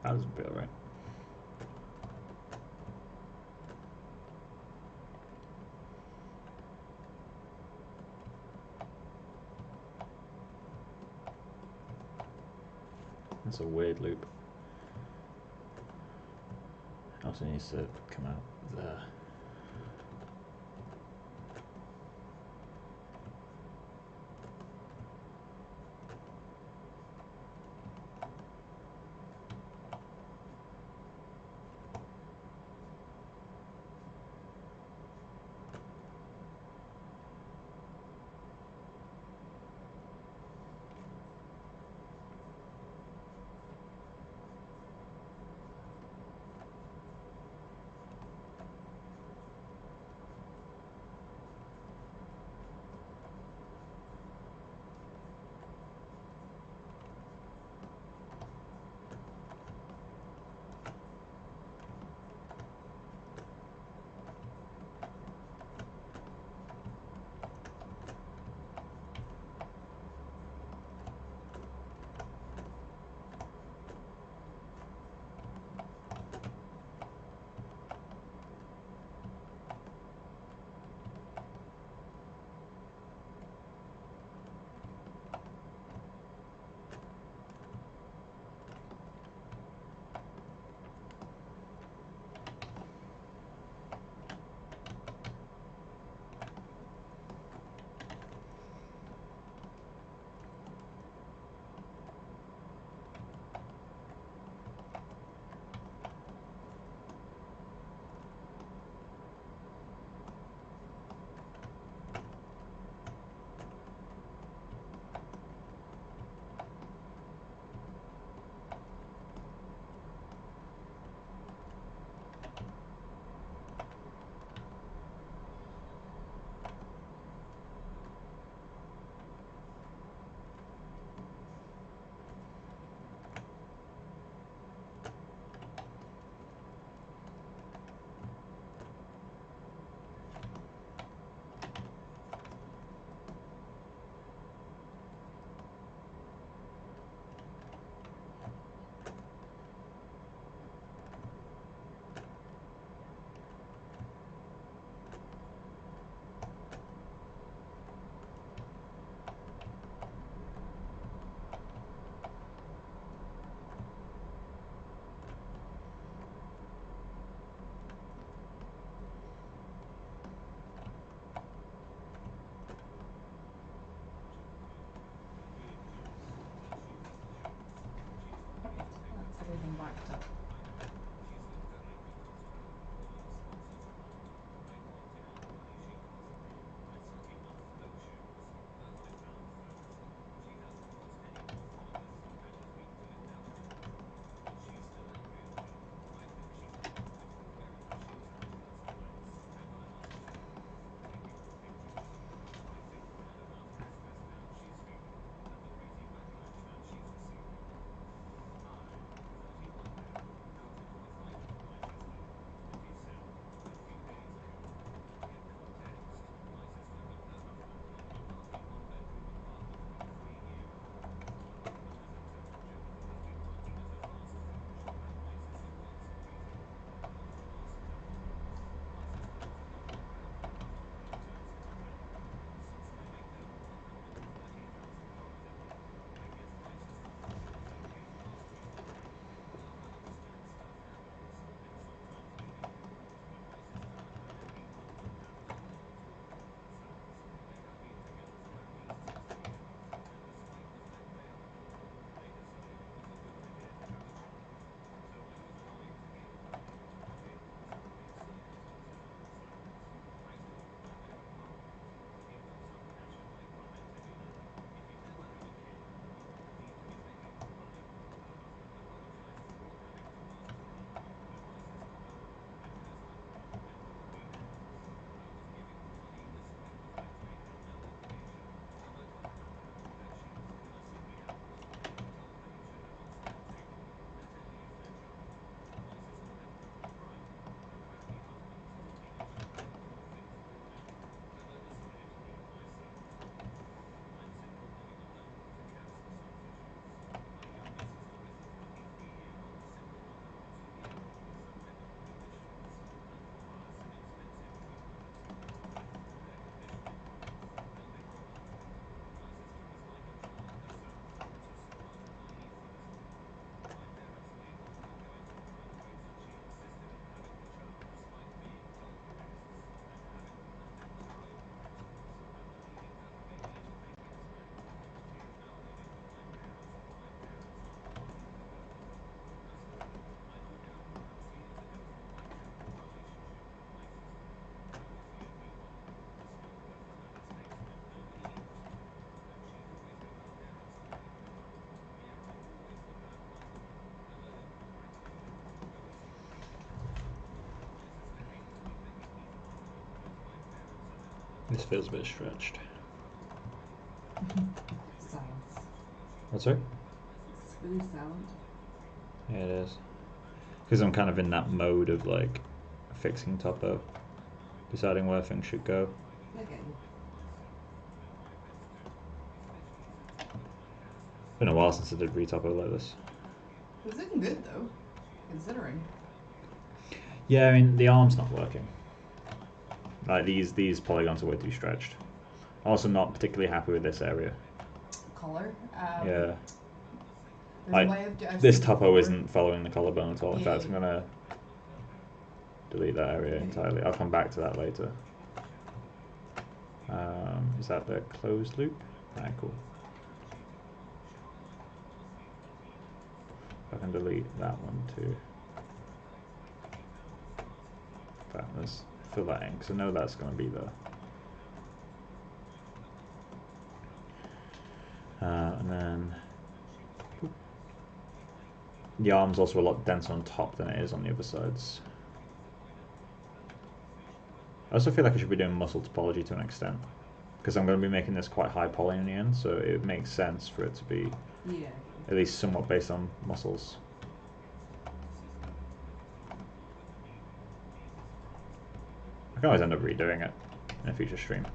That doesn't feel right. That's a weird loop. Also needs to come out there. This feels a bit stretched. Silence. What's that? It's really silent. Yeah, it is. Because I'm kind of in that mode of like fixing topo, deciding where things should go. I get you. It's been a while since I did retopo like this. It's looking good though, considering. Yeah, I mean the arm's not working. Like these polygons are way too stretched. Also not particularly happy with this area. Color. Yeah. There's a way of I've This seen topo before. isn't following the collarbone at all. In Yeah, fact, I'm gonna delete that area entirely. I'll come back to that later. Is that the closed loop? Alright, cool. I can delete that one too. In fact, let's fill that in because I know that's going to be there. And then the arm's also a lot denser on top than it is on the other sides. I also feel like I should be doing muscle topology to an extent because I'm going to be making this quite high poly in the end, so it makes sense for it to be at least somewhat based on muscles. I can always end up redoing it in a future stream.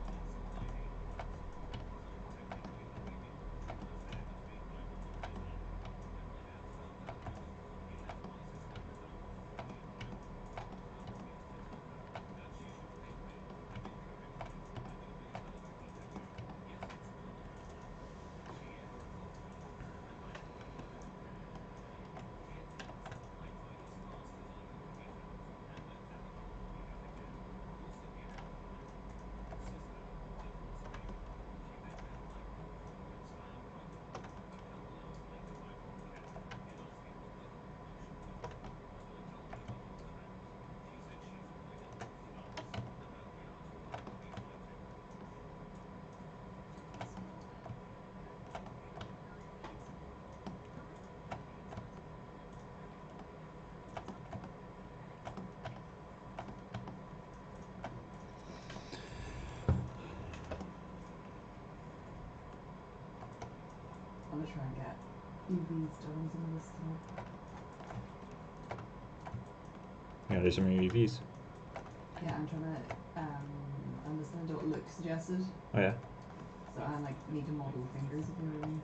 I'm gonna try and get UVs done on some of this stuff. Yeah, there's some UVs. Yeah, I'm trying to I'm listening to what Luke suggested. Oh yeah. So I like need to model fingers if you know what I mean.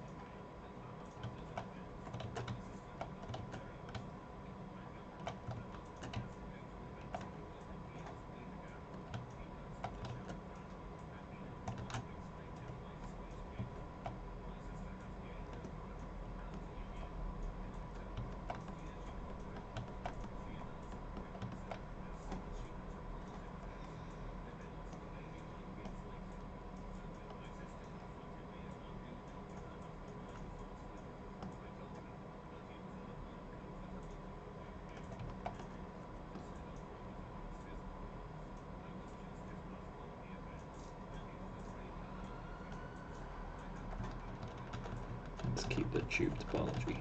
Let's keep the tube topology.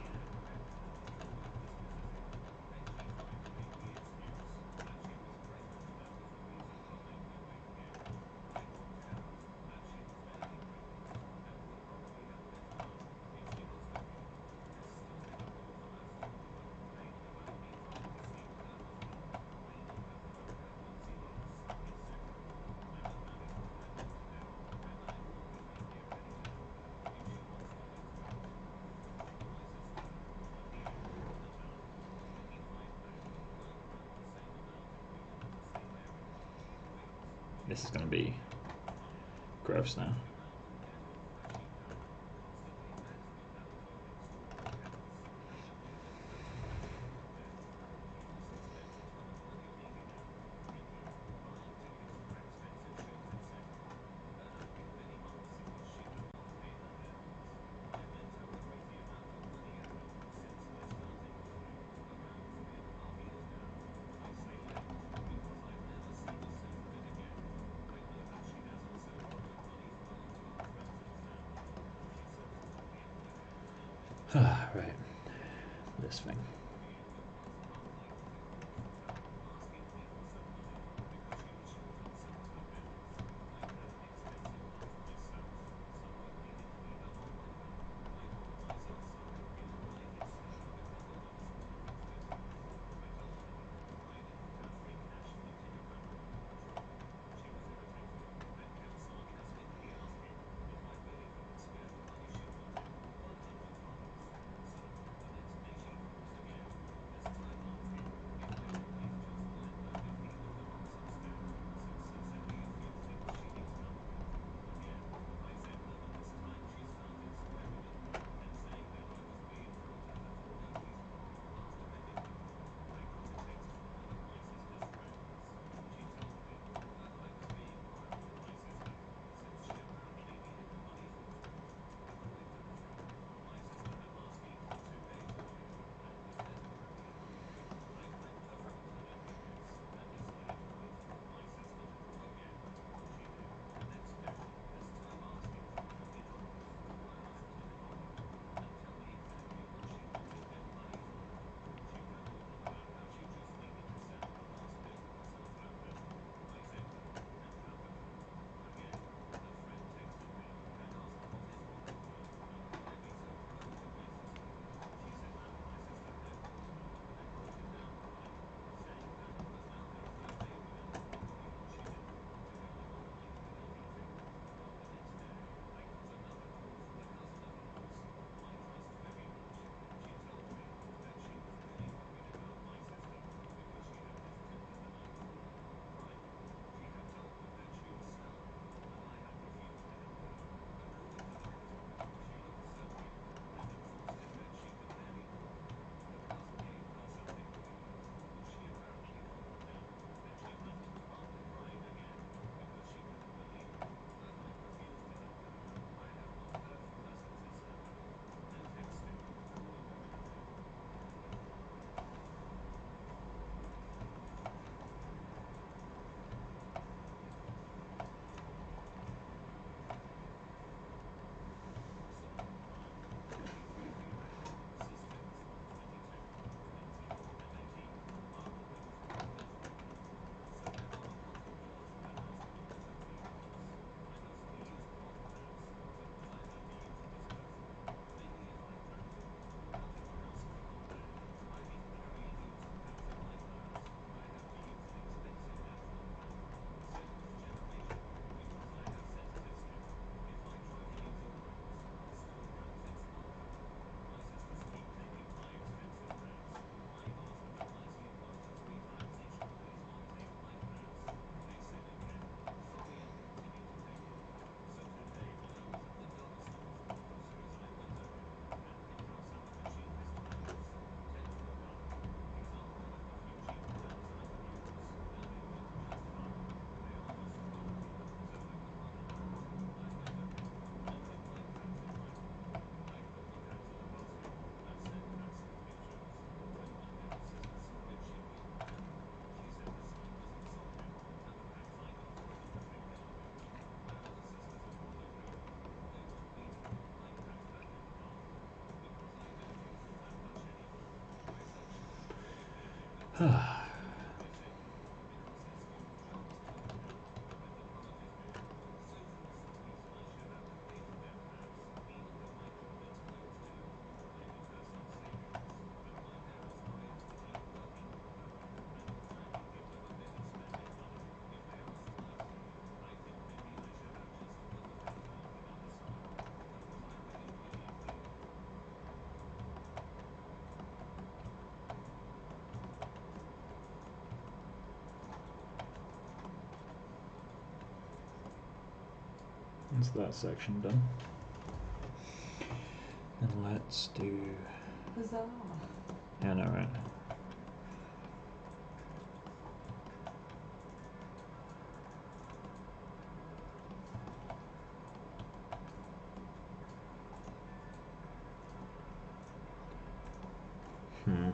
This is going to be gross now. Right, this thing. Is that section done? And let's do. Huzzah! Yeah, no, right. Hmm.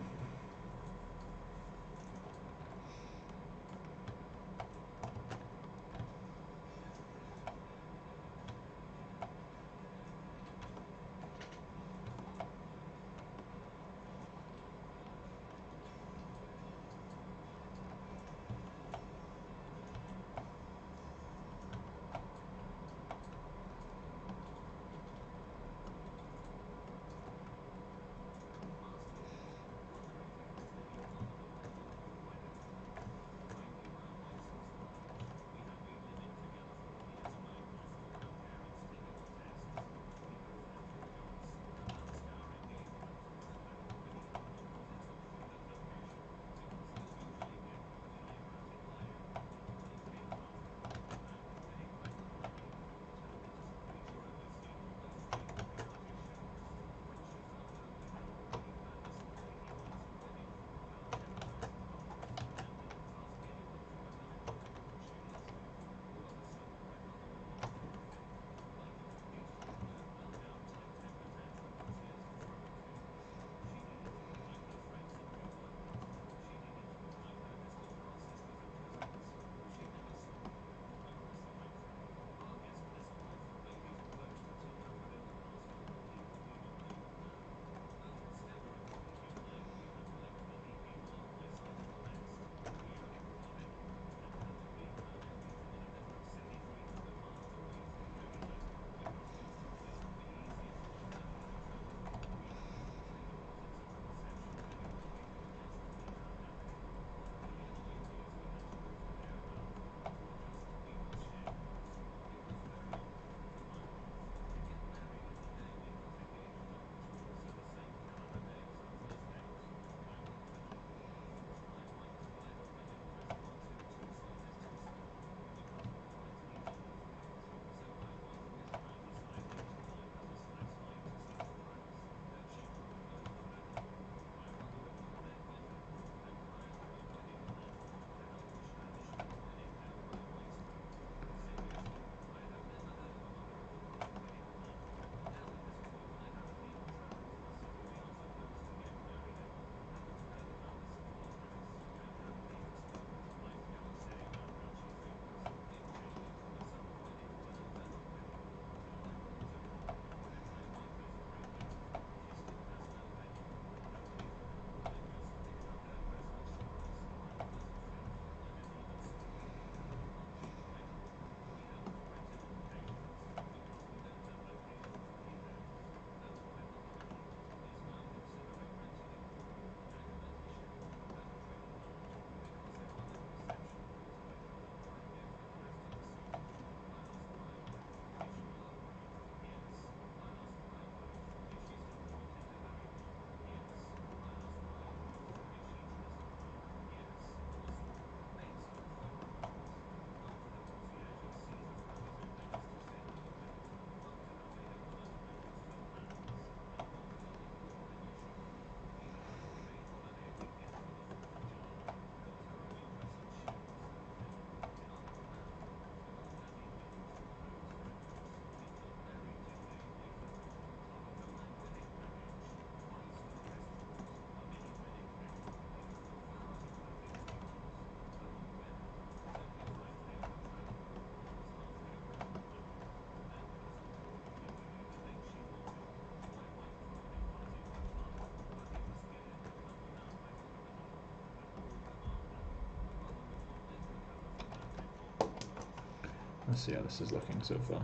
Let's see how this is looking so far.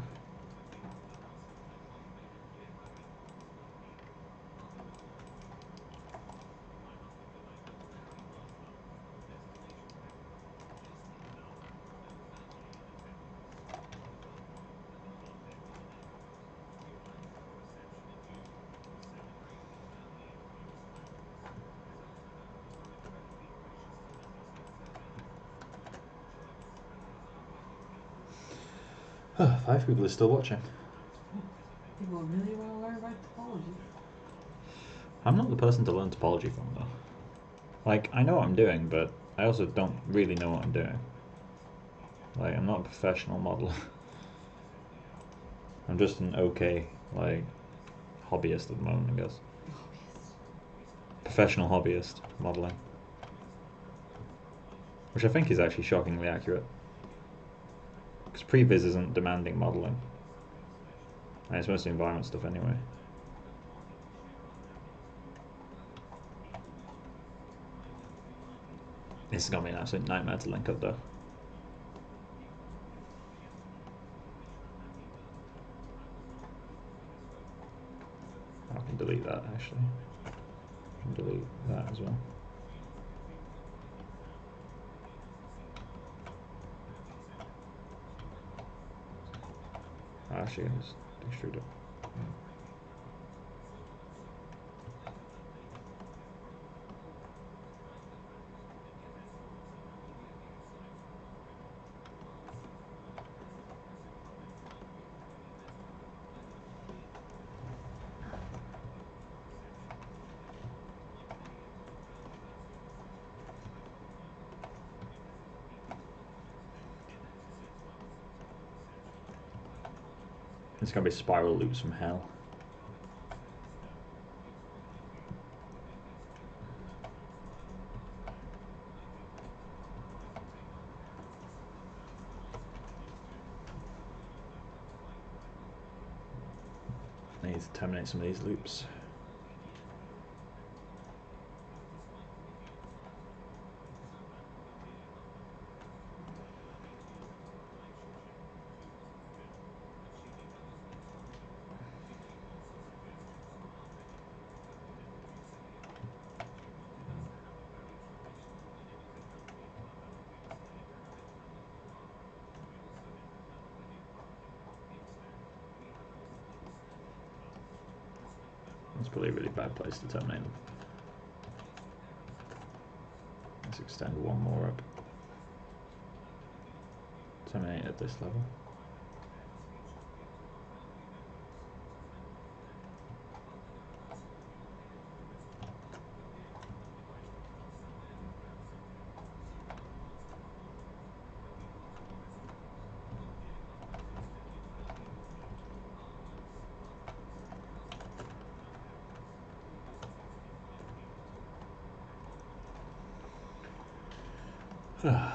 Five people are still watching. People really want to learn about topology. I'm not the person to learn topology from, though. Like, I know what I'm doing, but I also don't really know what I'm doing. Like, I'm not a professional modeler. I'm just an okay, like, hobbyist at the moment, I guess. Hobbyist. Professional hobbyist modeling. Which I think is actually shockingly accurate. Because previs isn't demanding modeling. And it's mostly environment stuff anyway. This is going to be an absolute nightmare to link up though. I can delete that actually. I can delete that as well. Actually, I can just extrude it. It's going to be spiral loops from hell. I need to terminate some of these loops. That's probably a really bad place to terminate them. Let's extend one more up. Terminate at this level. Right.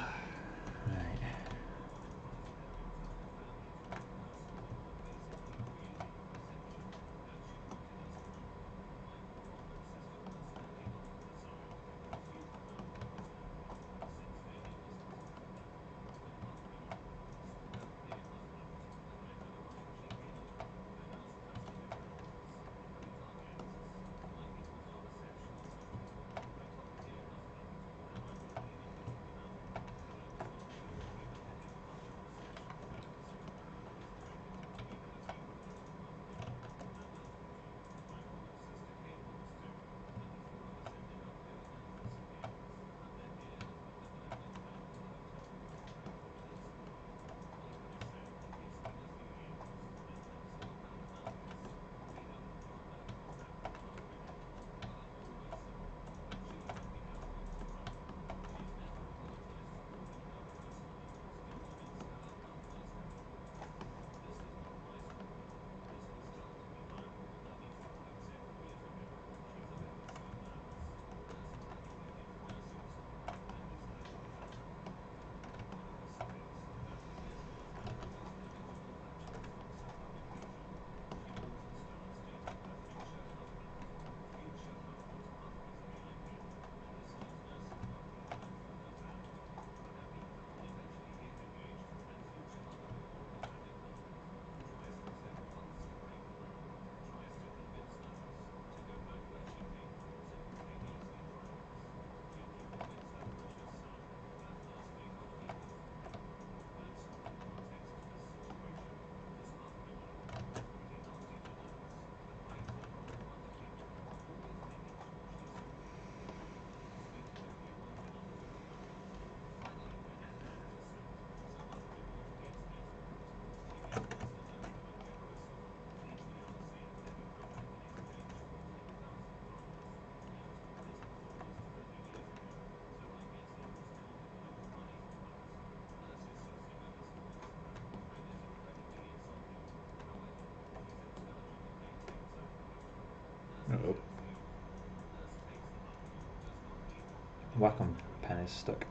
Wacom pen is stuck.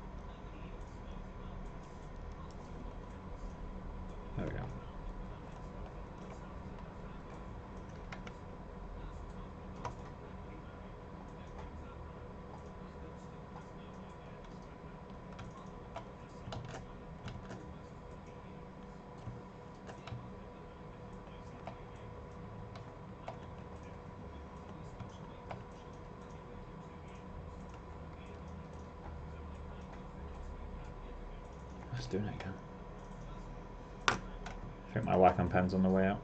There we go. Let's do it again. I think my Wacom pen's on the way out.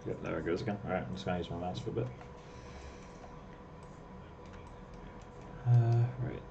Yep, there it goes again. Alright, I'm just going to use my mouse for a bit. Right.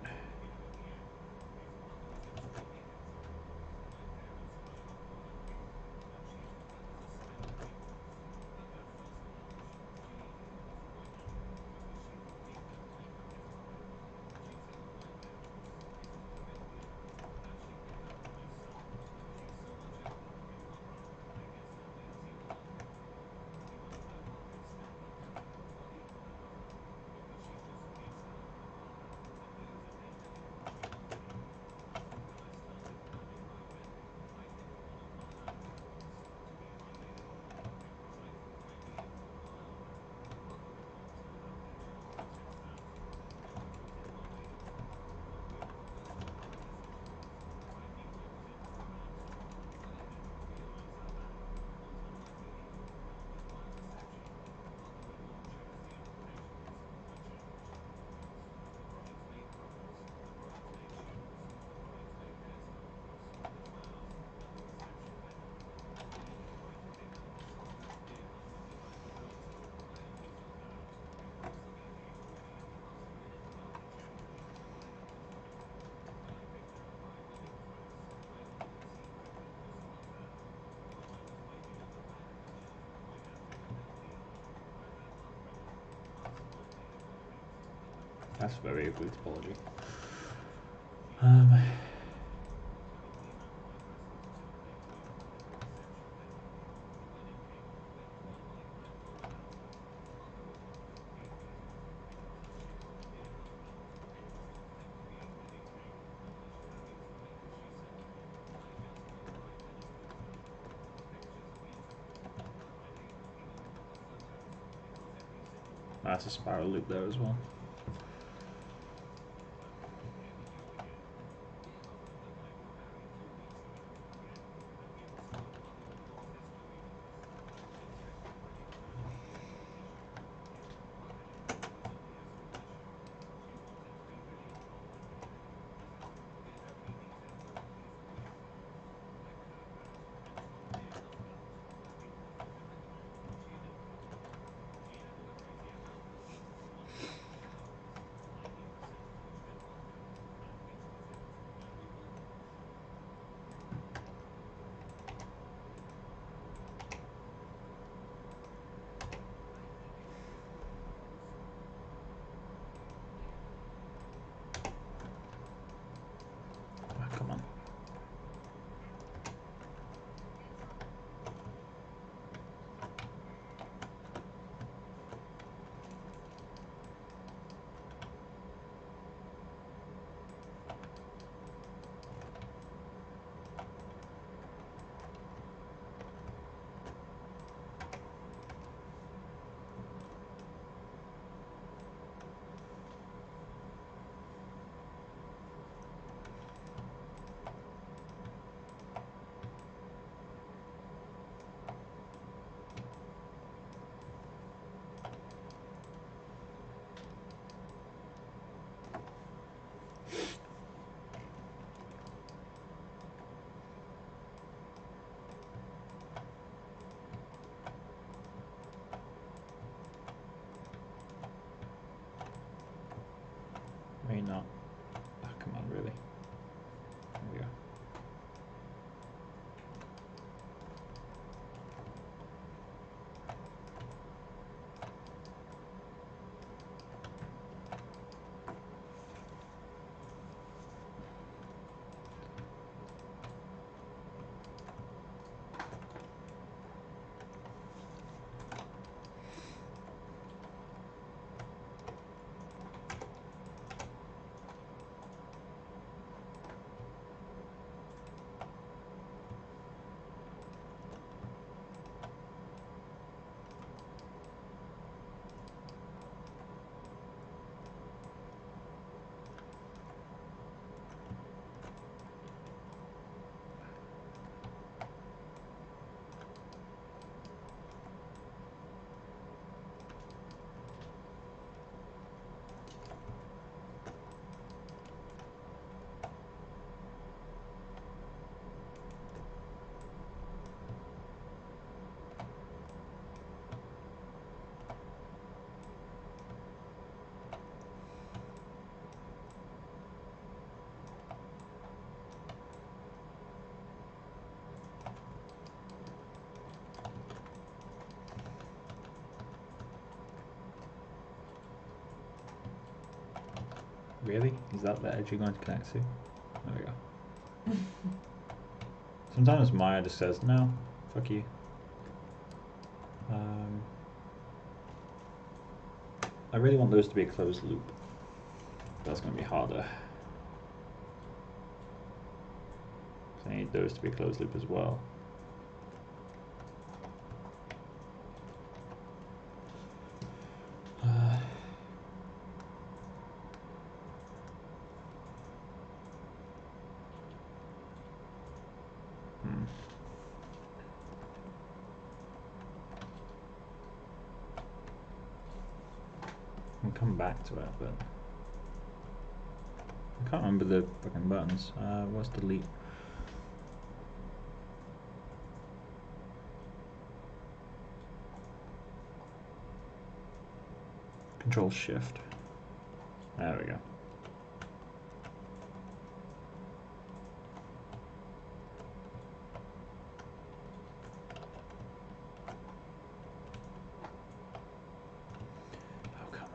That's very retopology. That's a spiral loop there as well. Come on. May not. Oh, come on, really? There we go. Really? Is that the edge you're going to connect to? There we go. Sometimes Maya just says, no, fuck you. I really want those to be a closed loop. That's going to be harder. I need those to be a closed loop as well. I'll come back to it, but I can't remember the fucking buttons. What's delete? Control Shift. There we go. Oh, come on.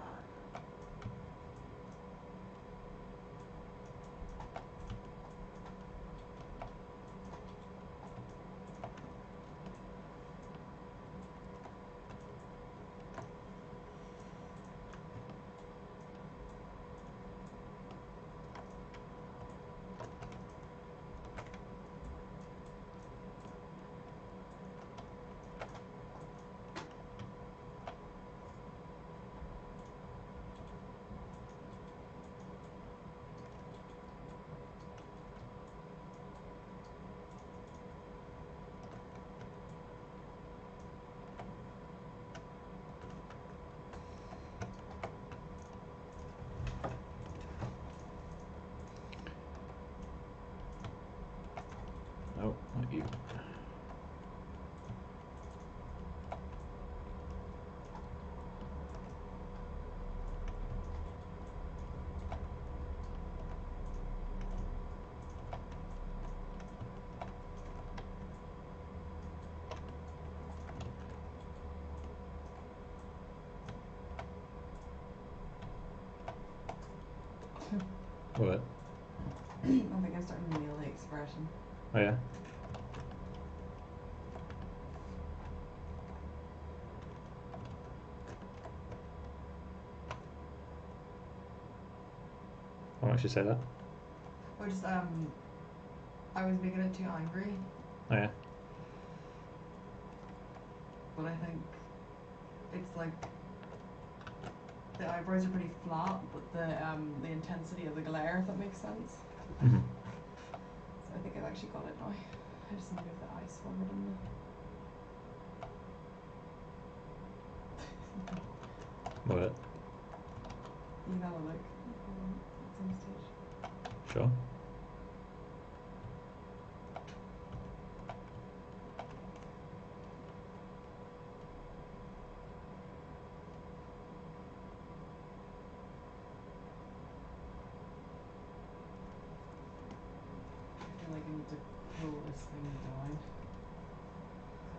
Oh, not you. What? I think I'm starting to nail the expression. Oh yeah? Why don't you say that? Or just I was making it too angry, Oh yeah? but I think it's like the eyebrows are pretty flat, but the intensity of the glare, if that makes sense. Mm-hmm. So I think I've actually got it now. I just need to move the eyes forward in the. What? You can have a look at some stage. Sure. I feel like I need to pull this thing down.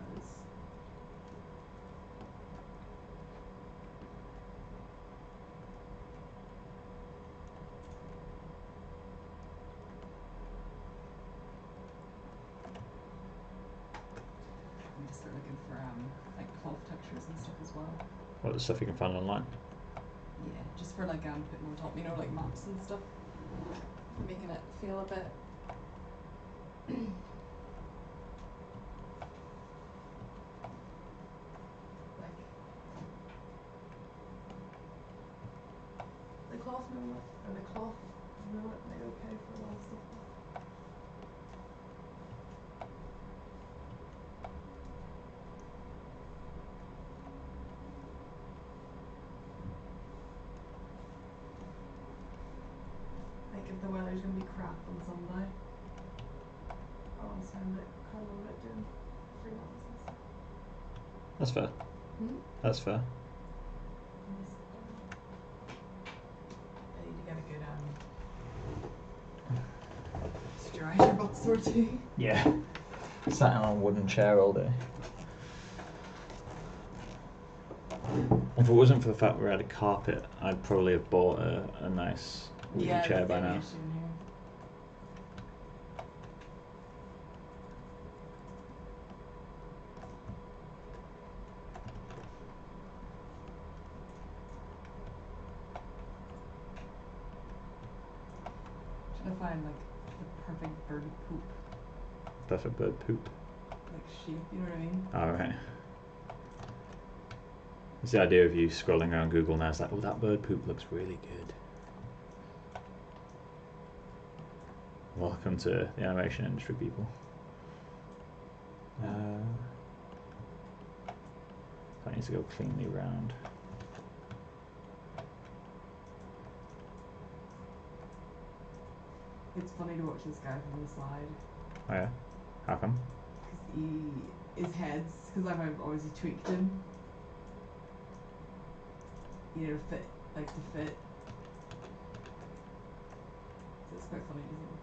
Because I need to start looking for like cloth textures and stuff as well. What, the stuff you can find online? Yeah, just for like putting on top, you know, like maps and stuff. Making it feel a bit like the cloth know it, or the cloth know it made okay for a lot of stuff. Like if the weather's gonna be crap on Sunday, I'll spend it kind of it doing freelance and stuff. That's fair. That's fair. I need to get a good strider box or two. Yeah. Sat on a wooden chair all day. If it wasn't for the fact we had a carpet, I'd probably have bought a nice wheelie Yeah, chair that's the by only now. issue in here. Trying to find like the perfect bird poop Perfect bird poop. like shape, you know what I mean? Alright. It's the idea of you scrolling around Google now. It's like, oh, that bird poop looks really good. Welcome to the animation industry, people. I need to go cleanly round. It's funny to watch this guy from the side Oh yeah? How come? because his head's because I've obviously tweaked him. You know, to fit. So it's quite funny to see.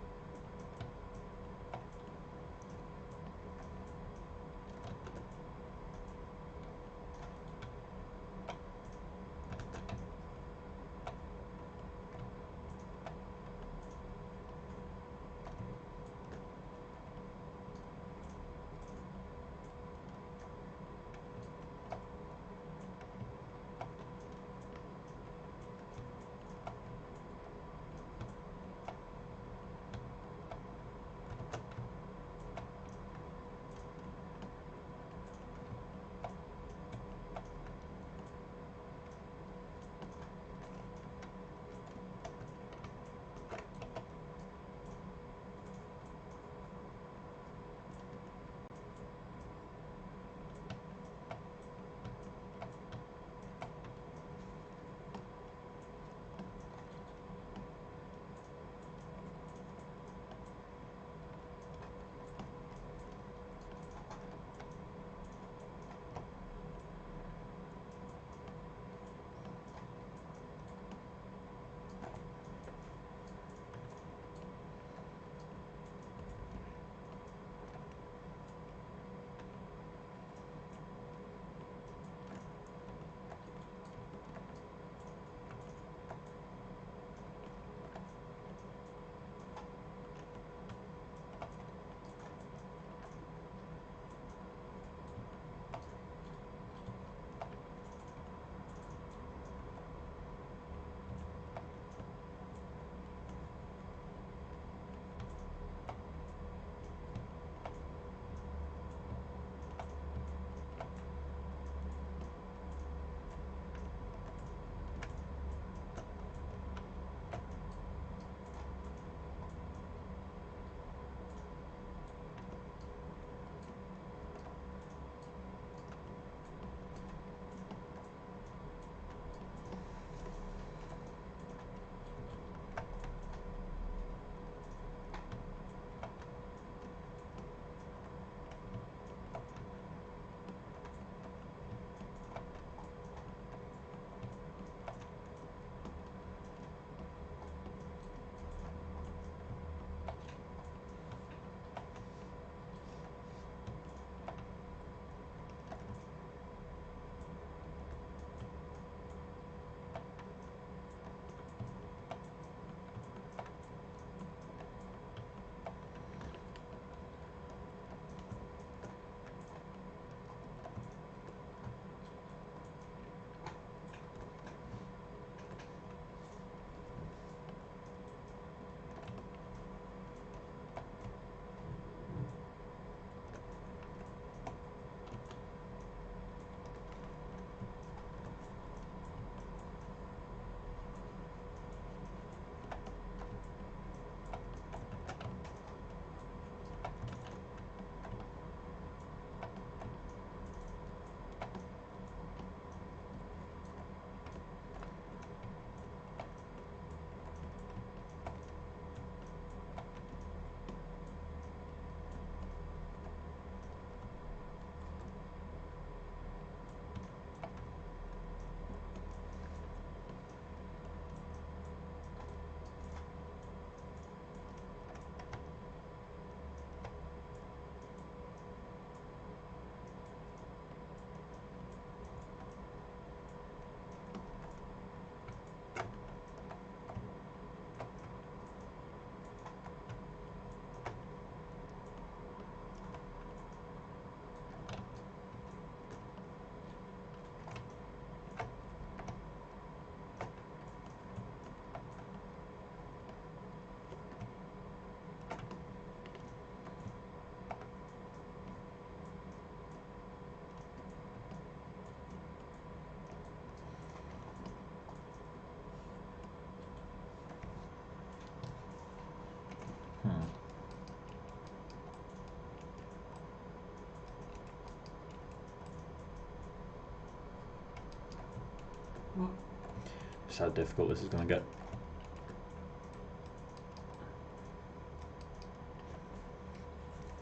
how difficult this is going to get.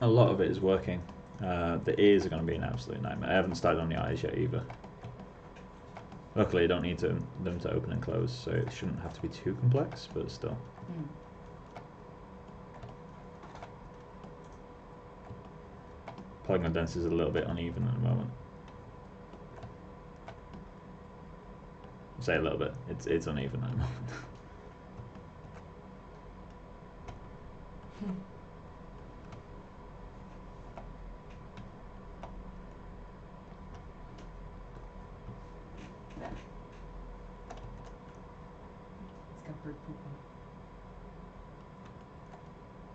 A lot of it is working. The ears are going to be an absolute nightmare. I haven't started on the eyes yet either. Luckily, I don't need them to open and close, so it shouldn't have to be too complex, but still. Polygon density is a little bit uneven at the moment. Say a little bit. It's uneven at the moment.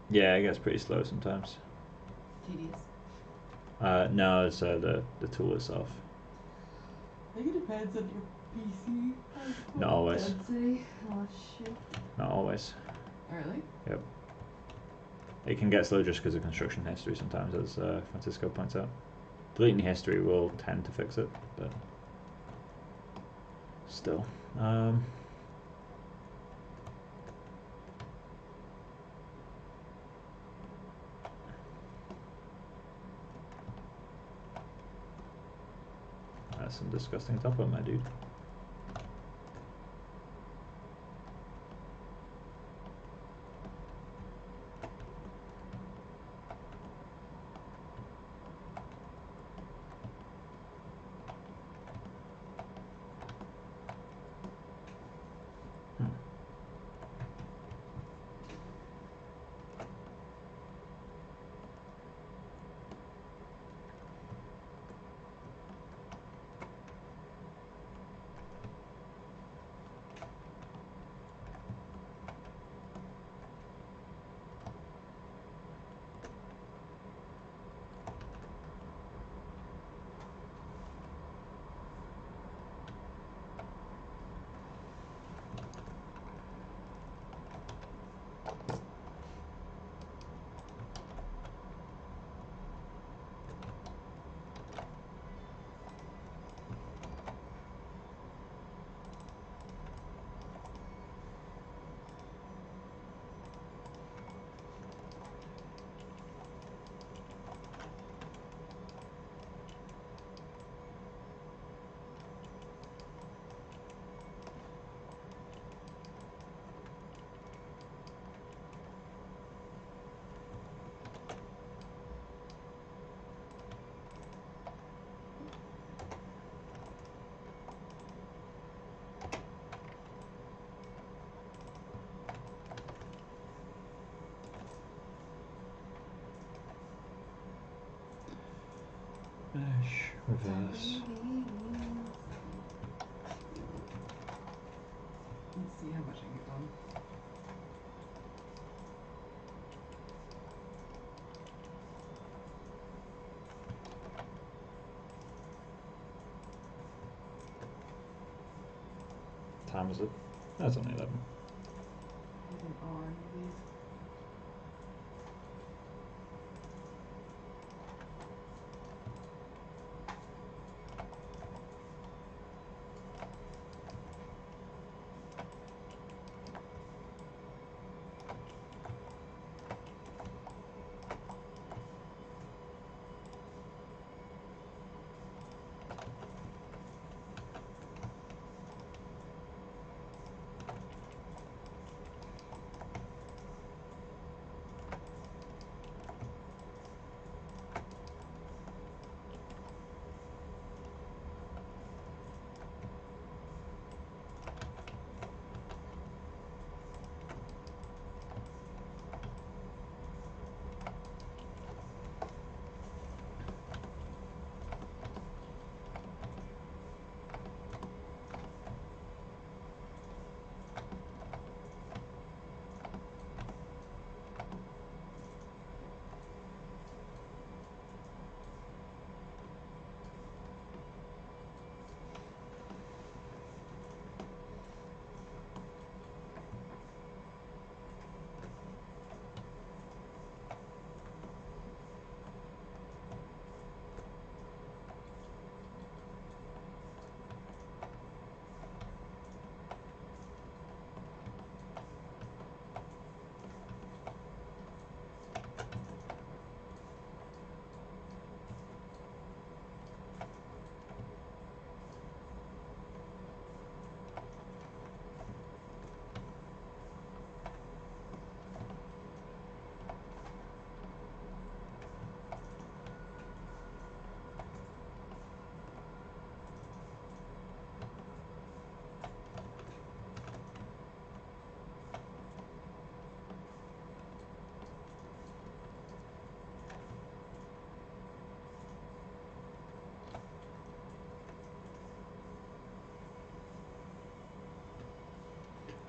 Yeah, it gets pretty slow sometimes. Tedious. No, it's the tool itself. I think it depends on your PC. Not always. Density. Oh shit. Not always. Oh, really? Yep. It can get slow just because of construction history sometimes, as Francisco points out. Deleting the history will tend to fix it, but still. That's some disgusting top on my dude. Mesh, reverse. Let's see how much I get done. Time is it? That's only 11. With an R in these.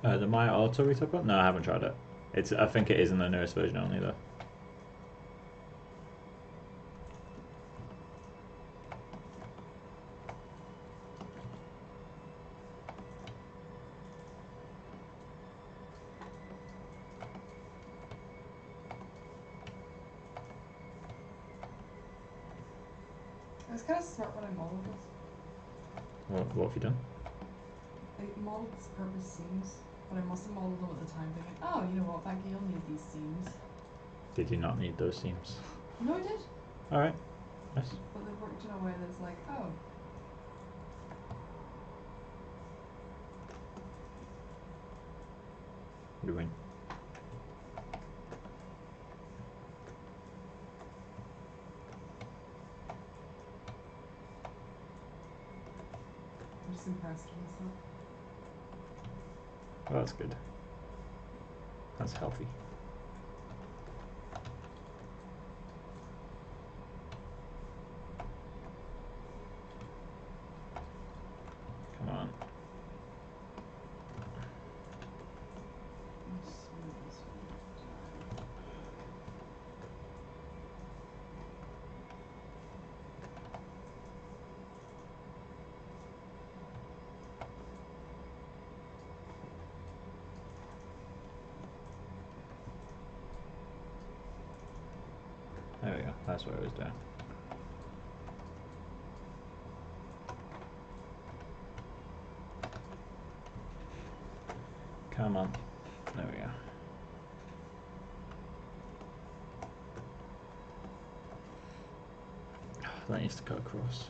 The Maya Auto retopper? No, I haven't tried it. I think it is in the newest version only though. I was kind of smart when I modeled this. What have you done? I modeled this purpose seams, but I must have modeled them at the time thinking, oh, you know what, Becky, you'll need these seams. Did you not need those seams? No, I did. Alright. Nice. But they've worked in a way that's like, oh. You win. I'm just impressed with myself. Well, that's good. That's healthy. Come on. Let's smooth this one down. There we go. That's what I was doing. Come on. There we go. That needs to cut across.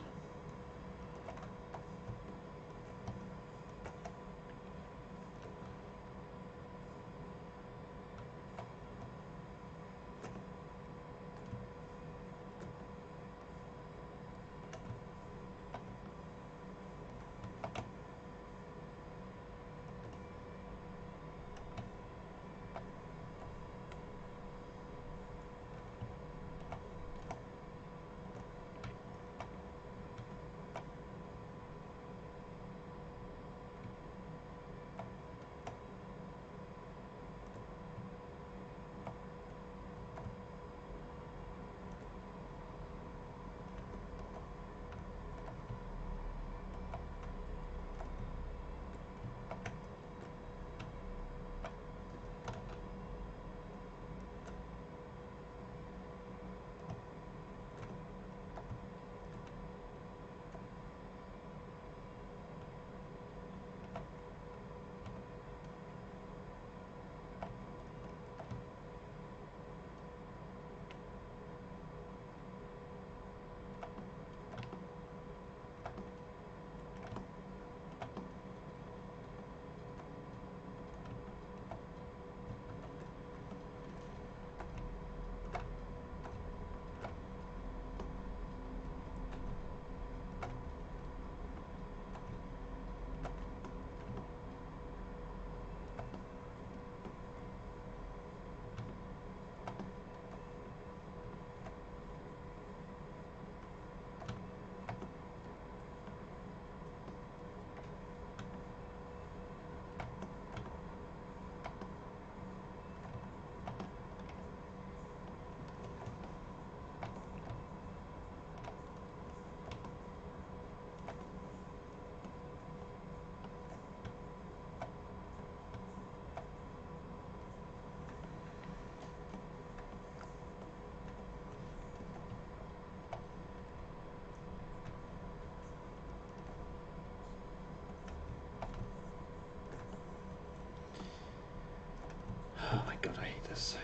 Oh my god, I hate this.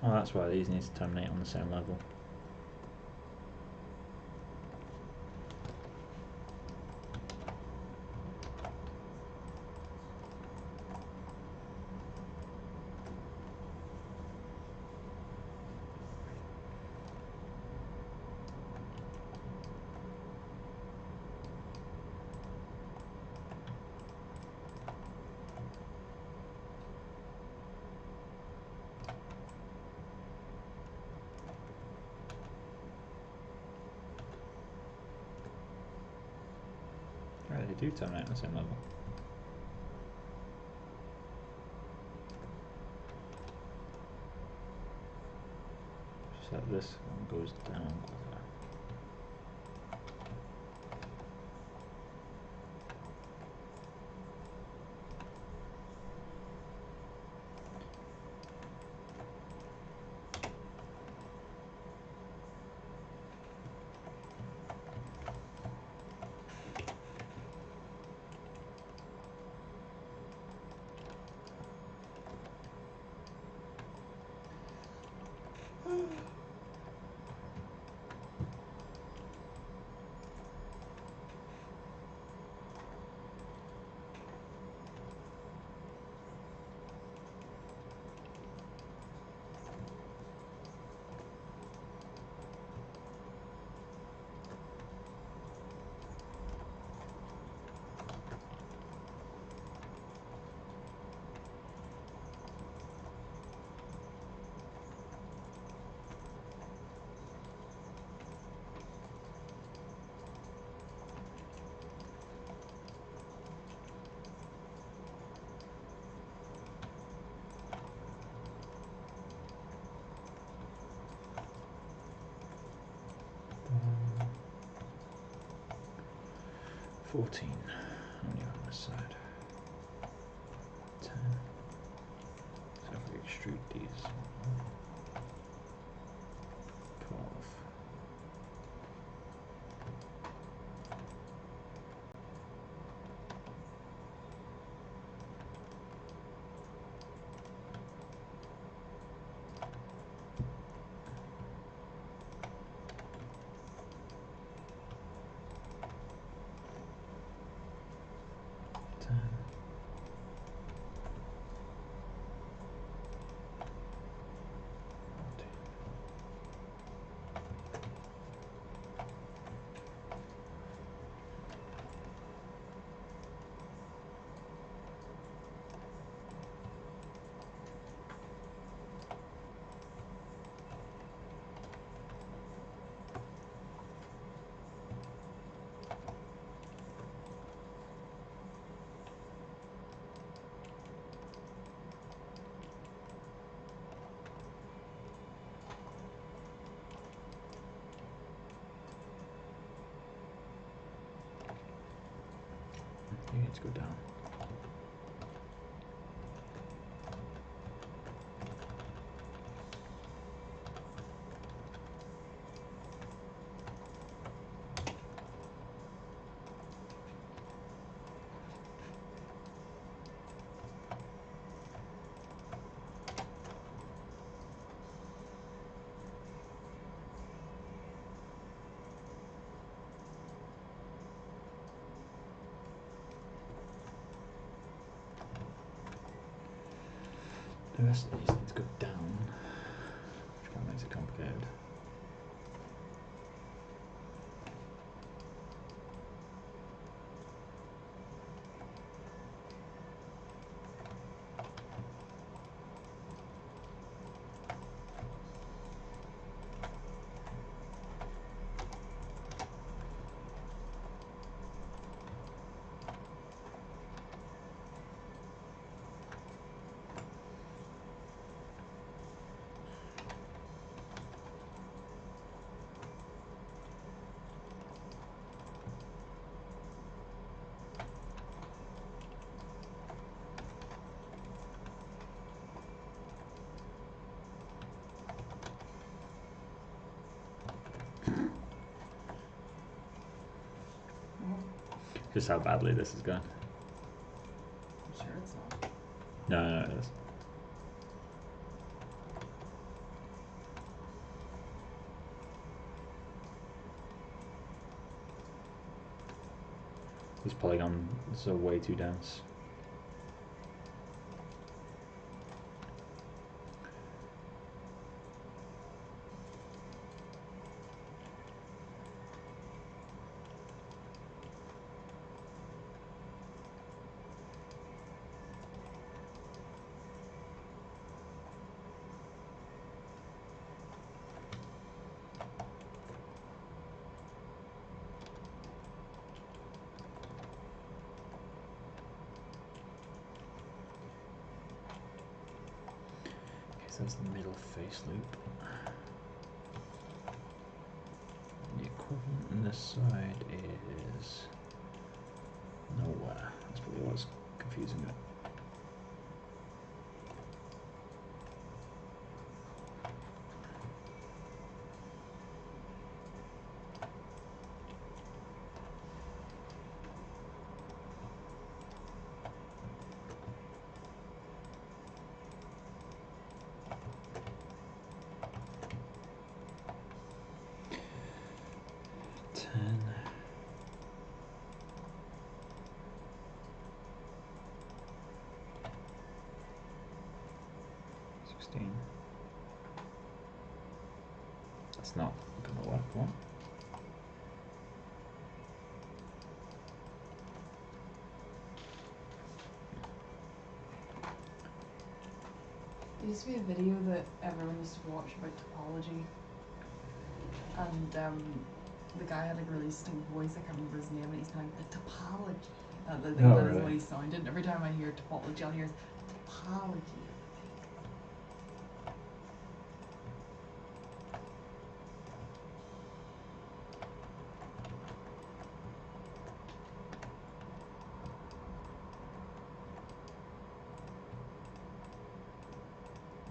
Oh, that's why these need to terminate on the same level. they do terminate on the same level. Just like this one goes down quicker. Um, 14 on the other side. 10. So if we extrude these, 12. You need to go down. The rest of these need to go down, which kind of makes it complicated. Just how badly this is going. I'm sure it's not. No, it is. This polygons are way too dense. So that's the middle face loop. And the equivalent on this side is nowhere. That's probably what's confusing it. That's not gonna work. What? There used to be a video that everyone used to watch about topology, and the guy had like a really distinct voice. I can't remember his name, and he's kind of like the topology. That is what he sounded. And every time I hear topology, I'll hear topology.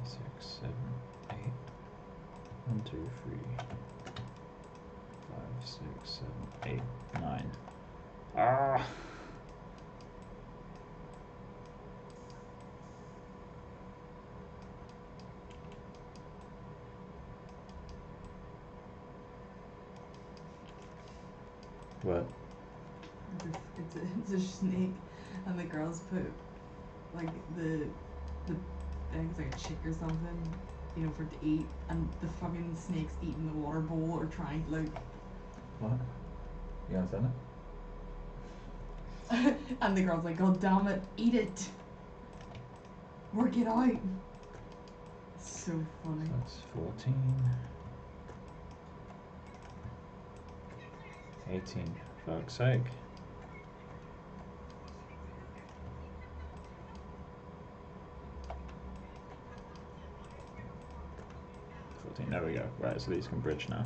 6, 7, 8. 1, 2, 3, 5, 6, 7, 8, 9. Ah! What? It's a snake, and the girls put like the I think it's like a chick or something, you know, for it to eat, and the fucking snake's eating the water bowl or trying like. What? You understand it? And the girl's like, "God damn it, eat it! Work it out!" It's so funny. So that's 14. 18, for fuck's sake. 14, there we go. Right, so these can bridge now.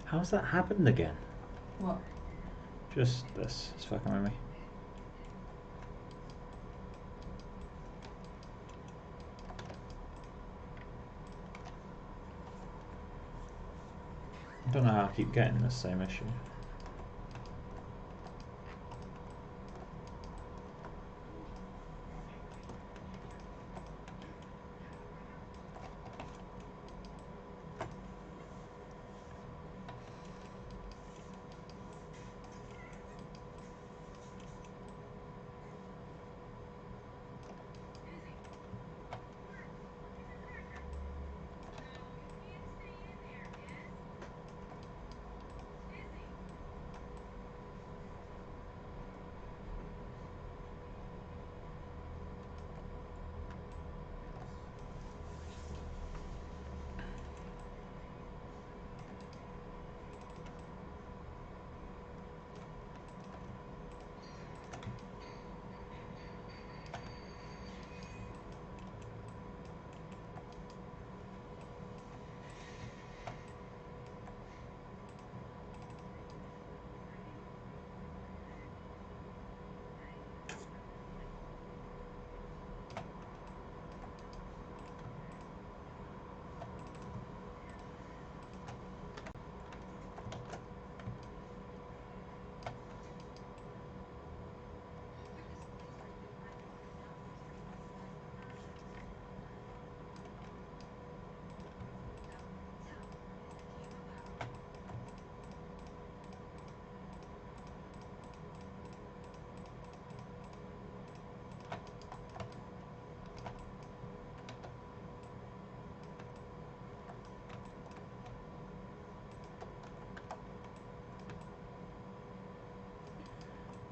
How's that happened again? What? Just this. It's fucking with me. I don't know how I keep getting the same issue.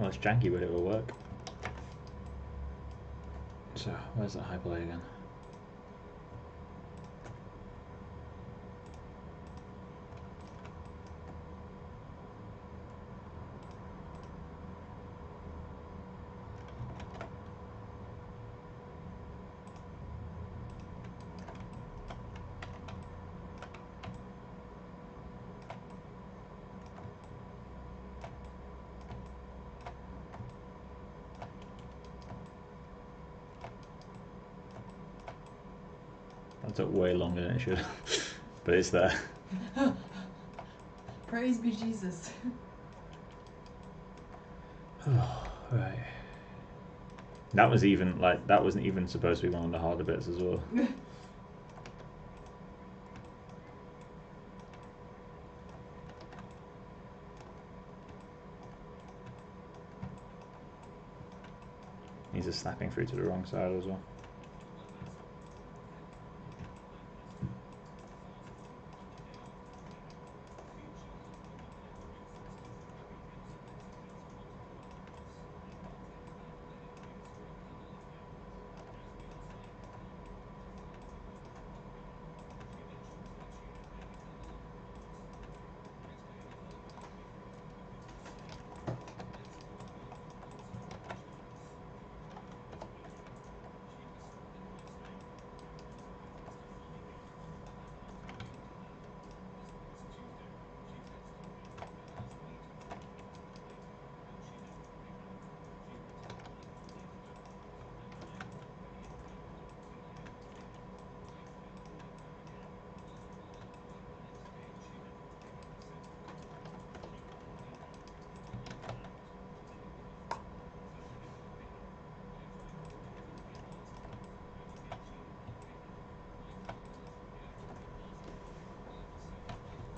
Well, it's janky, but it will work. So, where's that hyperlay again? That took way longer than it should, but it's there. Praise be Jesus. Right. That was even like that wasn't even supposed to be one of the harder bits as well. These are snapping through to the wrong side as well.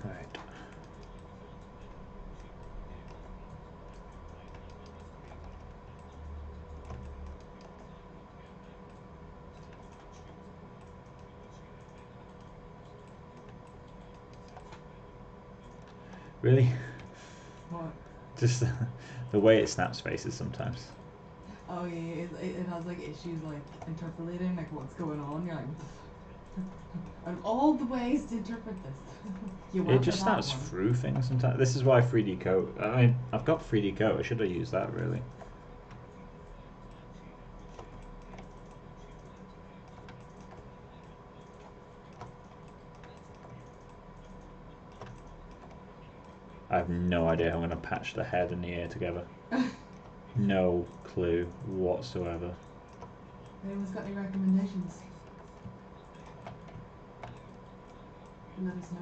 Right. Really? What? Just the way it snaps faces sometimes. Oh yeah, it has like issues like interpolating like what's going on. You're like, what the fuck? Out of all the ways to interpret this, you went It just for that snaps one. through things sometimes. This is why 3D Coat. I mean, I've got 3D Coat. I should have used that really. I have no idea how I'm going to patch the head and the ear together. No clue whatsoever. Anyone's got any recommendations? Let us know.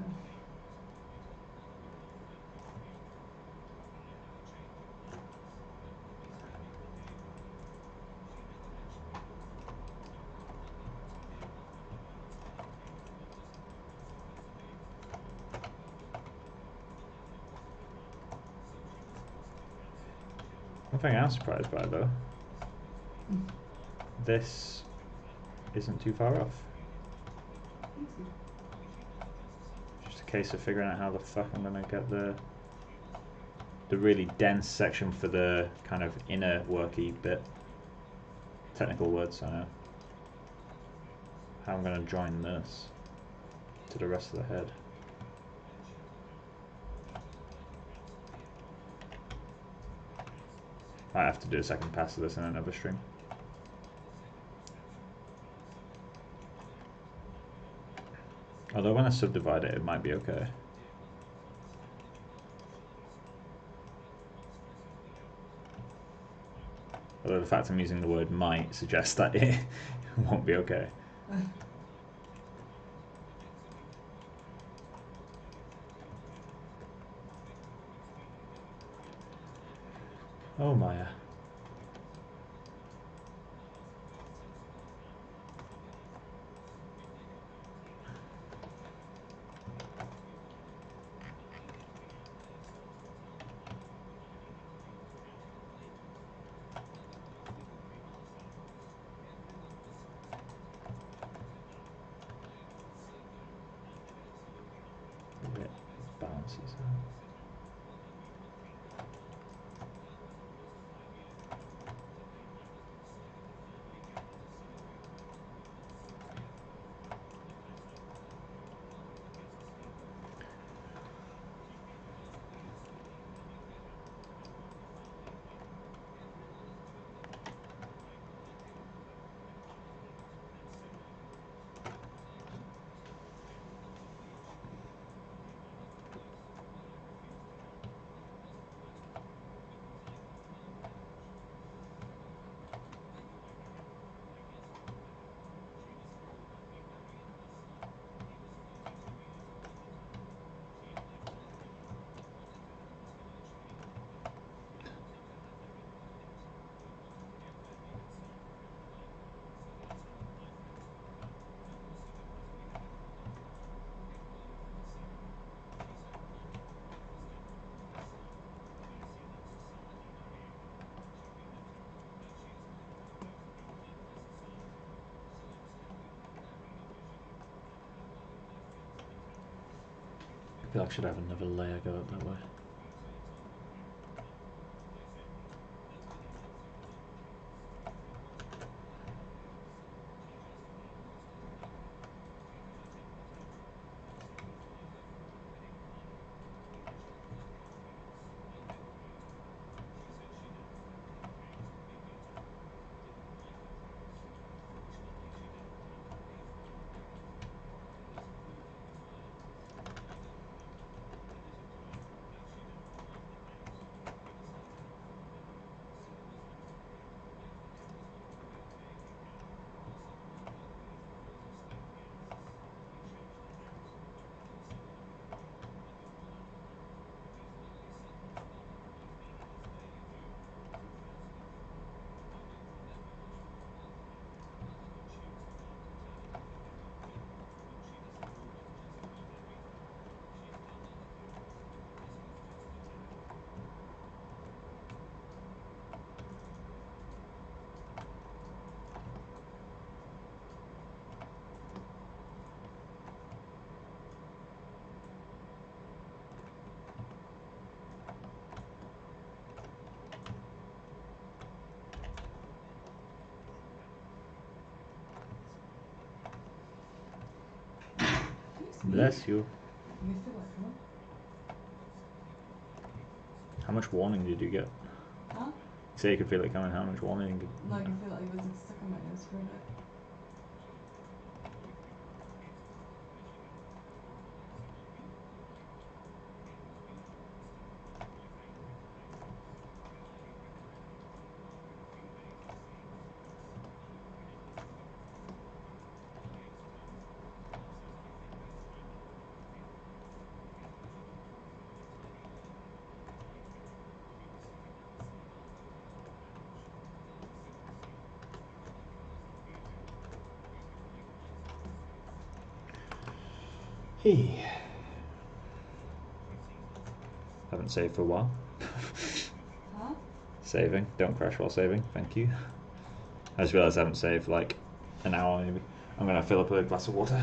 One thing I'm surprised by though, this isn't too far off. Thanks, dude. Just a case of figuring out how the fuck I'm gonna get the really dense section for the kind of inner worky bit. Technical words, I know. How I'm gonna join this to the rest of the head. I have to do a second pass of this in another stream. Although when I subdivide it, it might be okay. Although the fact I'm using the word might suggests that it won't be okay. Oh Maya. A bit bouncy. So. feel like I should have another layer go up that way. Bless you. You feel like what? How much warning did you get? Huh? You say you could feel it coming. How much warning? No, I can feel like it was stuck on my nose for a bit. Hey. Haven't saved for a while. Huh? Saving. Don't crash while saving. Thank you. I just realised I haven't saved like an hour maybe. I'm going to fill up a glass of water.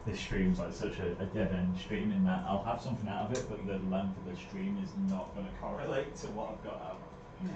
This stream's like such a dead end stream in that I'll have something out of it, but the length of the stream is not going to correlate to what I've got out. Yeah.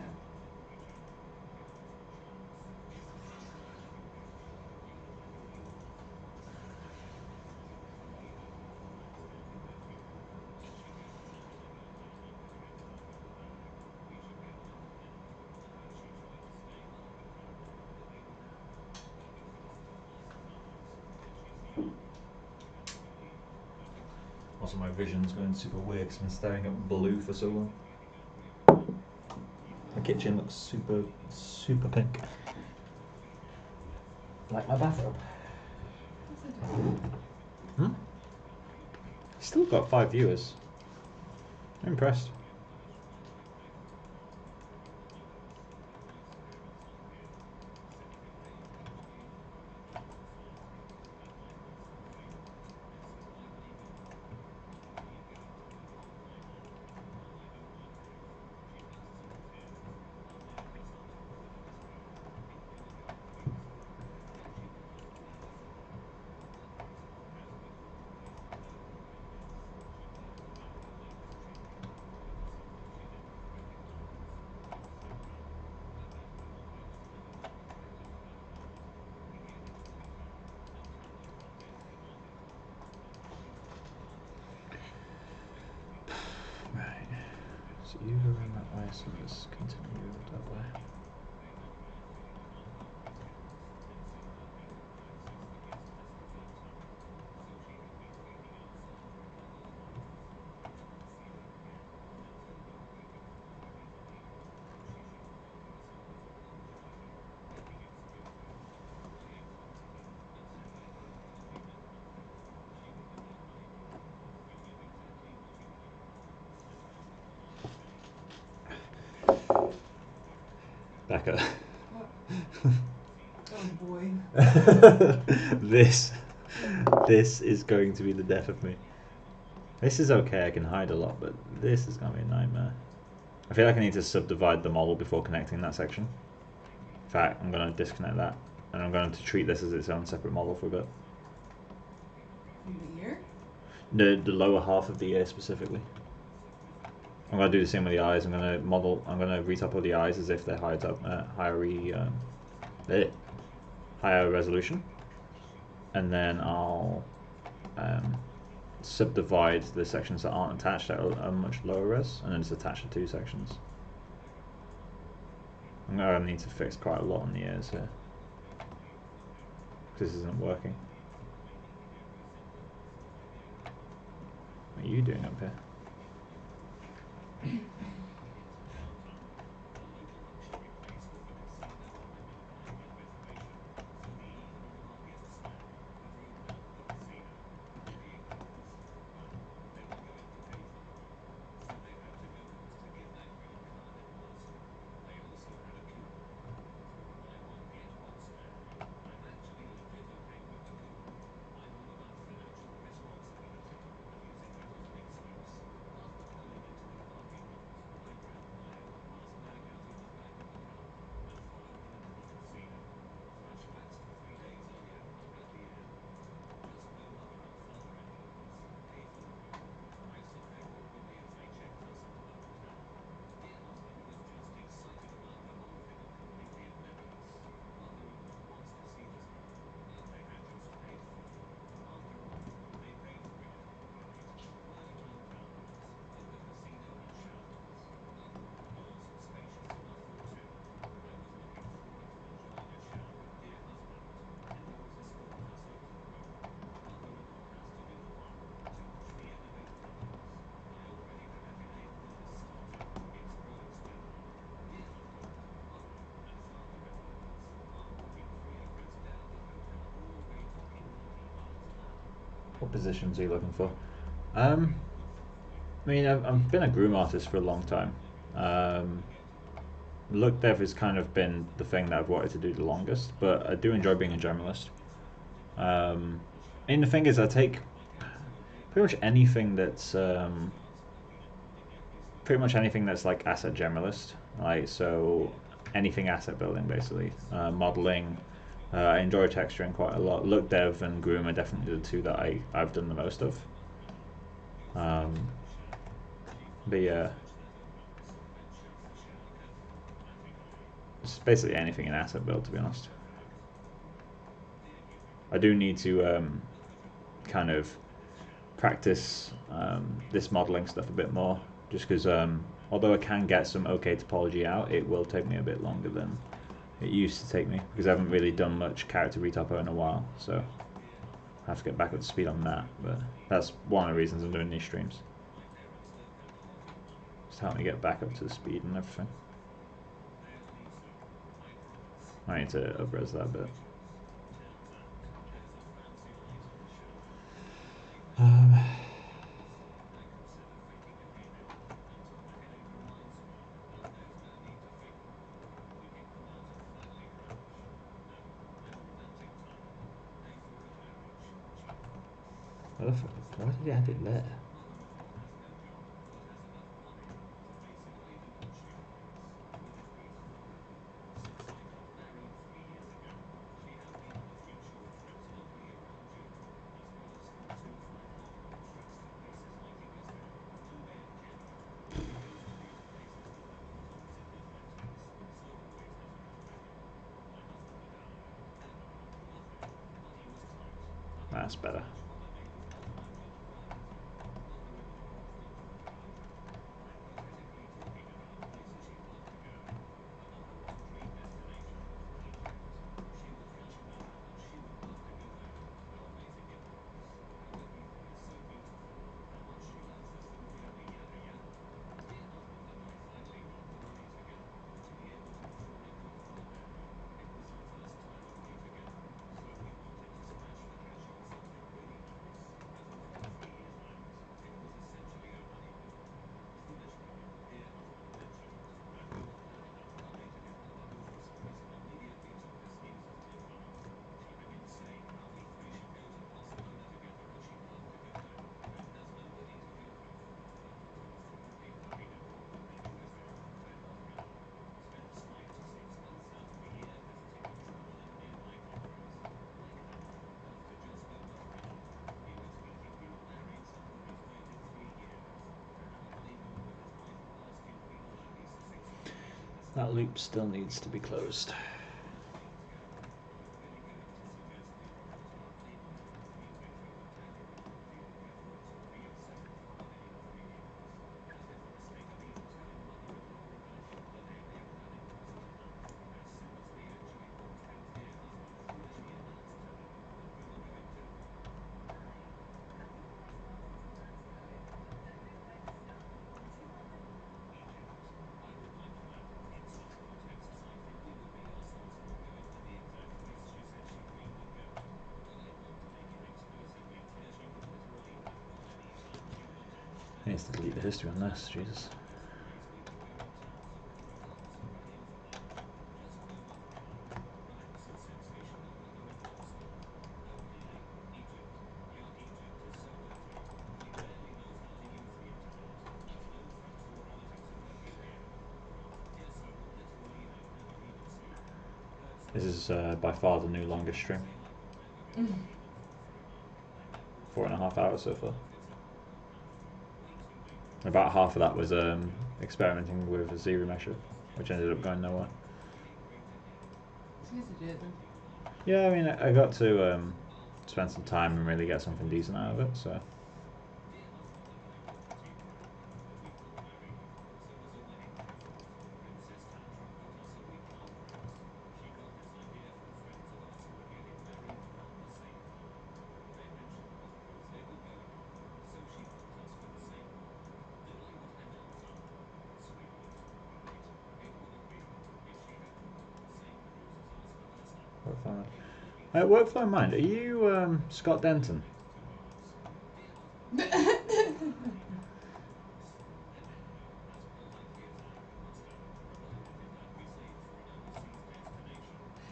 Also, my vision's going super weird because I've been staring at blue for so long. The kitchen looks super, super pink. Like my bathrobe. Yes, I do. Hmm? Still got 5 viewers. I'm impressed. Right. So you go around that way, so let's continue that way. Becca. What? Oh boy. This is going to be the death of me. This is okay, I can hide a lot, but this is going to be a nightmare. I feel like I need to subdivide the model before connecting that section. In fact, I'm going to disconnect that, and I'm going to treat this as its own separate model for a bit. Do the ear? The lower half of the ear specifically. I'm gonna do the same with the eyes. I'm gonna retopple the eyes as if they're higher resolution, and then I'll subdivide the sections that aren't attached at a much lower res, and then just attach the two sections. I'm gonna need to fix quite a lot on the ears here. This isn't working. What are you doing up here? What positions are you looking for? I mean, I've been a groom artist for a long time. Look dev has kind of been the thing that I've wanted to do the longest, but I do enjoy being a generalist. And the thing is, I take pretty much anything that's like asset generalist, like so anything asset building basically, modeling. I enjoy texturing quite a lot. Look dev and groom are definitely the two that I've done the most of. But yeah, it's basically anything in asset build, to be honest. I do need to kind of practice this modeling stuff a bit more, just because although I can get some okay topology out, it will take me a bit longer than it used to take me, because I haven't really done much character retopo in a while, so I have to get back up to speed on that. But that's one of the reasons I'm doing these streams, just help me get back up to the speed and everything. I need to up-res that a bit. Why did it add it there? That's better. That loop still needs to be closed. He needs to delete the history on this, Jesus. This is by far the new longest stream. 4.5 hours so far. About half of that was experimenting with a ZRemesh, which ended up going nowhere. It's easy to do it then. Yeah, I mean, I got to spend some time and really get something decent out of it, so. Workflow in mind, are you Scott Denton? This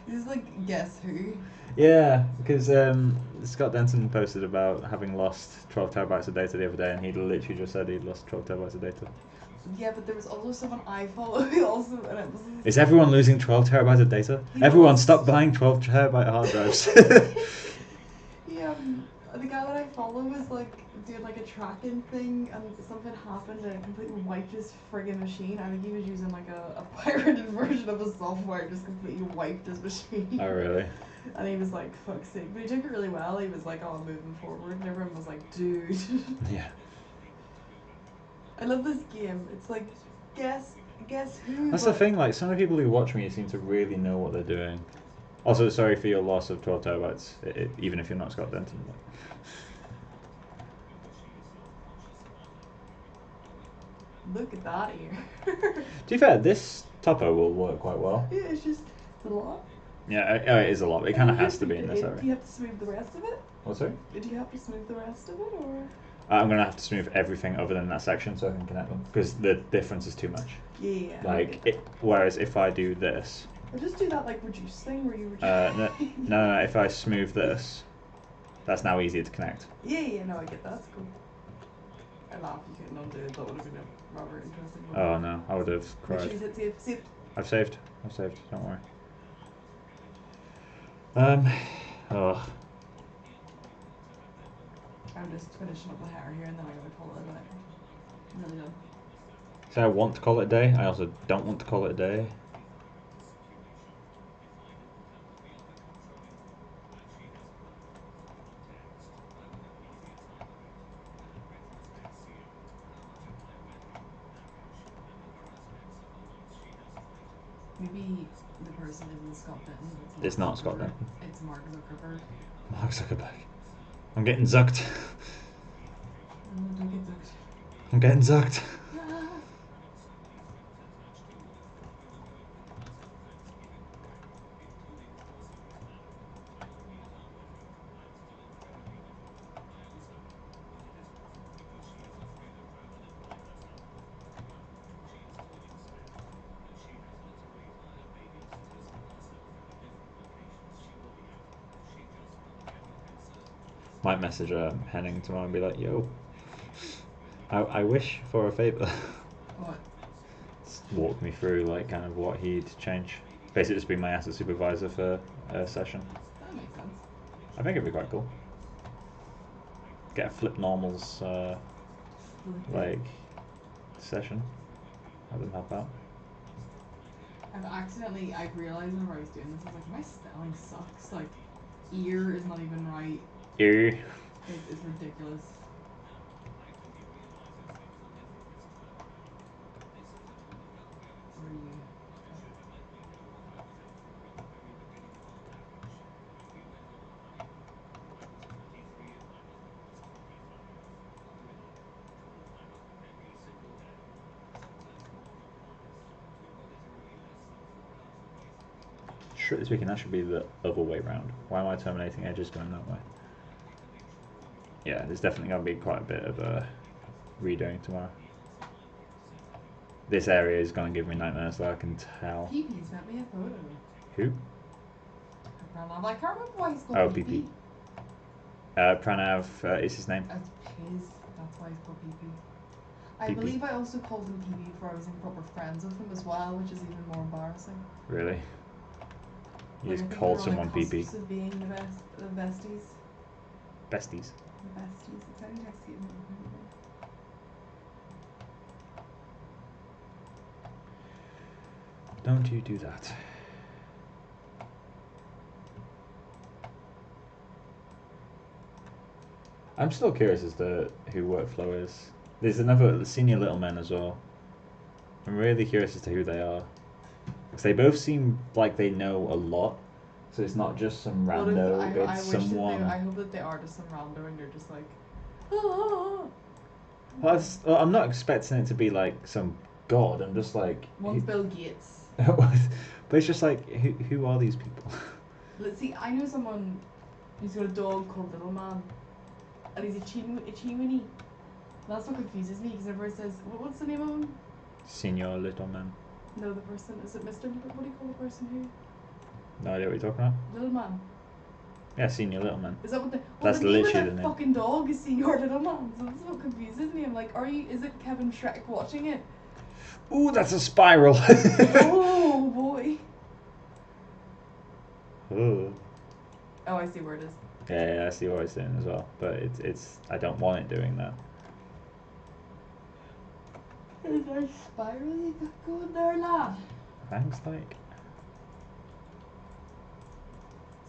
is like Guess Who. Yeah, because Scott Denton posted about having lost 12 terabytes of data the other day, and he literally just said he'd lost 12 terabytes of data. Yeah, but there was also someone I follow who also, and it was. Is everyone losing 12 terabytes of data? Everyone, stop buying 12 terabyte hard drives. Yeah, the guy that I follow was like doing like a tracking thing, and something happened and it completely wiped his friggin' machine. I think he was using like a pirated version of a software, just completely wiped his machine. Oh, really? And he was like, fuck's sake. But he took it really well. He was like, oh, I'm moving forward. And everyone was like, dude. Yeah. I love this game. It's like, guess who? That's the thing, like, some of the people who watch me seem to really know what they're doing. Also, sorry for your loss of 12 terabytes, even if you're not Scott Denton. But. Look at that here. To be fair, this topo will work quite well. Yeah, it's just a lot. Yeah, it is a lot. It kind of has to be in this area. Do you have to smooth the rest of it? What's sorry? Do you have to smooth the rest of it, or? I'm going to have to smooth everything other than that section so I can connect them, because the difference is too much. Yeah. Like, whereas if I do this... Or just do that, like, reduce thing where you reduce... no, if I smooth this, that's now easier to connect. Yeah, no, I get that. That's cool. I laugh, you couldn't undo it. That would have been a rather interesting one. Oh no, I would have cried. Make sure you hit save. I've saved, don't worry. Oh. I'm just finishing up the hair here and then I'm going to call it a night. I'm really done. So I want to call it a day, I also don't want to call it a day. Maybe the person isn't Scott Denton. It's not Scott Denton. It's Mark Zuckerberg. Mark Zuckerberg. I'm getting zucked. Don't get zucked. I'm getting zucked. Might message Henning tomorrow and be like, yo, I wish for a favour. What? Just walk me through like kind of what he'd change. Basically just be my asset supervisor for a session. That makes sense. I think it'd be quite cool. Get a flip normals like session. Have them help out. I realised whenever I was doing this, I was like, my spelling sucks. Like, ear is not even right. Ew. It's ridiculous. Where are you? Strictly speaking, that should be the other way round. Why am I terminating edges going that way? Yeah, there's definitely going to be quite a bit of redoing tomorrow. This area is going to give me nightmares, though, I can tell. PP sent me a photo. Who? Pranav. I can't remember why he's called Oh, PP. Pranav is his name. That's his. That's why he's called PP. I PP. believe I also called him PP before I was in proper friends with him as well, which is even more embarrassing. Really? You Like, just I think called we're someone on the PP. cusp of being the besties. Besties. The besties. It's only next to you. Don't you do that. I'm still curious as to who Workflow is. There's another senior little men as well. I'm really curious as to who they are. Because they both seem like they know a lot. So it's not just some rando, it's someone... I hope that they are just some rando and you're just like... Ah. Well, I'm not expecting it to be like some god. I'm just like... One's Bill Gates. But it's just like, who are these people? Let's see, I know someone who's got a dog called Little Man. And he's a Chihuahua. That's what confuses me because everyone says, what's the name of him? Senior little man. No, the person, is it Mr. What do you call the person who? No idea what you're talking about. Little Man. Yeah, senior little man. Is that what the? That's the name of literally their the name. fucking dog is Senior Little Man. So that's what confuses me. I'm like, is it Kevin Shrek watching it? Ooh, that's a spiral. Oh boy. Ooh. Oh, I see where it is. Yeah, I see what it's doing as well. But it's I don't want it doing that. Is there a spiral you got going there, lad? Thanks, like.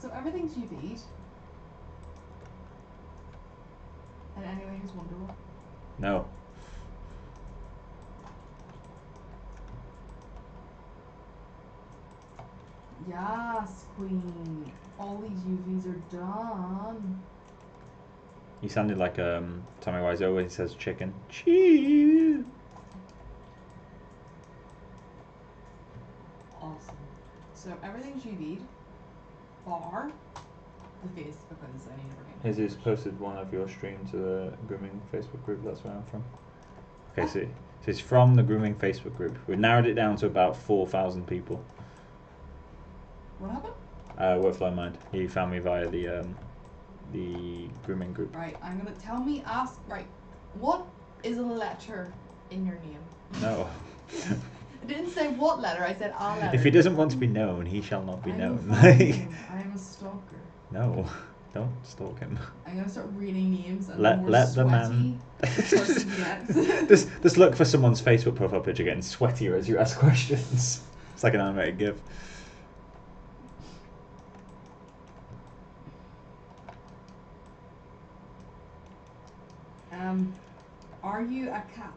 So everything's UV'd. And anyway, here's Wonderwall. No. Yes, Queen. All these UVs are done. You sounded like Tommy Wiseau when he says chicken. Cheese. Awesome. So everything's UV'd. Bar the face because I need to bring it. Has just posted one of your stream to the Grooming Facebook group. That's where I'm from. Okay, so it's from the Grooming Facebook group. We narrowed it down to about 4,000 people. What happened? Workflow Mind. He found me via the Grooming group. Right, I'm gonna ask, right, what is a letter in your name? No. I didn't say what letter, I said a letter. If he doesn't want to be known, he shall not be known. I am a stalker. No, don't stalk him. I'm gonna start reading names and Let- the more let the sweaty man- the person gets. Just look for someone's Facebook profile picture getting sweatier as you ask questions. It's like an animated GIF. Are you a cat?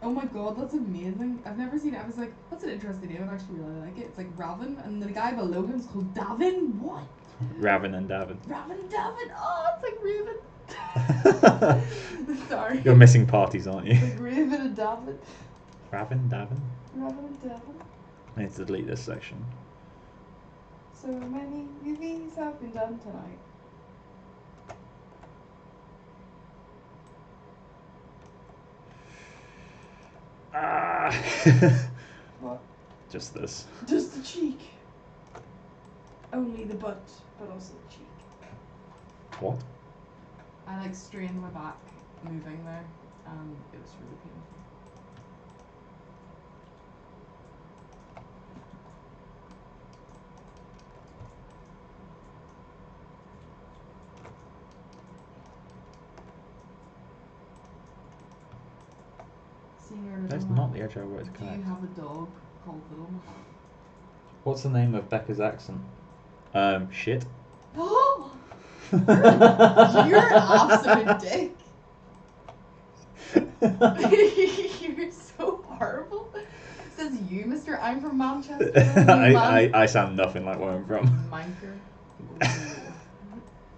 Oh my god, that's amazing. I've never seen it. I was like, that's an interesting name. I actually really like it. It's like Raven, and the guy below him is called Davin. What? Raven and Davin. Raven Davin. Oh, it's like Raven. Sorry. You're missing parties, aren't you? Like Raven and Davin. Raven, Davin. Raven and Davin. I need to delete this section. So many UVs have been done tonight. Ah. What? Just this. Just the cheek. Only the butt, but also the cheek. What? I like strained my back moving there, and it was really painful. Senior That's Little not Man. the edge I wanted to Do you connect. have a dog called Little Man? What's the name of Becca's accent? Shit. Oh! You're an absolute dick. You're so horrible. It says you, Mr. I'm from Manchester. I sound nothing like where I'm from. Manker.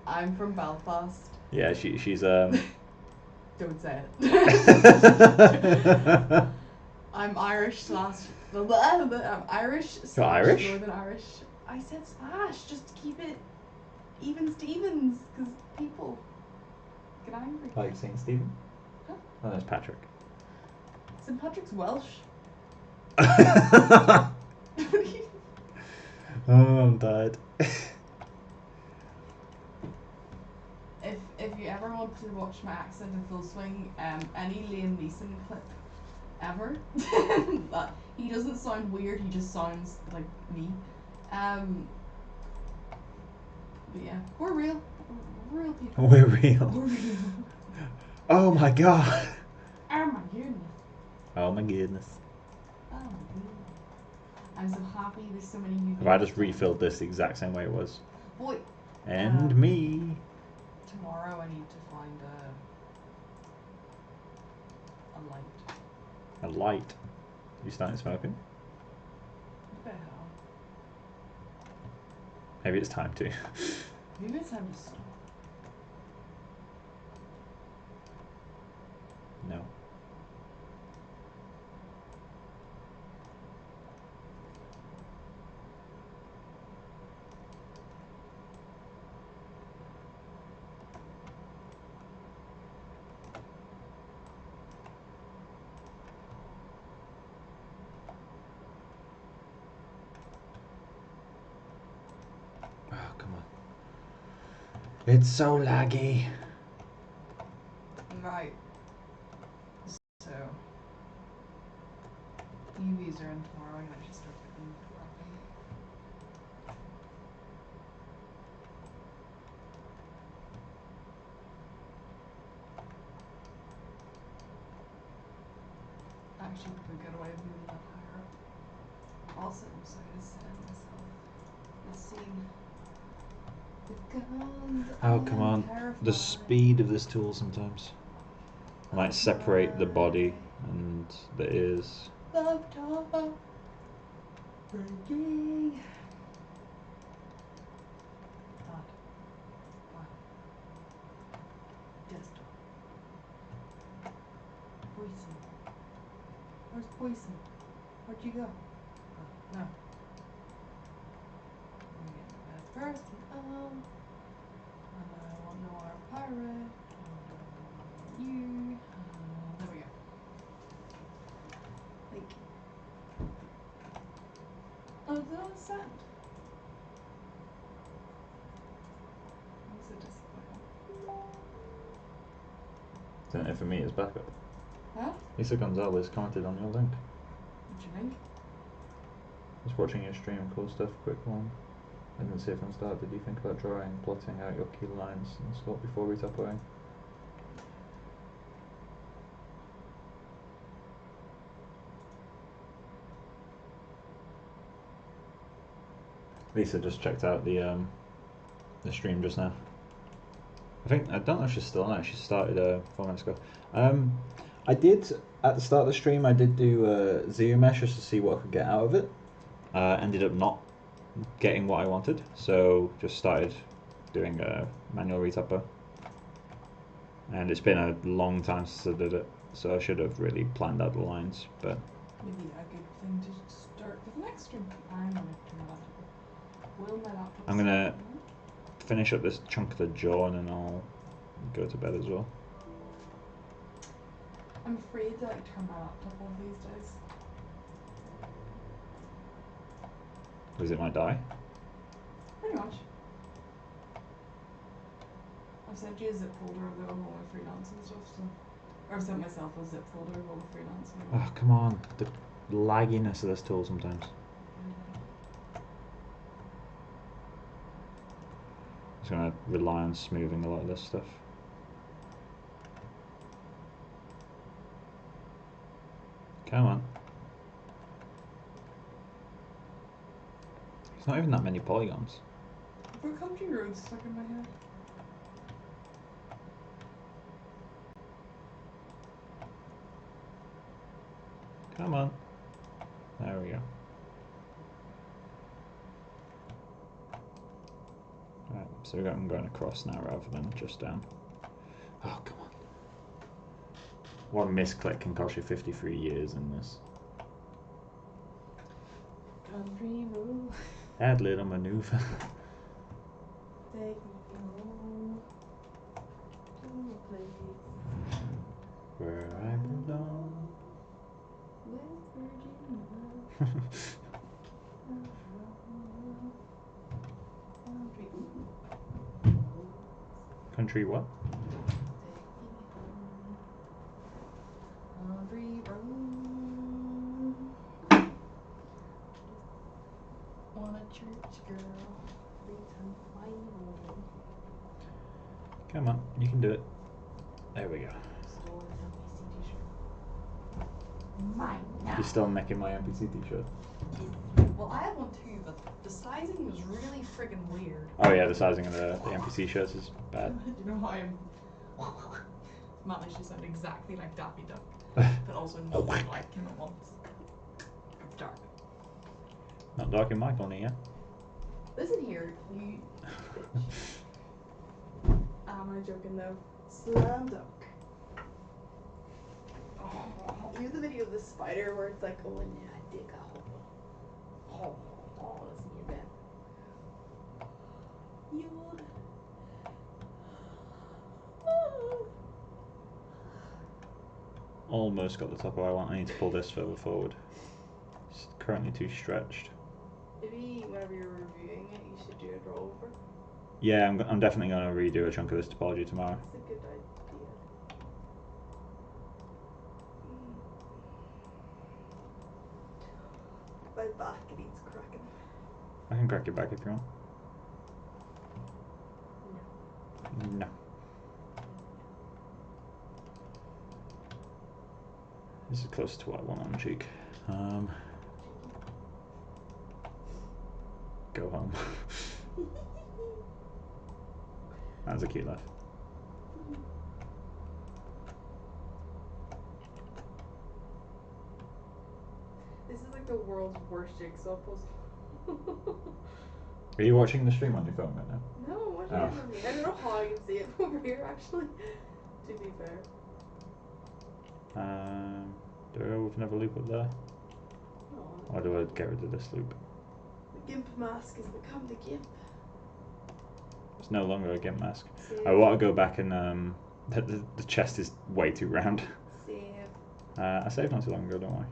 I'm from Belfast. Yeah, she's Don't say it. I'm Irish slash. I'm Irish slash Irish? Northern Irish. I said slash just to keep it even Stevens, because people get angry. Like St. Stephen? Huh? Oh, that's Patrick. St. Patrick's Welsh. Oh, I'm tired. If you ever want to watch my accent in full swing, any Liam Neeson clip ever, he doesn't sound weird. He just sounds like me. But yeah, we're real. We're real people. We're real. We're real. Oh my god. Oh my goodness. Oh my goodness. Oh my goodness. I'm so happy there's so many new. Have I just refilled this the exact same way it was? Boy. And me. Tomorrow I need to find a light. A light. You starting smoking? What the hell? Maybe it's time to. Maybe it's time to stop. No. Oh, come on. It's so laggy. Right. So UVs are in tomorrow. I can actually start picking wrapping. Actually, if we get away with moving that higher up. Also, so I just said myself. Let's see. The guns. Oh, come on. The speed of this tool sometimes might separate the body and the ears. Laptop breaking. Hot. Hot. Desktop. Poison. Where's Poison? Where'd you go? Oh, no. Let me get that first. And I want no our pirate. You. There we go. Like. Oh, is it on set? I'm so disappointed. Isn't it for me as backup? Huh? Lisa Gonzalez commented on your link. What you think? Just watching your stream, cool stuff, quick one. I didn't see it from the start. Did you think about drawing, plotting out your key lines and sculpt before retopology? Lisa just checked out the stream just now. I don't know if she's still on it. She started 4 minutes ago. I did at the start of the stream. I did do ZRemesh just to see what I could get out of it. Ended up not getting what I wanted, so just started doing manual retopo. And it's been a long time since I did it, so I should have really planned out the lines. But Maybe a good thing to start with next stream. I'm gonna turn my laptop off. Will my laptop I'm gonna start? finish up this chunk of the jaw and then I'll go to bed as well. I'm afraid to like turn my laptop off these days. Because it might die. Pretty much. I've sent you a zip folder of all my freelance and stuff, so. Or I've sent myself a zip folder of all the freelance. Oh, come on. The lagginess of this tool sometimes. Just going to rely on smoothing a lot of this stuff. Come on. It's not even that many polygons. I've got country roads stuck in my head. Come on. There we go. Right, so I'm going across now rather than just down. Oh, come on. One misclick can cost you 53 years in this. Country road. Add little maneuver. Take me home to a place. Where I belong. West Virginia. Country. Country what? Country road. Want a church girl. Pretend my home. Come on, you can do it. There we go. Stole an NPC t-shirt. Mine now. You're still making my NPC t-shirt. Well, I had one too, but the sizing was really friggin' weird. Oh yeah, the sizing of the NPC shirts is bad. You know how I'm. Matt makes you sound exactly like Daffy Duck, but also not like him at once. It's dark. Not Dark and Michael, yeah? Listen here, you bitch. Am I joking though? Slam dunk. Oh, here's the video of the spider where it's like, oh, yeah, I dig a hole. Oh, that's me again. You. Almost got the top of what I want. I need to pull this further forward. It's currently too stretched. Maybe whenever you're reviewing it, you should do a draw over. Yeah, I'm definitely going to redo a chunk of this topology tomorrow. That's a good idea. My back needs cracking. I can crack your back if you want. No. No. This is close to what I want on the cheek. Go home. That's a cute laugh. This is like the world's worst jigsaw puzzle. Are you watching the stream on your phone right now? No, I'm watching Oh. it from here. I don't know how I can see it from over here, actually. To be fair. Do I go with another loop up there? No, Or do I get rid of this loop? the gimp mask has become the gimp. It's no longer a gimp mask. Save. I want to go back and the chest is way too round. Save. I saved not too long ago, don't worry.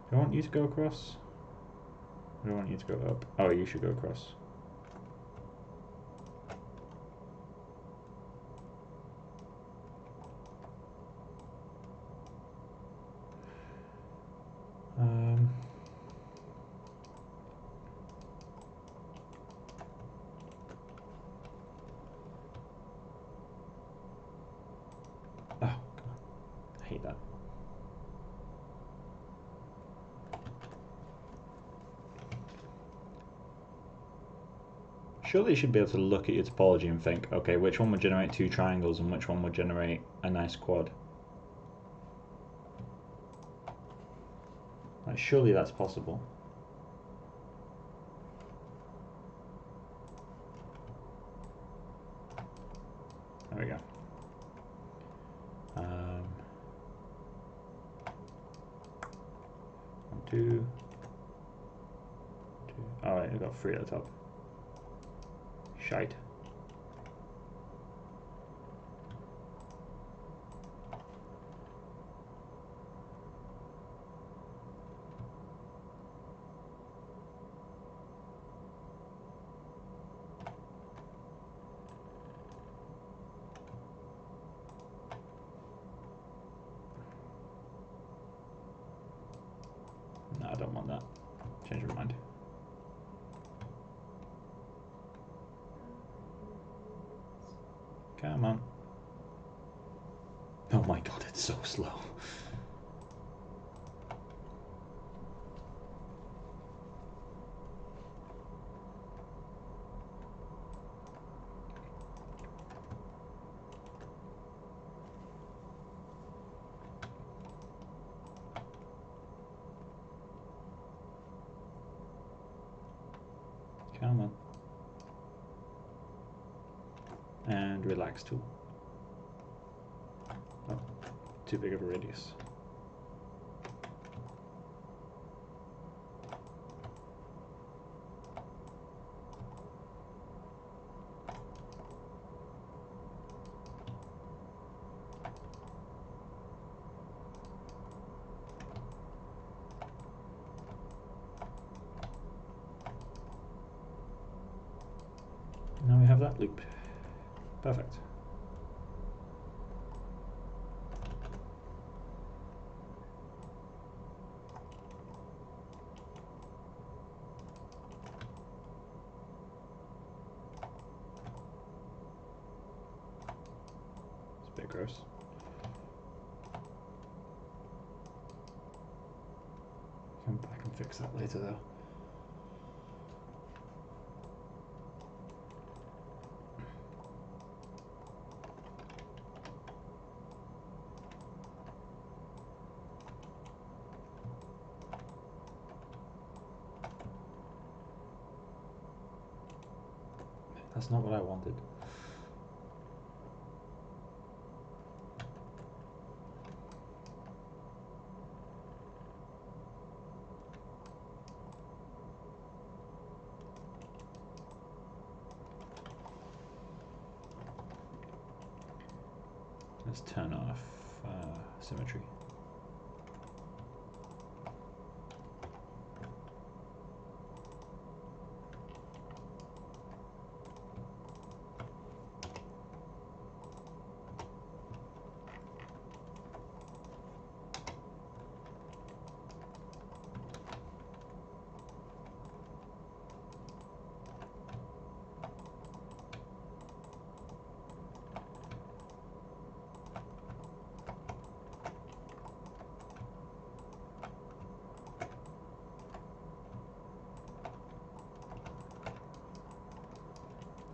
Do I want you to go across? I don't want you to go up. Oh, you should go across. Oh, God. I hate that. Surely you should be able to look at your topology and think, okay, which one would generate two triangles and which one would generate a nice quad? Like, surely that's possible. There we go. 1, 2, 2. Oh, wait, I've got 3 at the top. Shite. No, I don't want that. Change my mind. Come on. Oh Oh my god, it's so slow. Come on. And relax tool. Oh, too big of a radius. Now we have that loop. Perfect. It's a bit gross. I can fix that later though. That's not what I wanted. Let's turn off symmetry.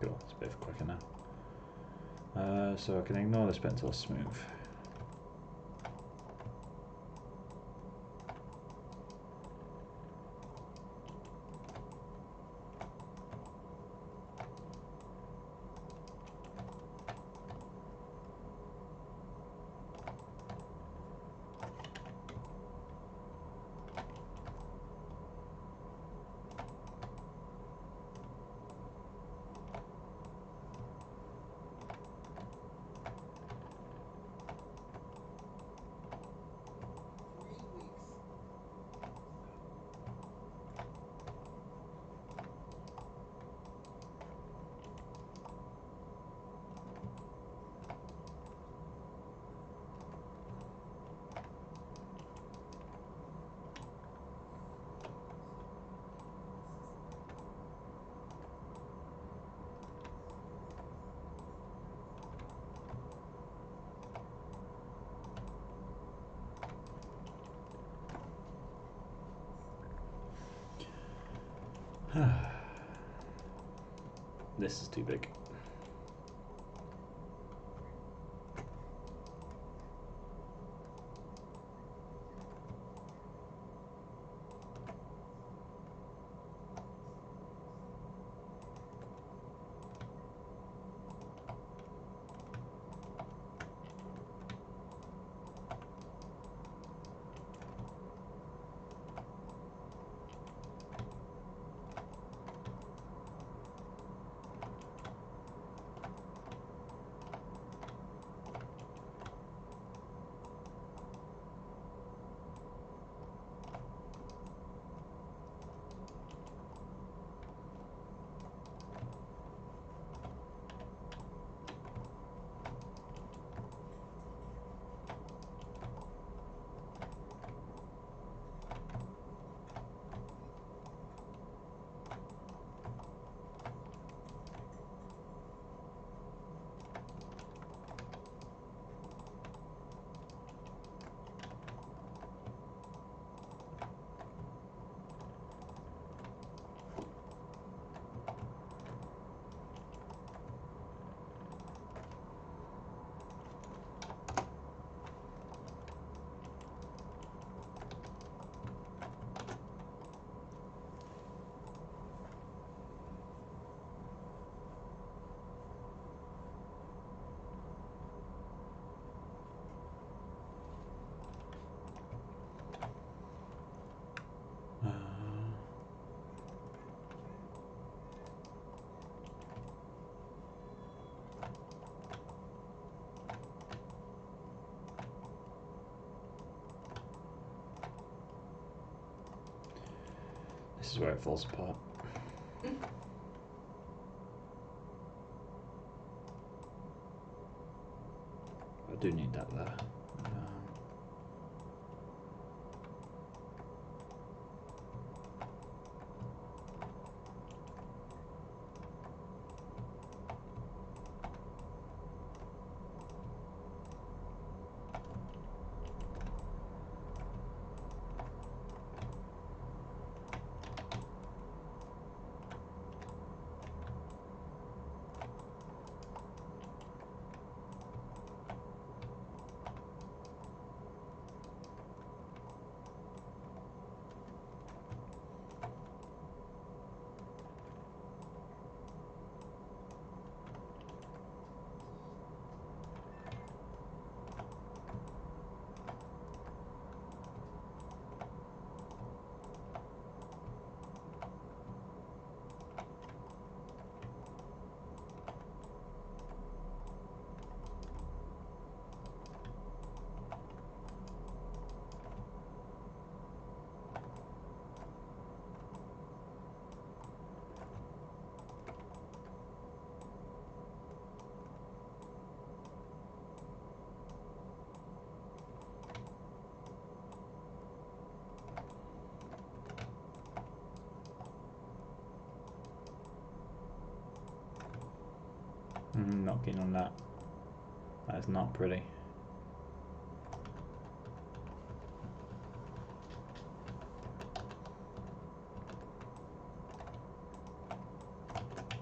Cool, it's a bit quicker now. So I can ignore this pencil smooth. This is too big. This is where it falls apart. I do need that there. Not keen on that. That is not pretty.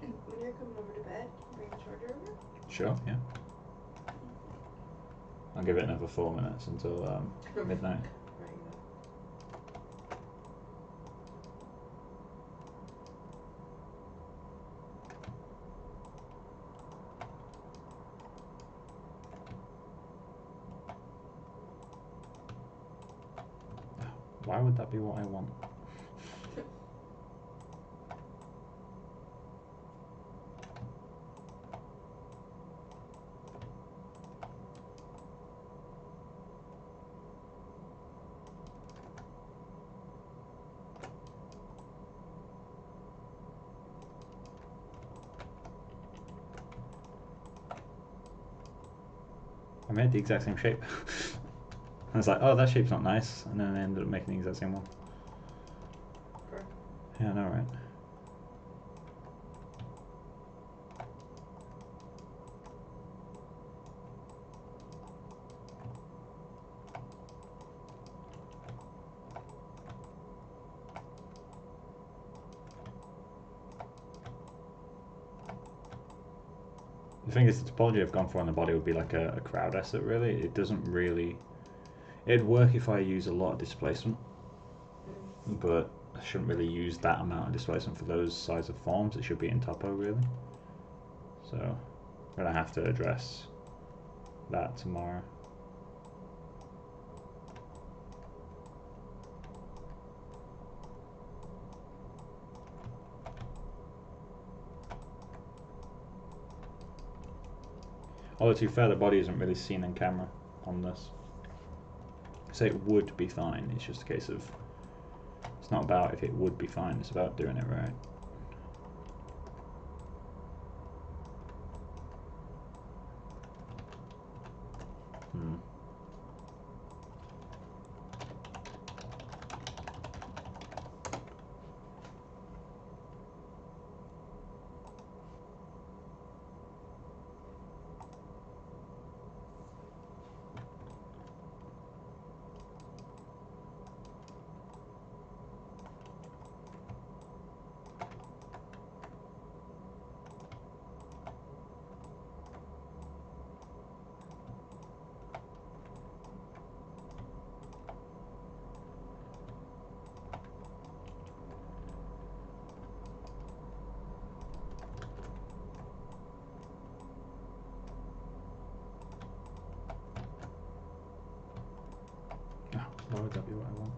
When you're coming over to bed, bring the charger over? Sure, yeah. I'll give it another 4 minutes until midnight. Right. Why would that be what I want? I made the exact same shape. I was like, oh, that shape's not nice, and then I ended up making the exact same one. Sure. Yeah, I know, right? The thing is, the topology I've gone for on the body would be like a crowd asset, really. It doesn't really... It'd work if I use a lot of displacement, but I shouldn't really use that amount of displacement for those size of forms. It should be in topo, really. So, I'm going to have to address that tomorrow. Although to be fair, the body isn't really seen in camera on this. So it would be fine, it's just a case of... It's not about if it would be fine, it's about doing it right. Why would that be what I want?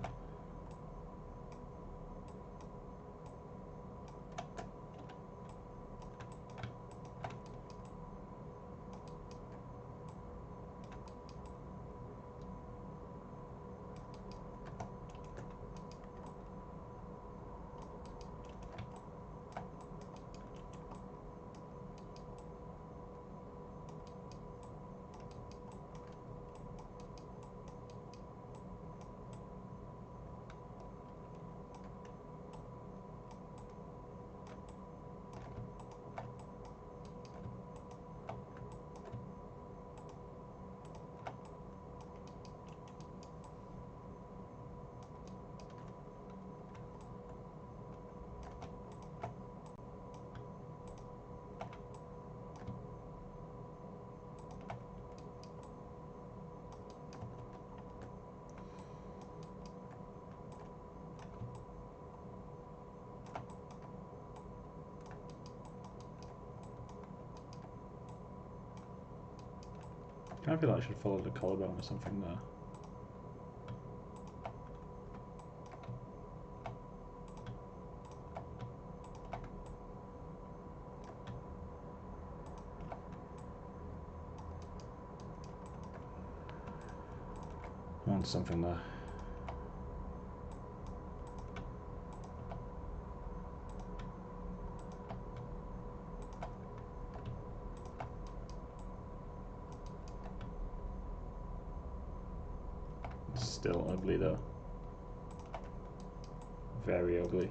I feel like I should follow the collarbone or something there. I want something there. It's still ugly though. Very ugly.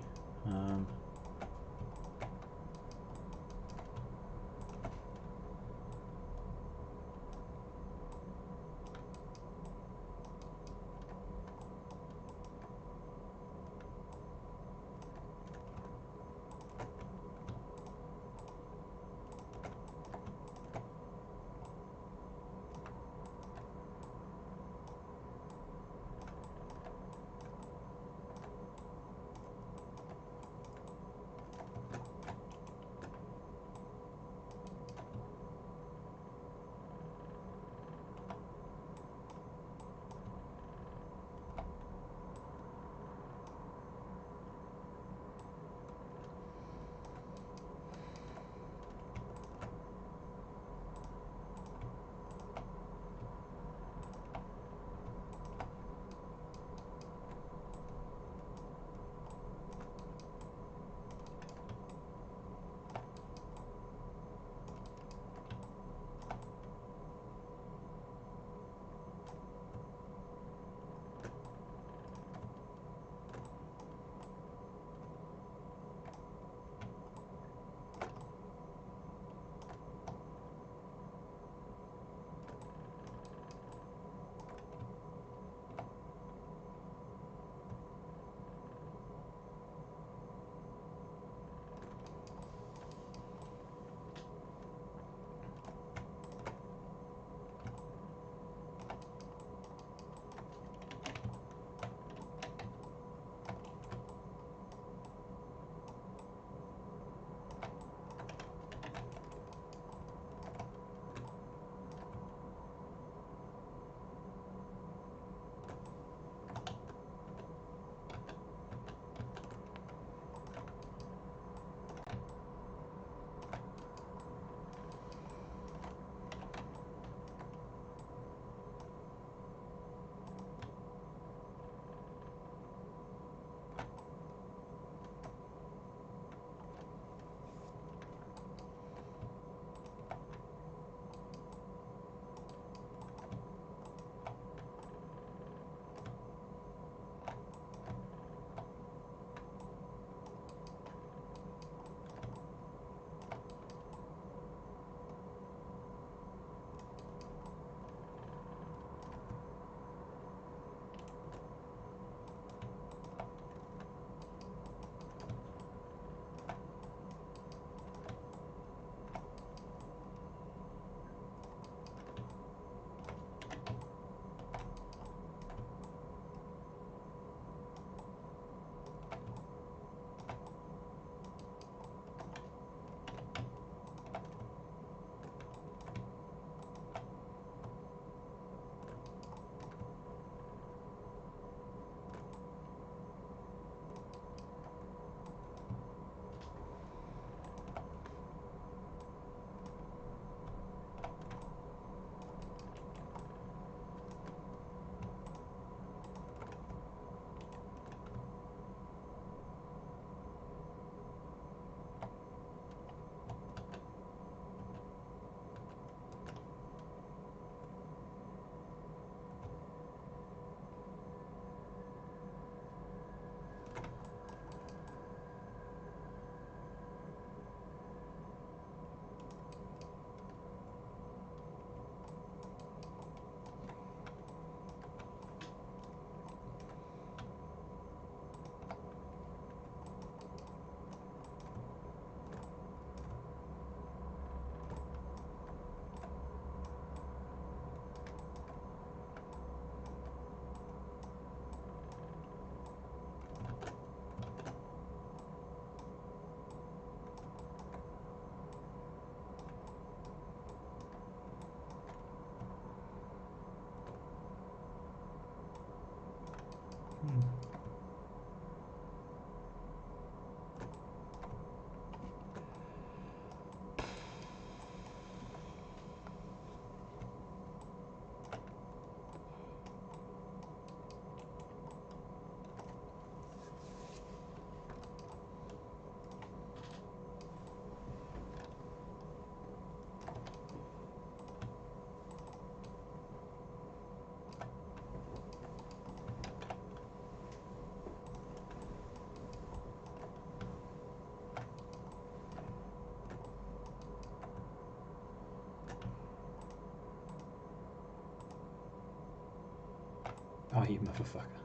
Oh, you motherfucker.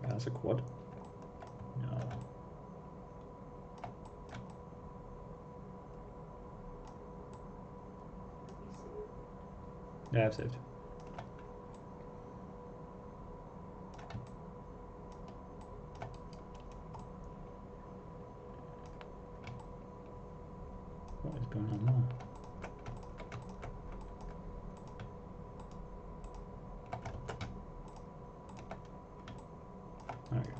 That's a quad. No. Yeah, I've saved. What is going on there? There we go.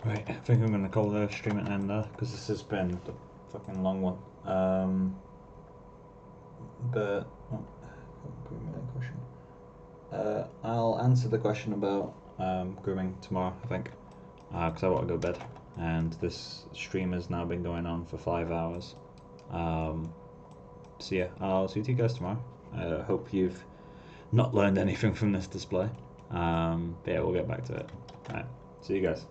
Right, I think I'm going to call the stream at an end there because this has been a fucking long one. But question. I'll answer the question about grooming tomorrow, I think, because I want to go to bed, and this stream has now been going on for 5 hours. So yeah, I'll see you guys tomorrow. I hope you've not learned anything from this display. But yeah, we'll get back to it. Alright, see you guys.